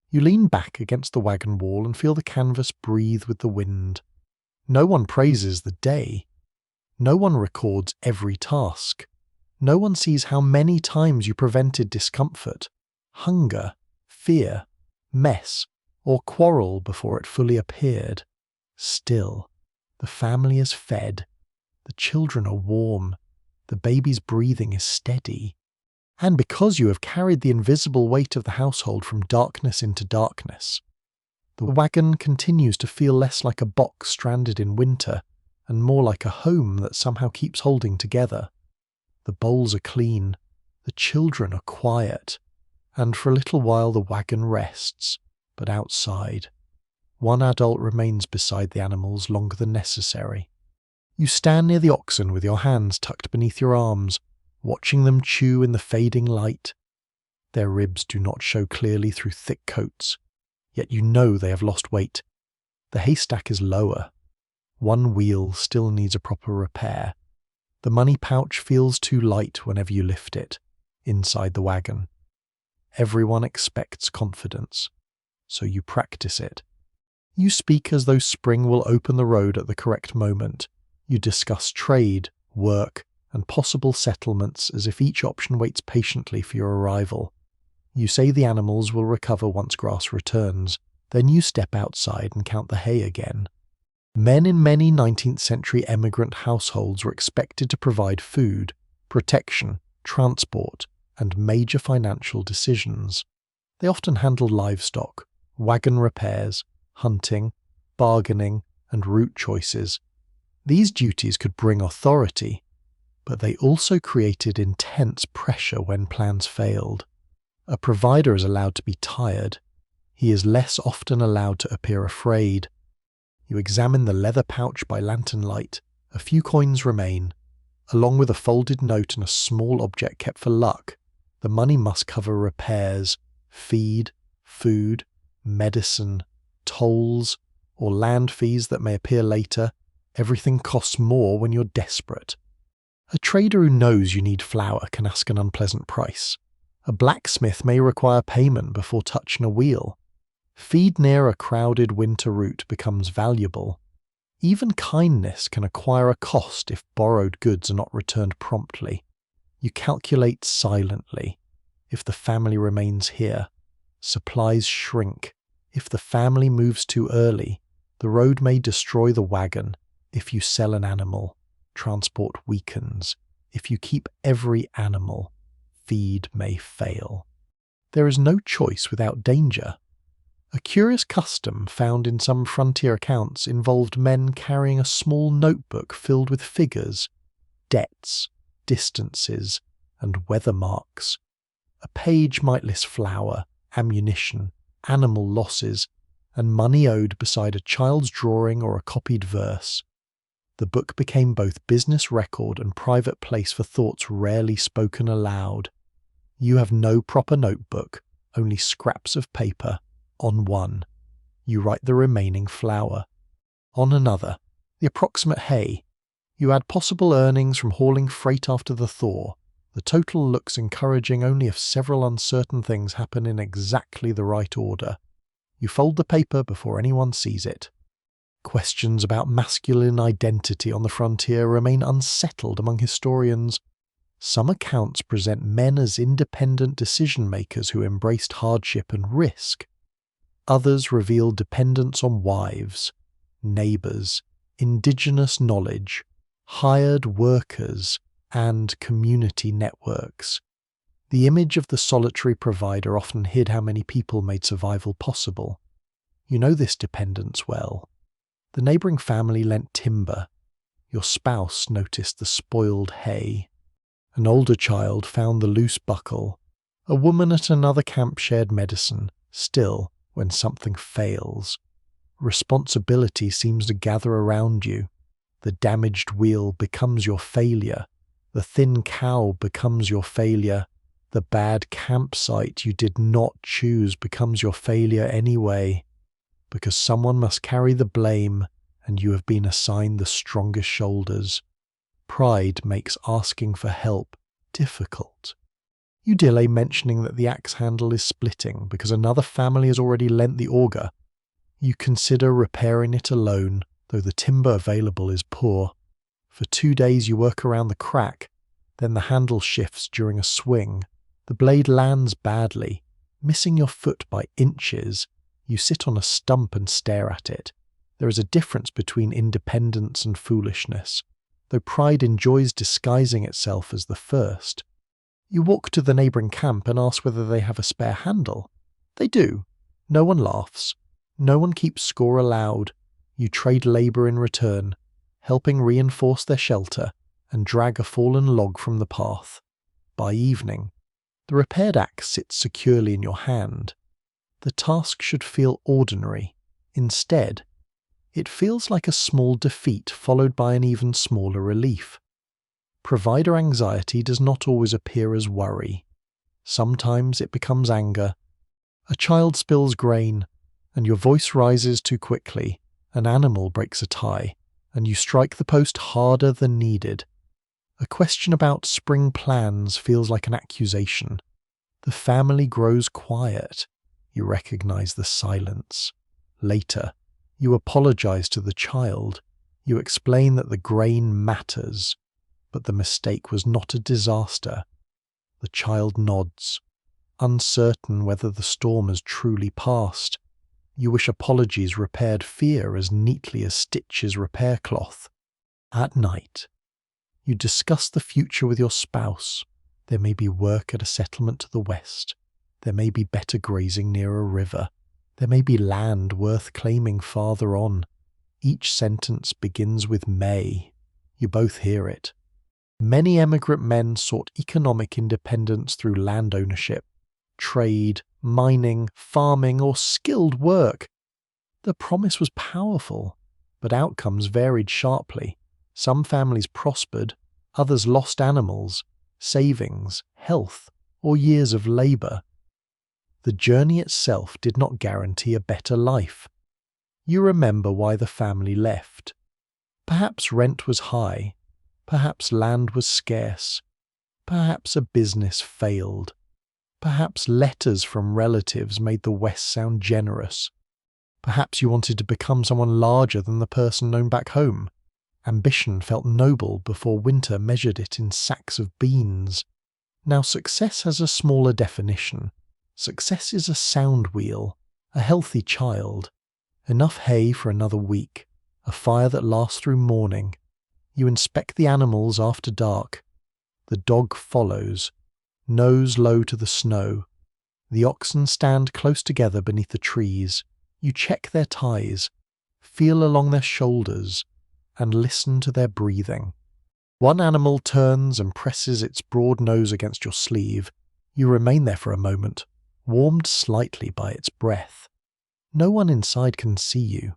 You lean back against the wagon wall and feel the canvas breathe with the wind. No one praises the day. No one records every task. No one sees how many times you prevented discomfort, hunger, fear, mess, or quarrel before it fully appeared. Still, the family is fed. The children are warm. The baby's breathing is steady. And because you have carried the invisible weight of the household from darkness into darkness, the wagon continues to feel less like a box stranded in winter and more like a home that somehow keeps holding together. The bowls are clean, the children are quiet, and for a little while the wagon rests, but outside. One adult remains beside the animals longer than necessary. You stand near the oxen with your hands tucked beneath your arms, watching them chew in the fading light. Their ribs do not show clearly through thick coats, yet you know they have lost weight. The haystack is lower. One wheel still needs a proper repair. The money pouch feels too light whenever you lift it, inside the wagon. Everyone expects confidence, so you practice it. You speak as though spring will open the road at the correct moment. You discuss trade, work, and possible settlements as if each option waits patiently for your arrival. You say the animals will recover once grass returns, then you step outside and count the hay again. Men in many 19th century emigrant households were expected to provide food, protection, transport, and major financial decisions. They often handled livestock, wagon repairs, hunting, bargaining, and route choices. These duties could bring authority, but they also created intense pressure when plans failed. A provider is allowed to be tired. He is less often allowed to appear afraid. You examine the leather pouch by lantern light. A few coins remain, along with a folded note and a small object kept for luck. The money must cover repairs, feed, food, medicine, tolls, or land fees that may appear later. Everything costs more when you're desperate. A trader who knows you need flour can ask an unpleasant price. A blacksmith may require payment before touching a wheel. Feed near a crowded winter route becomes valuable. Even kindness can acquire a cost if borrowed goods are not returned promptly. You calculate silently. If the family remains here, supplies shrink. If the family moves too early, the road may destroy the wagon. If you sell an animal, transport weakens. If you keep every animal, feed may fail. There is no choice without danger. A curious custom found in some frontier accounts involved men carrying a small notebook filled with figures, debts, distances, and weather marks. A page might list flour, ammunition, animal losses, and money owed beside a child's drawing or a copied verse. The book became both business record and private place for thoughts rarely spoken aloud. You have no proper notebook, only scraps of paper. On one, you write the remaining flour. On another, the approximate hay. You add possible earnings from hauling freight after the thaw. The total looks encouraging only if several uncertain things happen in exactly the right order. You fold the paper before anyone sees it. Questions about masculine identity on the frontier remain unsettled among historians. Some accounts present men as independent decision-makers who embraced hardship and risk. Others reveal dependence on wives, neighbours, indigenous knowledge, hired workers, and community networks. The image of the solitary provider often hid how many people made survival possible. You know this dependence well. The neighbouring family lent timber. Your spouse noticed the spoiled hay. An older child found the loose buckle. A woman at another camp shared medicine. Still, when something fails, responsibility seems to gather around you. The damaged wheel becomes your failure. The thin cow becomes your failure. The bad campsite you did not choose becomes your failure anyway, because someone must carry the blame and you have been assigned the strongest shoulders. Pride makes asking for help difficult. You delay mentioning that the axe handle is splitting because another family has already lent the auger. You consider repairing it alone, though the timber available is poor. For 2 days you work around the crack, then the handle shifts during a swing. The blade lands badly, missing your foot by inches. You sit on a stump and stare at it. There is a difference between independence and foolishness, though pride enjoys disguising itself as the first. You walk to the neighbouring camp and ask whether they have a spare handle. They do. No one laughs. No one keeps score aloud. You trade labour in return, helping reinforce their shelter and drag a fallen log from the path. By evening, the repaired axe sits securely in your hand. The task should feel ordinary. Instead, It feels like a small defeat followed by an even smaller relief. Provider anxiety does not always appear as worry. Sometimes it becomes anger. A child spills grain, and your voice rises too quickly. An animal breaks a tie, and you strike the post harder than needed. A question about spring plans feels like an accusation. The family grows quiet. You recognize the silence. Later, you apologize to the child. You explain that the grain matters, but the mistake was not a disaster. The child nods, uncertain whether the storm has truly passed. You wish apologies repaired fear as neatly as stitches repair cloth. At night, you discuss the future with your spouse. There may be work at a settlement to the west. There may be better grazing near a river. There may be land worth claiming farther on. Each sentence begins with may. You both hear it. Many emigrant men sought economic independence through land ownership, trade, mining, farming, or skilled work. The promise was powerful, but outcomes varied sharply. Some families prospered, others lost animals, savings, health, or years of labour. The journey itself did not guarantee a better life. You remember why the family left. Perhaps rent was high, perhaps land was scarce, perhaps a business failed, perhaps letters from relatives made the West sound generous. Perhaps you wanted to become someone larger than the person known back home. Ambition felt noble before winter measured it in sacks of beans. Now success has a smaller definition. Success is a sound wheel, a healthy child, enough hay for another week, a fire that lasts through morning. You inspect the animals after dark. The dog follows, nose low to the snow. The oxen stand close together beneath the trees. You check their ties, feel along their shoulders, and listen to their breathing. One animal turns and presses its broad nose against your sleeve. You remain there for a moment, warmed slightly by its breath. No one inside can see you.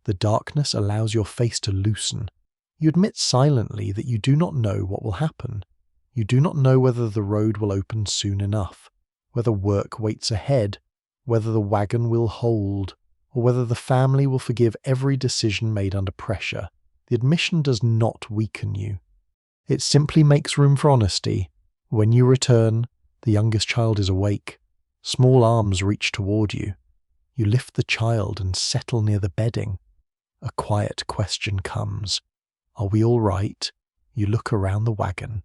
The darkness allows your face to loosen. You admit silently that you do not know what will happen. You do not know whether the road will open soon enough, whether work waits ahead, whether the wagon will hold, or whether the family will forgive every decision made under pressure. The admission does not weaken you. It simply makes room for honesty. When you return, the youngest child is awake. Small arms reach toward you. You lift the child and settle near the bedding. A quiet question comes. Are we all right? You look around the wagon.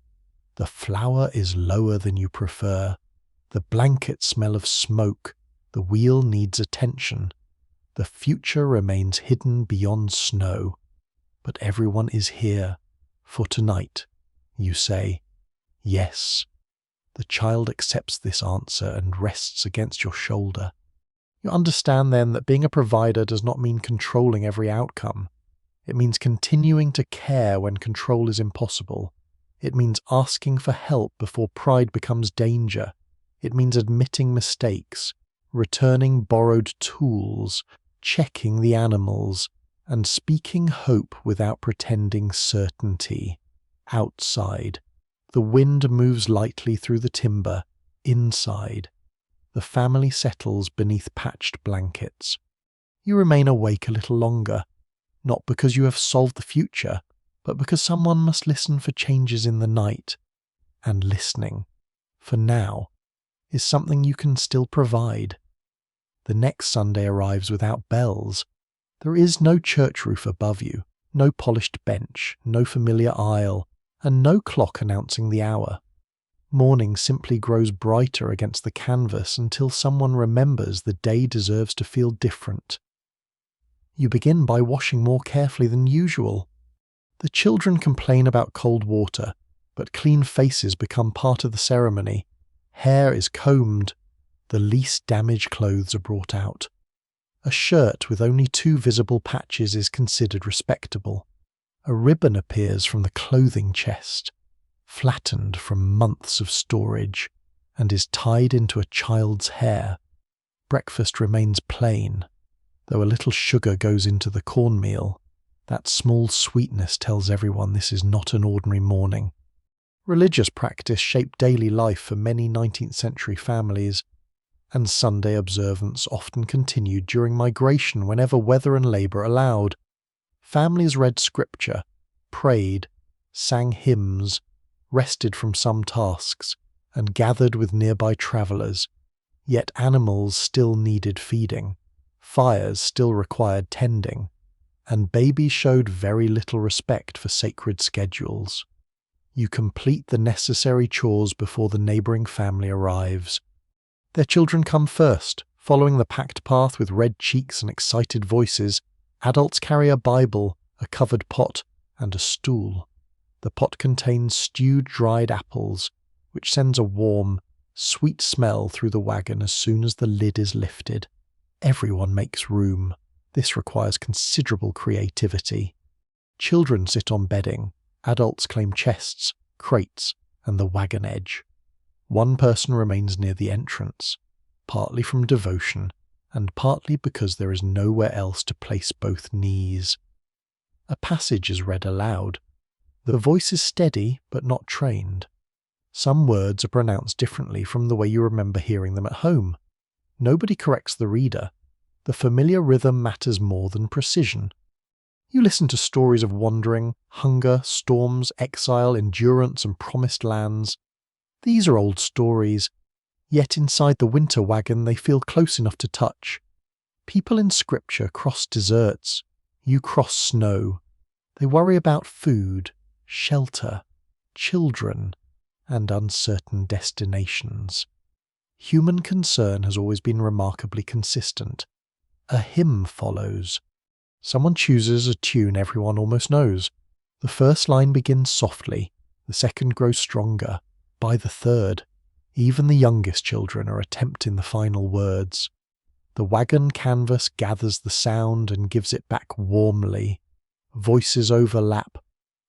The flour is lower than you prefer. The blankets smell of smoke. The wheel needs attention. The future remains hidden beyond snow. But everyone is here. For tonight, you say, yes. The child accepts this answer and rests against your shoulder. You understand then that being a provider does not mean controlling every outcome. It means continuing to care when control is impossible. It means asking for help before pride becomes danger. It means admitting mistakes, returning borrowed tools, checking the animals, and speaking hope without pretending certainty. Outside, the wind moves lightly through the timber. Inside, the family settles beneath patched blankets. You remain awake a little longer, not because you have solved the future, but because someone must listen for changes in the night. And listening, for now, is something you can still provide. The next Sunday arrives without bells. There is no church roof above you, no polished bench, no familiar aisle, and no clock announcing the hour. Morning simply grows brighter against the canvas until someone remembers the day deserves to feel different. You begin by washing more carefully than usual. The children complain about cold water, but clean faces become part of the ceremony. Hair is combed. The least damaged clothes are brought out. A shirt with only 2 visible patches is considered respectable. A ribbon appears from the clothing chest, flattened from months of storage, and is tied into a child's hair. Breakfast remains plain. Though a little sugar goes into the cornmeal, that small sweetness tells everyone this is not an ordinary morning. Religious practice shaped daily life for many 19th century families, and Sunday observance often continued during migration whenever weather and labour allowed. Families read scripture, prayed, sang hymns, rested from some tasks, and gathered with nearby travellers. Yet animals still needed feeding, fires still required tending, and babies showed very little respect for sacred schedules. You complete the necessary chores before the neighbouring family arrives. Their children come first, following the packed path with red cheeks and excited voices. Adults carry a Bible, a covered pot, and a stool. The pot contains stewed dried apples, which sends a warm, sweet smell through the wagon as soon as the lid is lifted. Everyone makes room. This requires considerable creativity. Children sit on bedding. Adults claim chests, crates, and the wagon edge. One person remains near the entrance, partly from devotion, and partly because there is nowhere else to place both knees. A passage is read aloud. The voice is steady but not trained. Some words are pronounced differently from the way you remember hearing them at home. Nobody corrects the reader. The familiar rhythm matters more than precision. You listen to stories of wandering, hunger, storms, exile, endurance, and promised lands. These are old stories, yet inside the winter wagon they feel close enough to touch. People in scripture cross deserts. You cross snow. They worry about food, shelter, children, and uncertain destinations. Human concern has always been remarkably consistent. A hymn follows. Someone chooses a tune everyone almost knows. The first line begins softly, the second grows stronger. By the third, even the youngest children are attempting the final words. The wagon canvas gathers the sound and gives it back warmly. Voices overlap.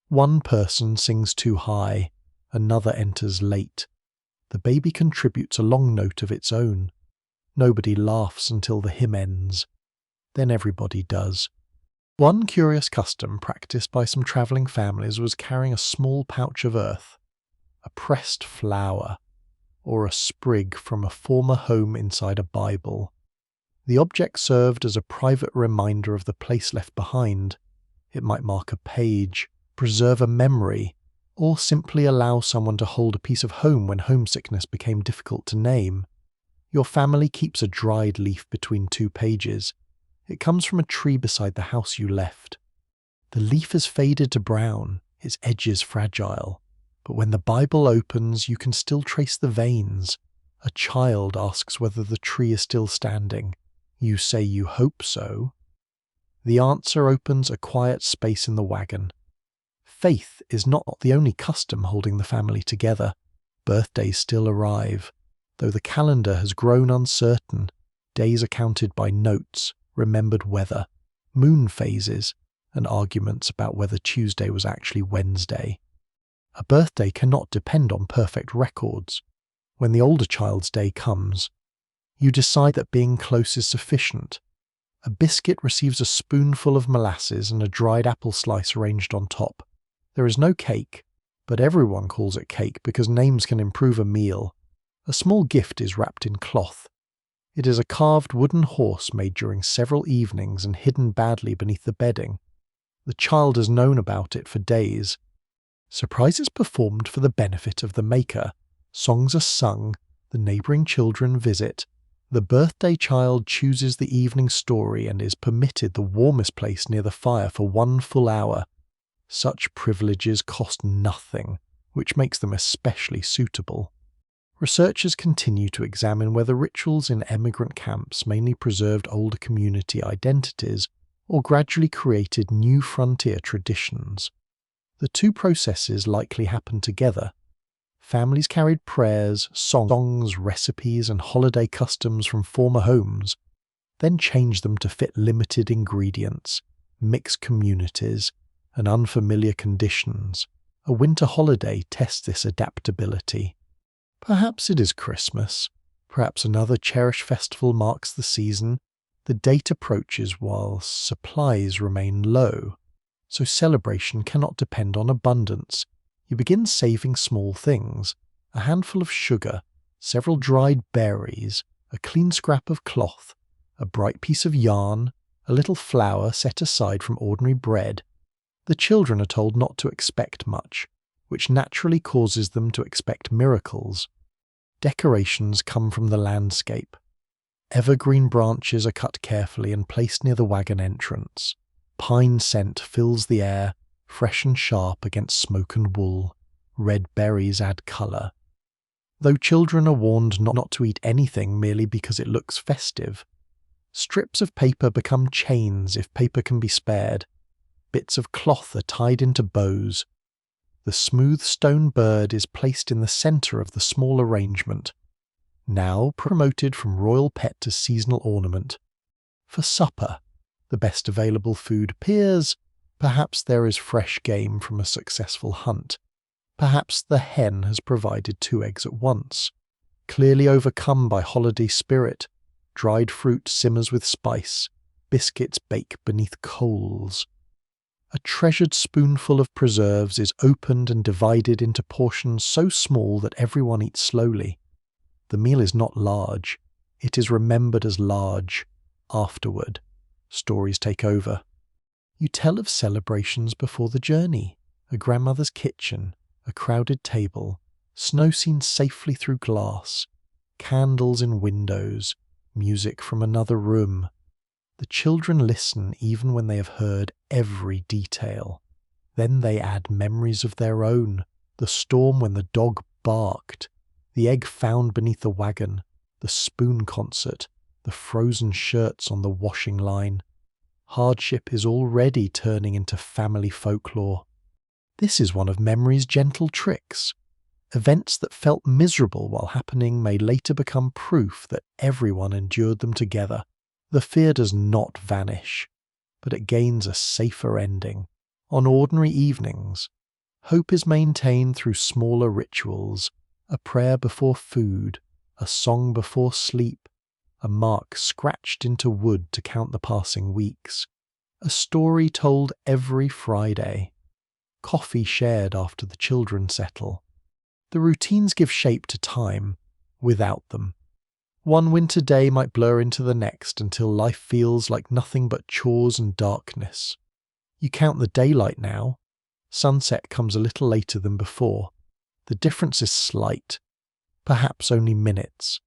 One person sings too high, another enters late. The baby contributes a long note of its own. Nobody laughs until the hymn ends. Then everybody does. One curious custom practiced by some travelling families was carrying a small pouch of earth, a pressed flower, or a sprig from a former home inside a Bible. The object served as a private reminder of the place left behind. It might mark a page, preserve a memory, or simply allow someone to hold a piece of home when homesickness became difficult to name. Your family keeps a dried leaf between two pages. It comes from a tree beside the house you left. The leaf has faded to brown, its edges fragile, but when the Bible opens you can still trace the veins. A child asks whether the tree is still standing. You say you hope so. The answer opens a quiet space in the wagon. Faith is not the only custom holding the family together. Birthdays still arrive. Though the calendar has grown uncertain, days are counted by notes, remembered weather, moon phases, and arguments about whether Tuesday was actually Wednesday. A birthday cannot depend on perfect records. When the older child's day comes, you decide that being close is sufficient. A biscuit receives a spoonful of molasses and a dried apple slice arranged on top. There is no cake, but everyone calls it cake because names can improve a meal. A small gift is wrapped in cloth. It is a carved wooden horse made during several evenings and hidden badly beneath the bedding. The child has known about it for days. Surprises performed for the benefit of the maker. Songs are sung, the neighbouring children visit. The birthday child chooses the evening story and is permitted the warmest place near the fire for 1 full hour. Such privileges cost nothing, which makes them especially suitable. Researchers continue to examine whether rituals in emigrant camps mainly preserved older community identities or gradually created new frontier traditions. The two processes likely happened together. Families carried prayers, songs, recipes, and holiday customs from former homes, then changed them to fit limited ingredients, mixed communities, and unfamiliar conditions. A winter holiday tests this adaptability. Perhaps it is Christmas. Perhaps another cherished festival marks the season. The date approaches while supplies remain low, so celebration cannot depend on abundance. You begin saving small things: a handful of sugar, several dried berries, a clean scrap of cloth, a bright piece of yarn, a little flour set aside from ordinary bread. The children are told not to expect much, which naturally causes them to expect miracles. Decorations come from the landscape. Evergreen branches are cut carefully and placed near the wagon entrance. Pine scent fills the air, fresh and sharp against smoke and wool. Red berries add colour. Though children are warned not to eat anything merely because it looks festive, strips of paper become chains if paper can be spared. Bits of cloth are tied into bows. The smooth stone bird is placed in the centre of the small arrangement, now promoted from royal pet to seasonal ornament. For supper, the best available food: pears. Perhaps there is fresh game from a successful hunt. Perhaps the hen has provided 2 eggs at once. Clearly overcome by holiday spirit, dried fruit simmers with spice, biscuits bake beneath coals. A treasured spoonful of preserves is opened and divided into portions so small that everyone eats slowly. The meal is not large. It is remembered as large. Afterward, stories take over. You tell of celebrations before the journey: a grandmother's kitchen, a crowded table, snow seen safely through glass, candles in windows, music from another room. The children listen even when they have heard every detail. Then they add memories of their own: the storm when the dog barked, the egg found beneath the wagon, the spoon concert, the frozen shirts on the washing line. Hardship is already turning into family folklore. This is one of memory's gentle tricks. Events that felt miserable while happening may later become proof that everyone endured them together. The fear does not vanish, but it gains a safer ending. On ordinary evenings, hope is maintained through smaller rituals: a prayer before food, a song before sleep, a mark scratched into wood to count the passing weeks, a story told every Friday, coffee shared after the children settle. The routines give shape to time without them. One winter day might blur into the next until life feels like nothing but chores and darkness. You count the daylight now. Sunset comes a little later than before. The difference is slight, perhaps only minutes,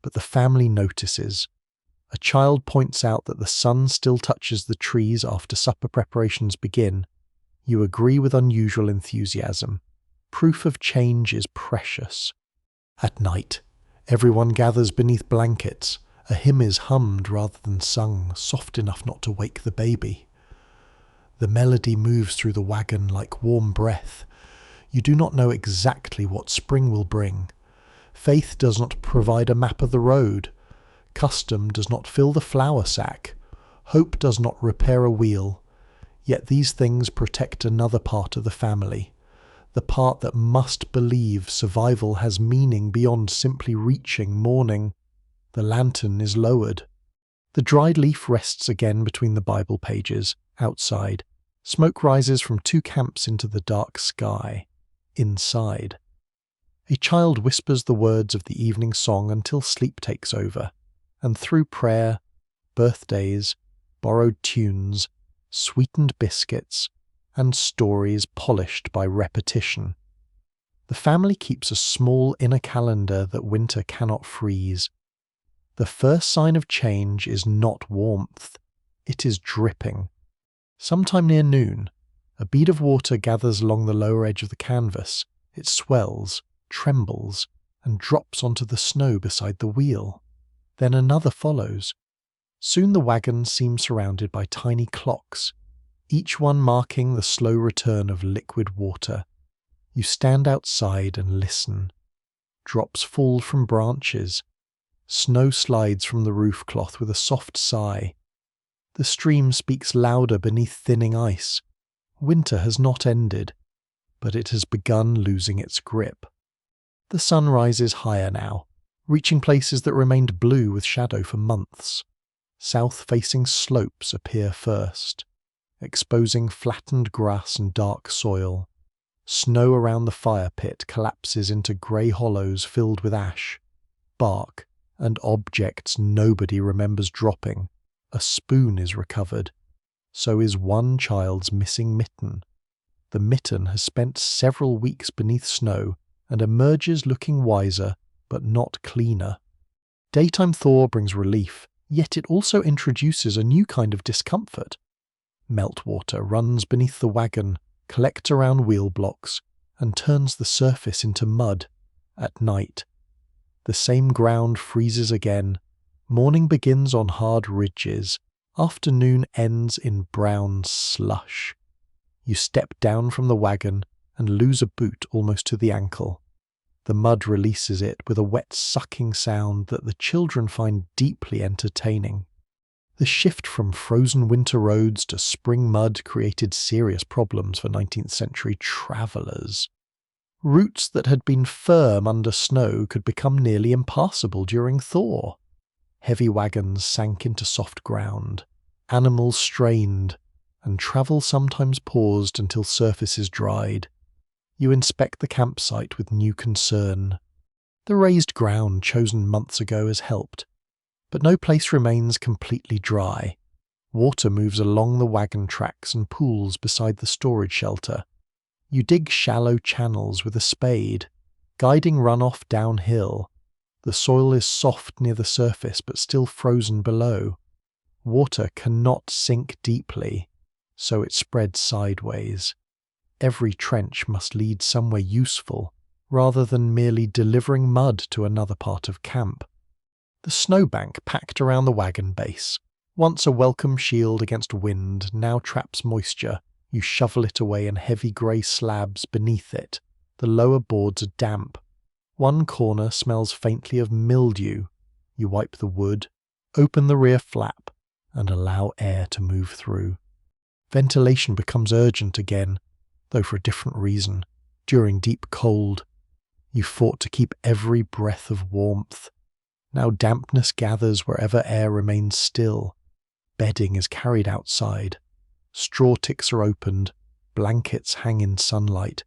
but the family notices. A child points out that the sun still touches the trees after supper preparations begin. You agree with unusual enthusiasm. Proof of change is precious. At night, everyone gathers beneath blankets. A hymn is hummed rather than sung, soft enough not to wake the baby. The melody moves through the wagon like warm breath. You do not know exactly what spring will bring. Faith does not provide a map of the road. Custom does not fill the flour sack. Hope does not repair a wheel. Yet these things protect another part of the family. The part that must believe survival has meaning beyond simply reaching morning. The lantern is lowered. The dried leaf rests again between the Bible pages. Outside, smoke rises from 2 camps into the dark sky. Inside, a child whispers the words of the evening song until sleep takes over, and through prayer, birthdays, borrowed tunes, sweetened biscuits, and stories polished by repetition, the family keeps a small inner calendar that winter cannot freeze. The first sign of change is not warmth, it is dripping. Sometime near noon, a bead of water gathers along the lower edge of the canvas. It swells, trembles, and drops onto the snow beside the wheel. Then another follows. Soon the wagon seems surrounded by tiny clocks, each one marking the slow return of liquid water. You stand outside and listen. Drops fall from branches. Snow slides from the roof cloth with a soft sigh. The stream speaks louder beneath thinning ice. Winter has not ended, but it has begun losing its grip. The sun rises higher now, reaching places that remained blue with shadow for months. South-facing slopes appear first, exposing flattened grass and dark soil. Snow around the fire pit collapses into grey hollows filled with ash, bark, and objects nobody remembers dropping. A spoon is recovered. So is one child's missing mitten. The mitten has spent several weeks beneath snow and emerges looking wiser, but not cleaner. Daytime thaw brings relief, yet it also introduces a new kind of discomfort. Meltwater runs beneath the wagon, collects around wheel blocks, and turns the surface into mud. At night, the same ground freezes again. Morning begins on hard ridges. Afternoon ends in brown slush. You step down from the wagon and lose a boot almost to the ankle. The mud releases it with a wet sucking sound that the children find deeply entertaining. The shift from frozen winter roads to spring mud created serious problems for 19th century travellers. Routes that had been firm under snow could become nearly impassable during thaw. Heavy wagons sank into soft ground. Animals strained, and travel sometimes paused until surfaces dried. You inspect the campsite with new concern. The raised ground chosen months ago has helped, but no place remains completely dry. Water moves along the wagon tracks and pools beside the storage shelter. You dig shallow channels with a spade, guiding runoff downhill. The soil is soft near the surface but still frozen below. Water cannot sink deeply, so it spreads sideways. Every trench must lead somewhere useful, rather than merely delivering mud to another part of camp. The snowbank packed around the wagon base, once a welcome shield against wind, now traps moisture. You shovel it away in heavy grey slabs beneath it. The lower boards are damp. One corner smells faintly of mildew. You wipe the wood, open the rear flap, and allow air to move through. Ventilation becomes urgent again, though for a different reason. During deep cold, you fought to keep every breath of warmth. Now dampness gathers wherever air remains still. Bedding is carried outside. Straw ticks are opened. Blankets hang in sunlight.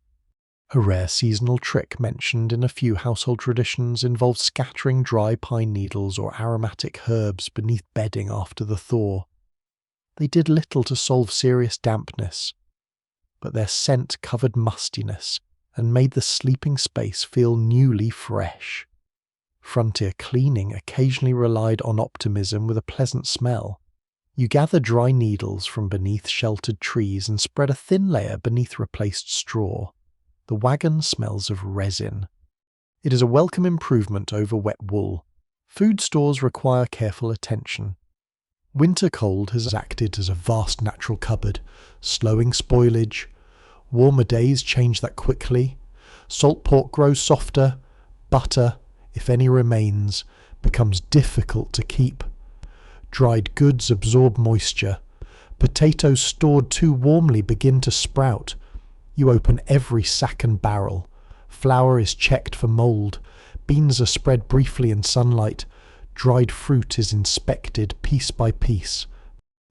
A rare seasonal trick mentioned in a few household traditions involves scattering dry pine needles or aromatic herbs beneath bedding after the thaw. They did little to solve serious dampness, but their scent covered mustiness and made the sleeping space feel newly fresh. Frontier cleaning occasionally relied on optimism with a pleasant smell. You gather dry needles from beneath sheltered trees and spread a thin layer beneath replaced straw. The wagon smells of resin. It is a welcome improvement over wet wool. Food stores require careful attention. Winter cold has acted as a vast natural cupboard, slowing spoilage. Warmer days change that quickly. Salt pork grows softer. Butter, if any remains, becomes difficult to keep. Dried goods absorb moisture. Potatoes stored too warmly begin to sprout. You open every sack and barrel. Flour is checked for mould. Beans are spread briefly in sunlight. Dried fruit is inspected piece by piece.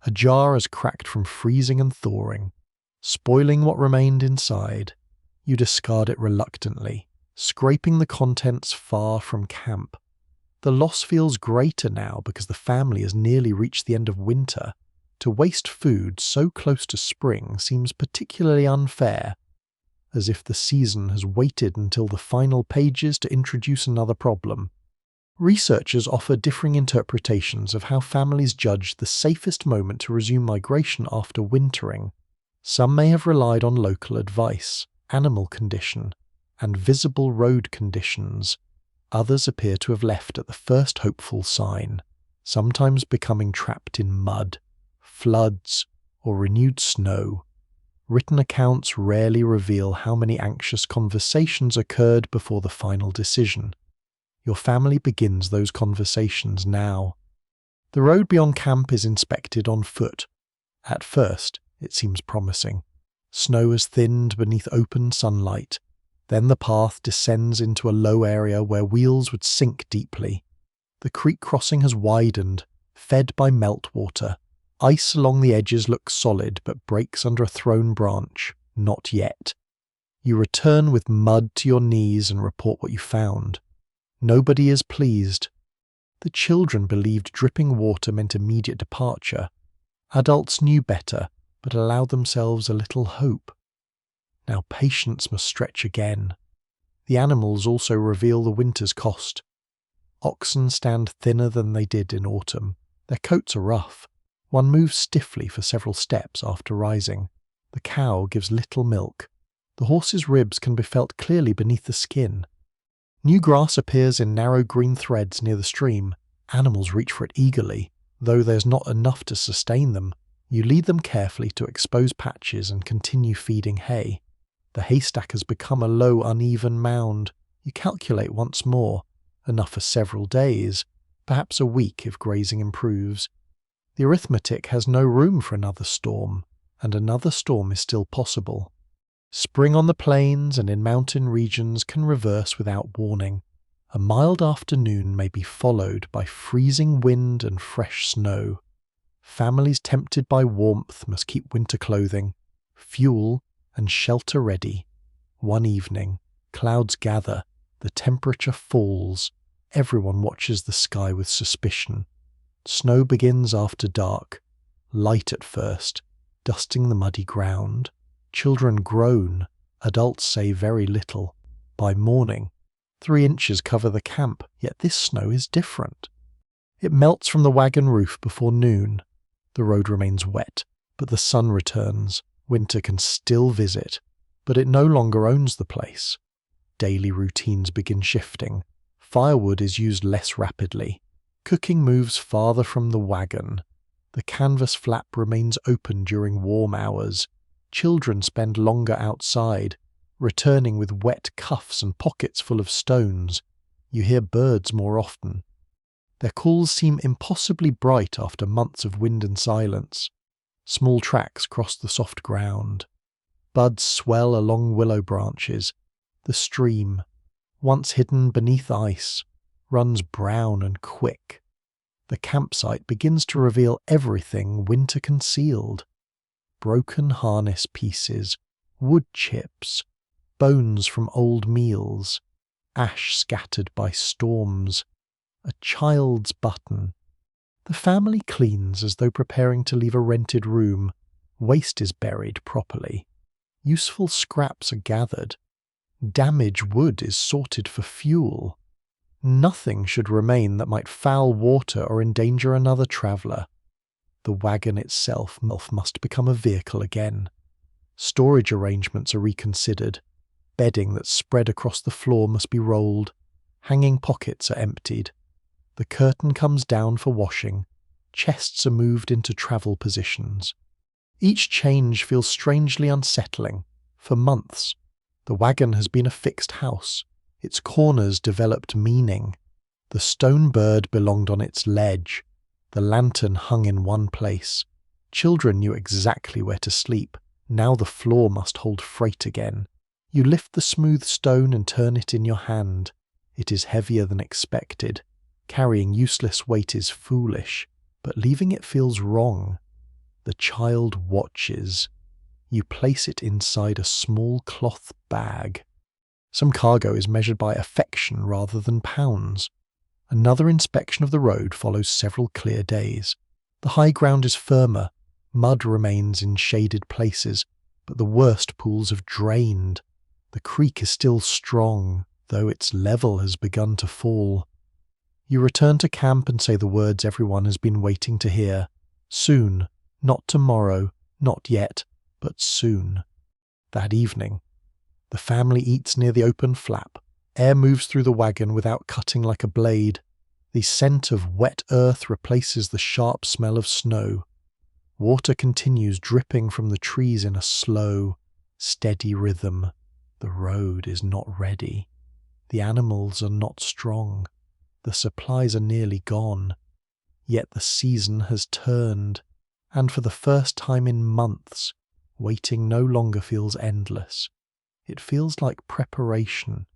A jar is cracked from freezing and thawing, spoiling what remained inside. You discard it reluctantly, scraping the contents far from camp. The loss feels greater now because the family has nearly reached the end of winter. To waste food so close to spring seems particularly unfair, as if the season has waited until the final pages to introduce another problem. Researchers offer differing interpretations of how families judge the safest moment to resume migration after wintering. Some may have relied on local advice, animal condition, and visible road conditions. Others appear to have left at the first hopeful sign, sometimes becoming trapped in mud, floods, or renewed snow. Written accounts rarely reveal how many anxious conversations occurred before the final decision. Your family begins those conversations now. The road beyond camp is inspected on foot. At first, it seems promising. Snow has thinned beneath open sunlight. Then the path descends into a low area where wheels would sink deeply. The creek crossing has widened, fed by meltwater. Ice along the edges looks solid but breaks under a thrown branch. Not yet. You return with mud to your knees and report what you found. Nobody is pleased. The children believed dripping water meant immediate departure. Adults knew better, but allowed themselves a little hope. Now patience must stretch again. The animals also reveal the winter's cost. Oxen stand thinner than they did in autumn. Their coats are rough. One moves stiffly for several steps after rising. The cow gives little milk. The horse's ribs can be felt clearly beneath the skin. New grass appears in narrow green threads near the stream. Animals reach for it eagerly, though there's not enough to sustain them. You lead them carefully to exposed patches and continue feeding hay. The haystack has become a low, uneven mound. You calculate once more. Enough for several days, perhaps a week if grazing improves. The arithmetic has no room for another storm, and another storm is still possible. Spring on the plains and in mountain regions can reverse without warning. A mild afternoon may be followed by freezing wind and fresh snow. Families tempted by warmth must keep winter clothing, fuel, and shelter ready. One evening, clouds gather, the temperature falls. Everyone watches the sky with suspicion. Snow begins after dark, light at first, dusting the muddy ground. Children groan, adults say very little. By morning, 3 inches cover the camp, yet this snow is different. It melts from the wagon roof before noon. The road remains wet, but the sun returns. Winter can still visit, but it no longer owns the place. Daily routines begin shifting. Firewood is used less rapidly. Cooking moves farther from the wagon. The canvas flap remains open during warm hours. Children spend longer outside, returning with wet cuffs and pockets full of stones. You hear birds more often. Their calls seem impossibly bright after months of wind and silence. Small tracks cross the soft ground. Buds swell along willow branches. The stream, once hidden beneath ice, runs brown and quick. The campsite begins to reveal everything winter concealed. Broken harness pieces, wood chips, bones from old meals, ash scattered by storms, a child's button. The family cleans as though preparing to leave a rented room. Waste is buried properly. Useful scraps are gathered. Damaged wood is sorted for fuel. Nothing should remain that might foul water or endanger another traveller. The wagon itself must become a vehicle again. Storage arrangements are reconsidered. Bedding that's spread across the floor must be rolled. Hanging pockets are emptied. The curtain comes down for washing. Chests are moved into travel positions. Each change feels strangely unsettling. For months, the wagon has been a fixed house. Its corners developed meaning. The stone bird belonged on its ledge. The lantern hung in one place. Children knew exactly where to sleep. Now the floor must hold freight again. You lift the smooth stone and turn it in your hand. It is heavier than expected. Carrying useless weight is foolish, but leaving it feels wrong. The child watches. You place it inside a small cloth bag. Some cargo is measured by affection rather than pounds. Another inspection of the road follows several clear days. The high ground is firmer. Mud remains in shaded places, but the worst pools have drained. The creek is still strong, though its level has begun to fall. You return to camp and say the words everyone has been waiting to hear. Soon, not tomorrow, not yet, but soon. That evening, the family eats near the open flap. Air moves through the wagon without cutting like a blade. The scent of wet earth replaces the sharp smell of snow. Water continues dripping from the trees in a slow, steady rhythm. The road is not ready. The animals are not strong. The supplies are nearly gone. Yet the season has turned, and for the first time in months, waiting no longer feels endless. It feels like preparation.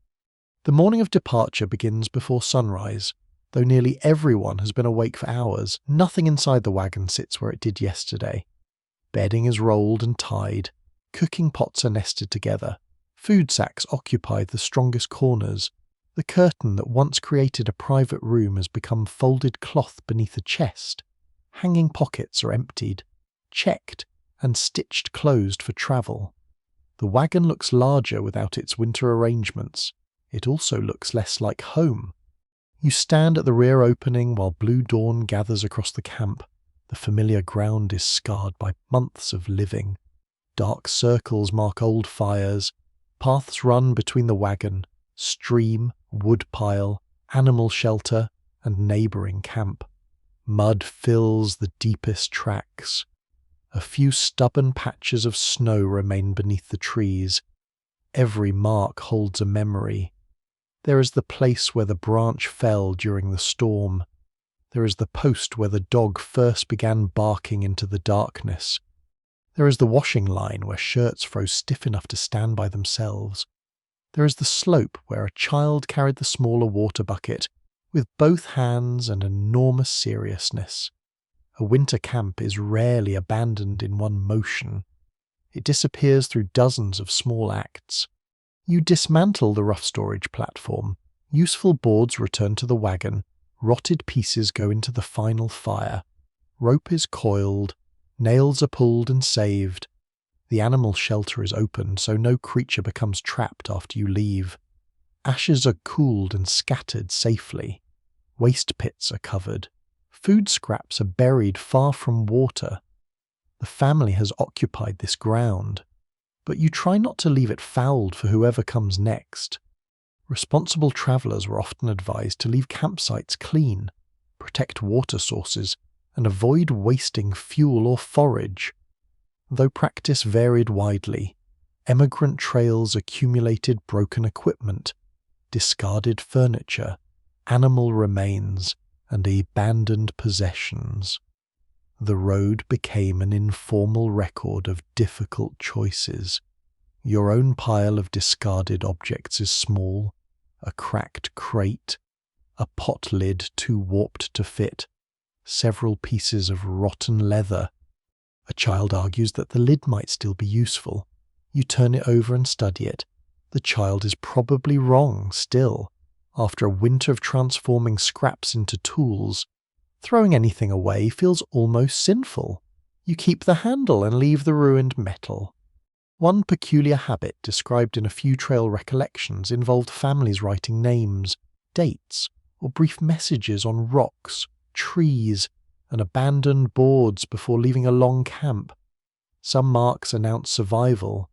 The morning of departure begins before sunrise. Though nearly everyone has been awake for hours, nothing inside the wagon sits where it did yesterday. Bedding is rolled and tied, cooking pots are nested together, food sacks occupy the strongest corners, the curtain that once created a private room has become folded cloth beneath a chest, hanging pockets are emptied, checked and stitched closed for travel. The wagon looks larger without its winter arrangements. It also looks less like home. You stand at the rear opening while blue dawn gathers across the camp. The familiar ground is scarred by months of living. Dark circles mark old fires. Paths run between the wagon, stream, woodpile, animal shelter, and neighbouring camp. Mud fills the deepest tracks. A few stubborn patches of snow remain beneath the trees. Every mark holds a memory. There is the place where the branch fell during the storm. There is the post where the dog first began barking into the darkness. There is the washing line where shirts froze stiff enough to stand by themselves. There is the slope where a child carried the smaller water bucket with both hands and enormous seriousness. A winter camp is rarely abandoned in one motion. It disappears through dozens of small acts. You dismantle the rough storage platform. Useful boards return to the wagon. Rotted pieces go into the final fire. Rope is coiled. Nails are pulled and saved. The animal shelter is opened so no creature becomes trapped after you leave. Ashes are cooled and scattered safely. Waste pits are covered. Food scraps are buried far from water. The family has occupied this ground, but you try not to leave it fouled for whoever comes next. Responsible travellers were often advised to leave campsites clean, protect water sources, and avoid wasting fuel or forage. Though practice varied widely, emigrant trails accumulated broken equipment, discarded furniture, animal remains, and abandoned possessions. The road became an informal record of difficult choices. Your own pile of discarded objects is small, a cracked crate, a pot lid too warped to fit, several pieces of rotten leather. A child argues that the lid might still be useful. You turn it over and study it. The child is probably wrong still. After a winter of transforming scraps into tools, throwing anything away feels almost sinful. You keep the handle and leave the ruined metal. One peculiar habit described in a few trail recollections involved families writing names, dates, or brief messages on rocks, trees, and abandoned boards before leaving a long camp. Some marks announced survival.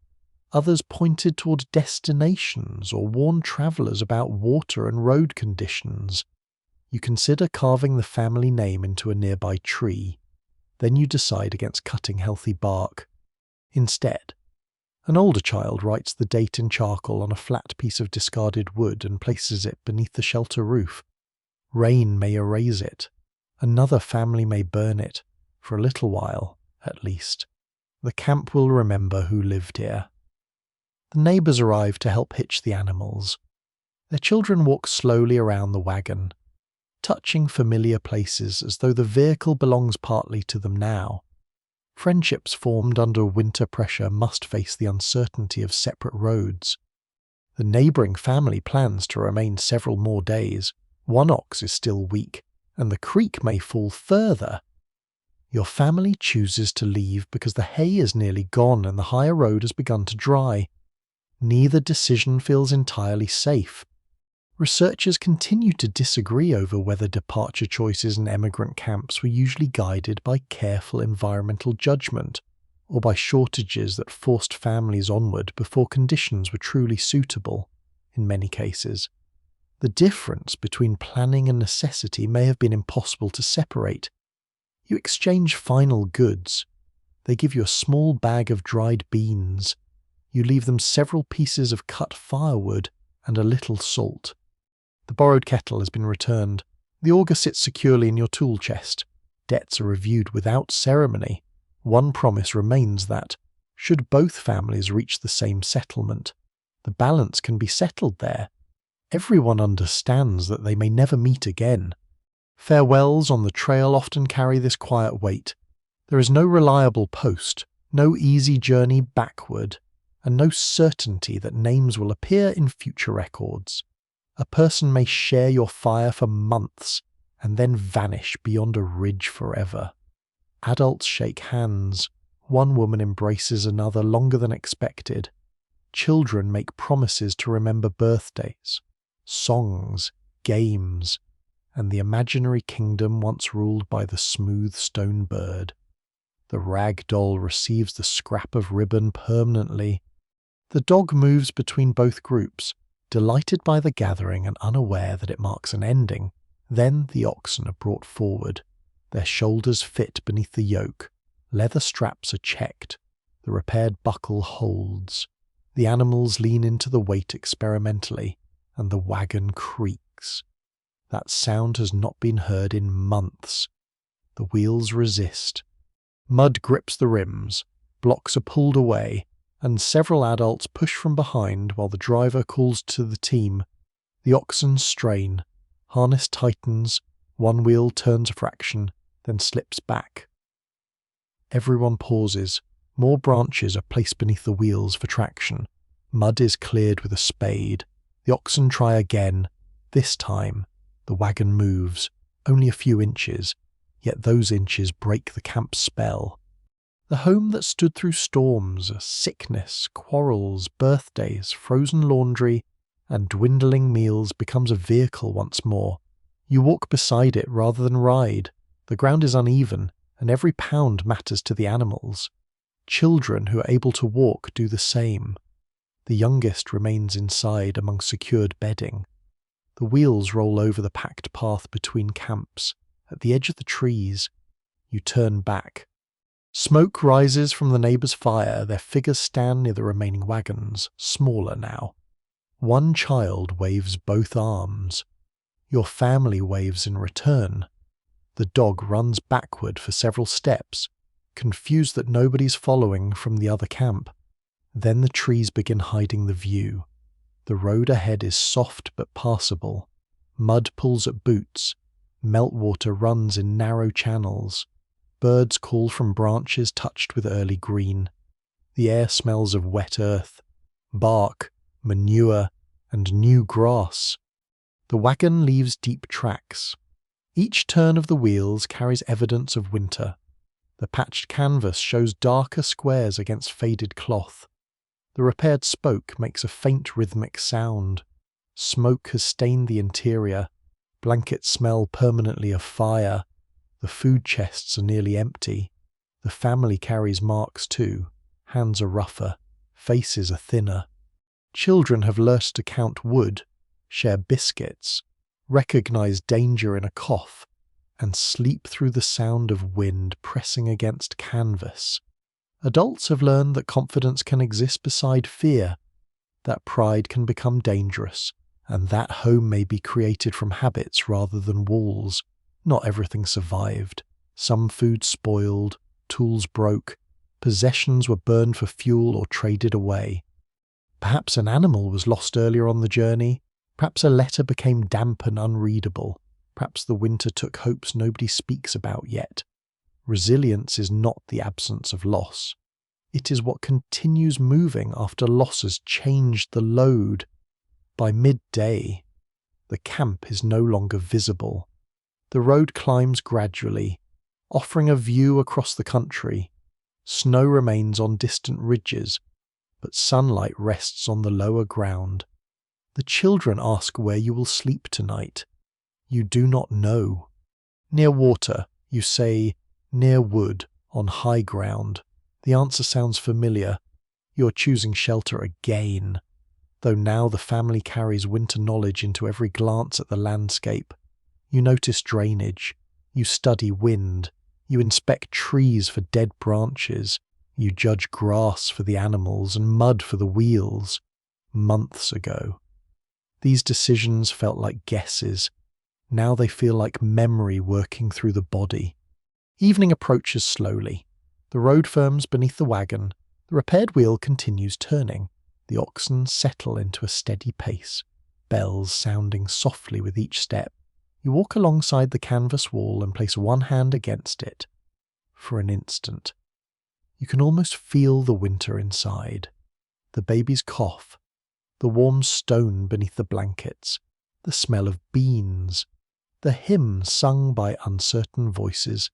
Others pointed toward destinations or warned travellers about water and road conditions. You consider carving the family name into a nearby tree. Then you decide against cutting healthy bark. Instead, an older child writes the date in charcoal on a flat piece of discarded wood and places it beneath the shelter roof. Rain may erase it. Another family may burn it, for a little while, at least. The camp will remember who lived here. The neighbours arrive to help hitch the animals. Their children walk slowly around the wagon, touching familiar places as though the vehicle belongs partly to them now. Friendships formed under winter pressure must face the uncertainty of separate roads. The neighbouring family plans to remain several more days. One ox is still weak, and the creek may fall further. Your family chooses to leave because the hay is nearly gone and the higher road has begun to dry. Neither decision feels entirely safe. Researchers continue to disagree over whether departure choices in emigrant camps were usually guided by careful environmental judgment, or by shortages that forced families onward before conditions were truly suitable, in many cases. The difference between planning and necessity may have been impossible to separate. You exchange final goods. They give you a small bag of dried beans. You leave them several pieces of cut firewood and a little salt. The borrowed kettle has been returned. The auger sits securely in your tool chest. Debts are reviewed without ceremony. One promise remains that, should both families reach the same settlement, the balance can be settled there. Everyone understands that they may never meet again, Farewells on the trail often carry this quiet weight. There is no reliable post, no easy journey backward, and no certainty that names will appear in future records. A person may share your fire for months and then vanish beyond a ridge forever. Adults shake hands. One woman embraces another longer than expected. Children make promises to remember birthdays, songs, games, and the imaginary kingdom once ruled by the smooth stone bird. The rag doll receives the scrap of ribbon permanently. The dog moves between both groups, delighted by the gathering and unaware that it marks an ending. Then the oxen are brought forward. Their shoulders fit beneath the yoke. Leather straps are checked. The repaired buckle holds. The animals lean into the weight experimentally, and the wagon creaks. That sound has not been heard in months. The wheels resist. Mud grips the rims. Blocks are pulled away, and several adults push from behind while the driver calls to the team. The oxen strain. Harness tightens. One wheel turns a fraction, then slips back. Everyone pauses. More branches are placed beneath the wheels for traction. Mud is cleared with a spade. The oxen try again. This time, the wagon moves, only a few inches, yet those inches break the camp's spell. The home that stood through storms, sickness, quarrels, birthdays, frozen laundry, and dwindling meals becomes a vehicle once more. You walk beside it rather than ride. The ground is uneven, and every pound matters to the animals. Children who are able to walk do the same. The youngest remains inside among secured bedding. The wheels roll over the packed path between camps. At the edge of the trees, you turn back. Smoke rises from the neighbour's fire. Their figures stand near the remaining wagons, smaller now. One child waves both arms. Your family waves in return. The dog runs backward for several steps, confused that nobody's following from the other camp. Then the trees begin hiding the view. The road ahead is soft but passable. Mud pulls at boots. Meltwater runs in narrow channels. Birds call from branches touched with early green. The air smells of wet earth, bark, manure, and new grass. The wagon leaves deep tracks. Each turn of the wheels carries evidence of winter. The patched canvas shows darker squares against faded cloth. The repaired spoke makes a faint rhythmic sound. Smoke has stained the interior. Blankets smell permanently of fire. The food chests are nearly empty. The family carries marks too. Hands are rougher. Faces are thinner. Children have learnt to count wood, share biscuits, recognize danger in a cough, and sleep through the sound of wind pressing against canvas. Adults have learned that confidence can exist beside fear, that pride can become dangerous, and that home may be created from habits rather than walls. Not everything survived. Some food spoiled, tools broke, possessions were burned for fuel or traded away. Perhaps an animal was lost earlier on the journey. Perhaps a letter became damp and unreadable. Perhaps the winter took hopes nobody speaks about yet. Resilience is not the absence of loss. It is what continues moving after loss has changed the load. By midday, the camp is no longer visible. The road climbs gradually, offering a view across the country. Snow remains on distant ridges, but sunlight rests on the lower ground. The children ask where you will sleep tonight. You do not know. Near water, you say, near wood, on high ground. The answer sounds familiar. You're choosing shelter again. Though now the family carries winter knowledge into every glance at the landscape. You notice drainage. You study wind. You inspect trees for dead branches. You judge grass for the animals and mud for the wheels. Months ago. These decisions felt like guesses. Now they feel like memory working through the body. Evening approaches slowly. The road firms beneath the wagon. The repaired wheel continues turning. The oxen settle into a steady pace, bells sounding softly with each step. You walk alongside the canvas wall and place one hand against it. For an instant, you can almost feel the winter inside. The baby's cough, the warm stone beneath the blankets, the smell of beans, the hymn sung by uncertain voices,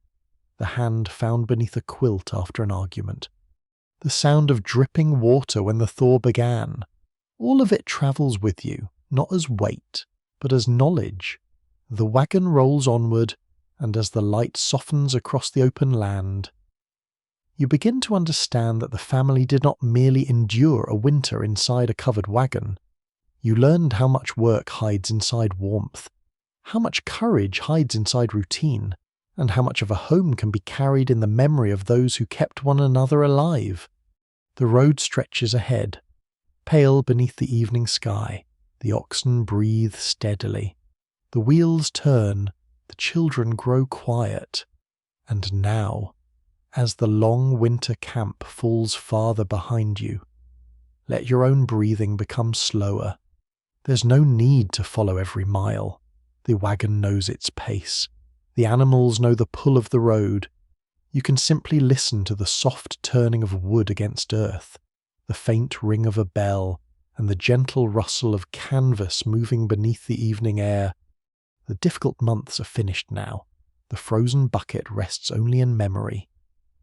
the hand found beneath a quilt after an argument, the sound of dripping water when the thaw began. All of it travels with you, not as weight, but as knowledge. The wagon rolls onward, and as the light softens across the open land, you begin to understand that the family did not merely endure a winter inside a covered wagon. You learned how much work hides inside warmth, how much courage hides inside routine, and how much of a home can be carried in the memory of those who kept one another alive. The road stretches ahead, pale beneath the evening sky. The oxen breathe steadily. The wheels turn, the children grow quiet. And now, as the long winter camp falls farther behind you, let your own breathing become slower. There's no need to follow every mile. The wagon knows its pace. The animals know the pull of the road. You can simply listen to the soft turning of wood against earth, the faint ring of a bell, and the gentle rustle of canvas moving beneath the evening air. The difficult months are finished now. The frozen bucket rests only in memory.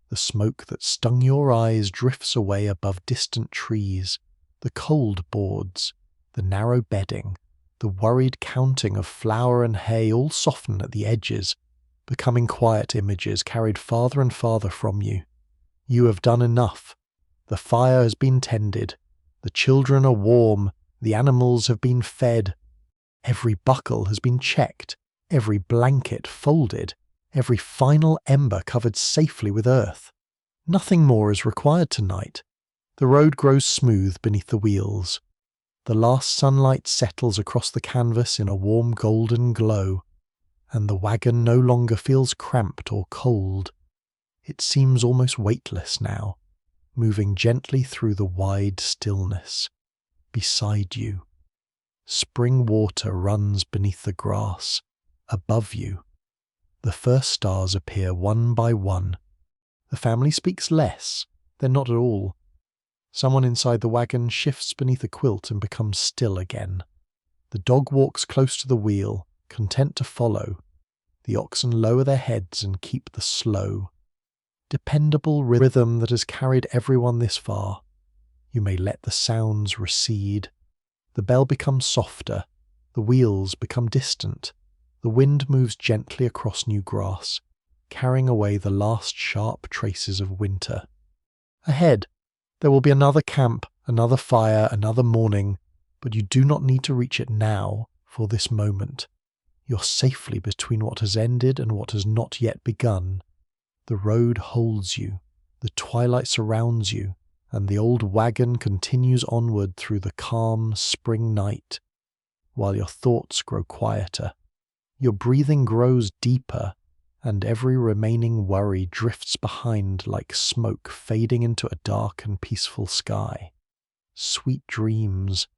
The smoke that stung your eyes drifts away above distant trees. The cold boards, the narrow bedding, the worried counting of flour and hay all soften at the edges, becoming quiet images carried farther and farther from you. You have done enough. The fire has been tended. The children are warm. The animals have been fed. Every buckle has been checked, every blanket folded, every final ember covered safely with earth. Nothing more is required tonight. The road grows smooth beneath the wheels. The last sunlight settles across the canvas in a warm golden glow, and the wagon no longer feels cramped or cold. It seems almost weightless now, moving gently through the wide stillness. Beside you, spring water runs beneath the grass. Above you, the first stars appear one by one. The family speaks less, then not at all. Someone inside the wagon shifts beneath a quilt and becomes still again. The dog walks close to the wheel, content to follow. The oxen lower their heads and keep the slow, dependable rhythm that has carried everyone this far. You may let the sounds recede. The bell becomes softer. The wheels become distant. The wind moves gently across new grass, carrying away the last sharp traces of winter. Ahead, there will be another camp, another fire, another morning, but you do not need to reach it now for this moment. You're safely between what has ended and what has not yet begun. The road holds you, the twilight surrounds you, and the old wagon continues onward through the calm spring night, while your thoughts grow quieter. Your breathing grows deeper, and every remaining worry drifts behind like smoke fading into a dark and peaceful sky. Sweet dreams,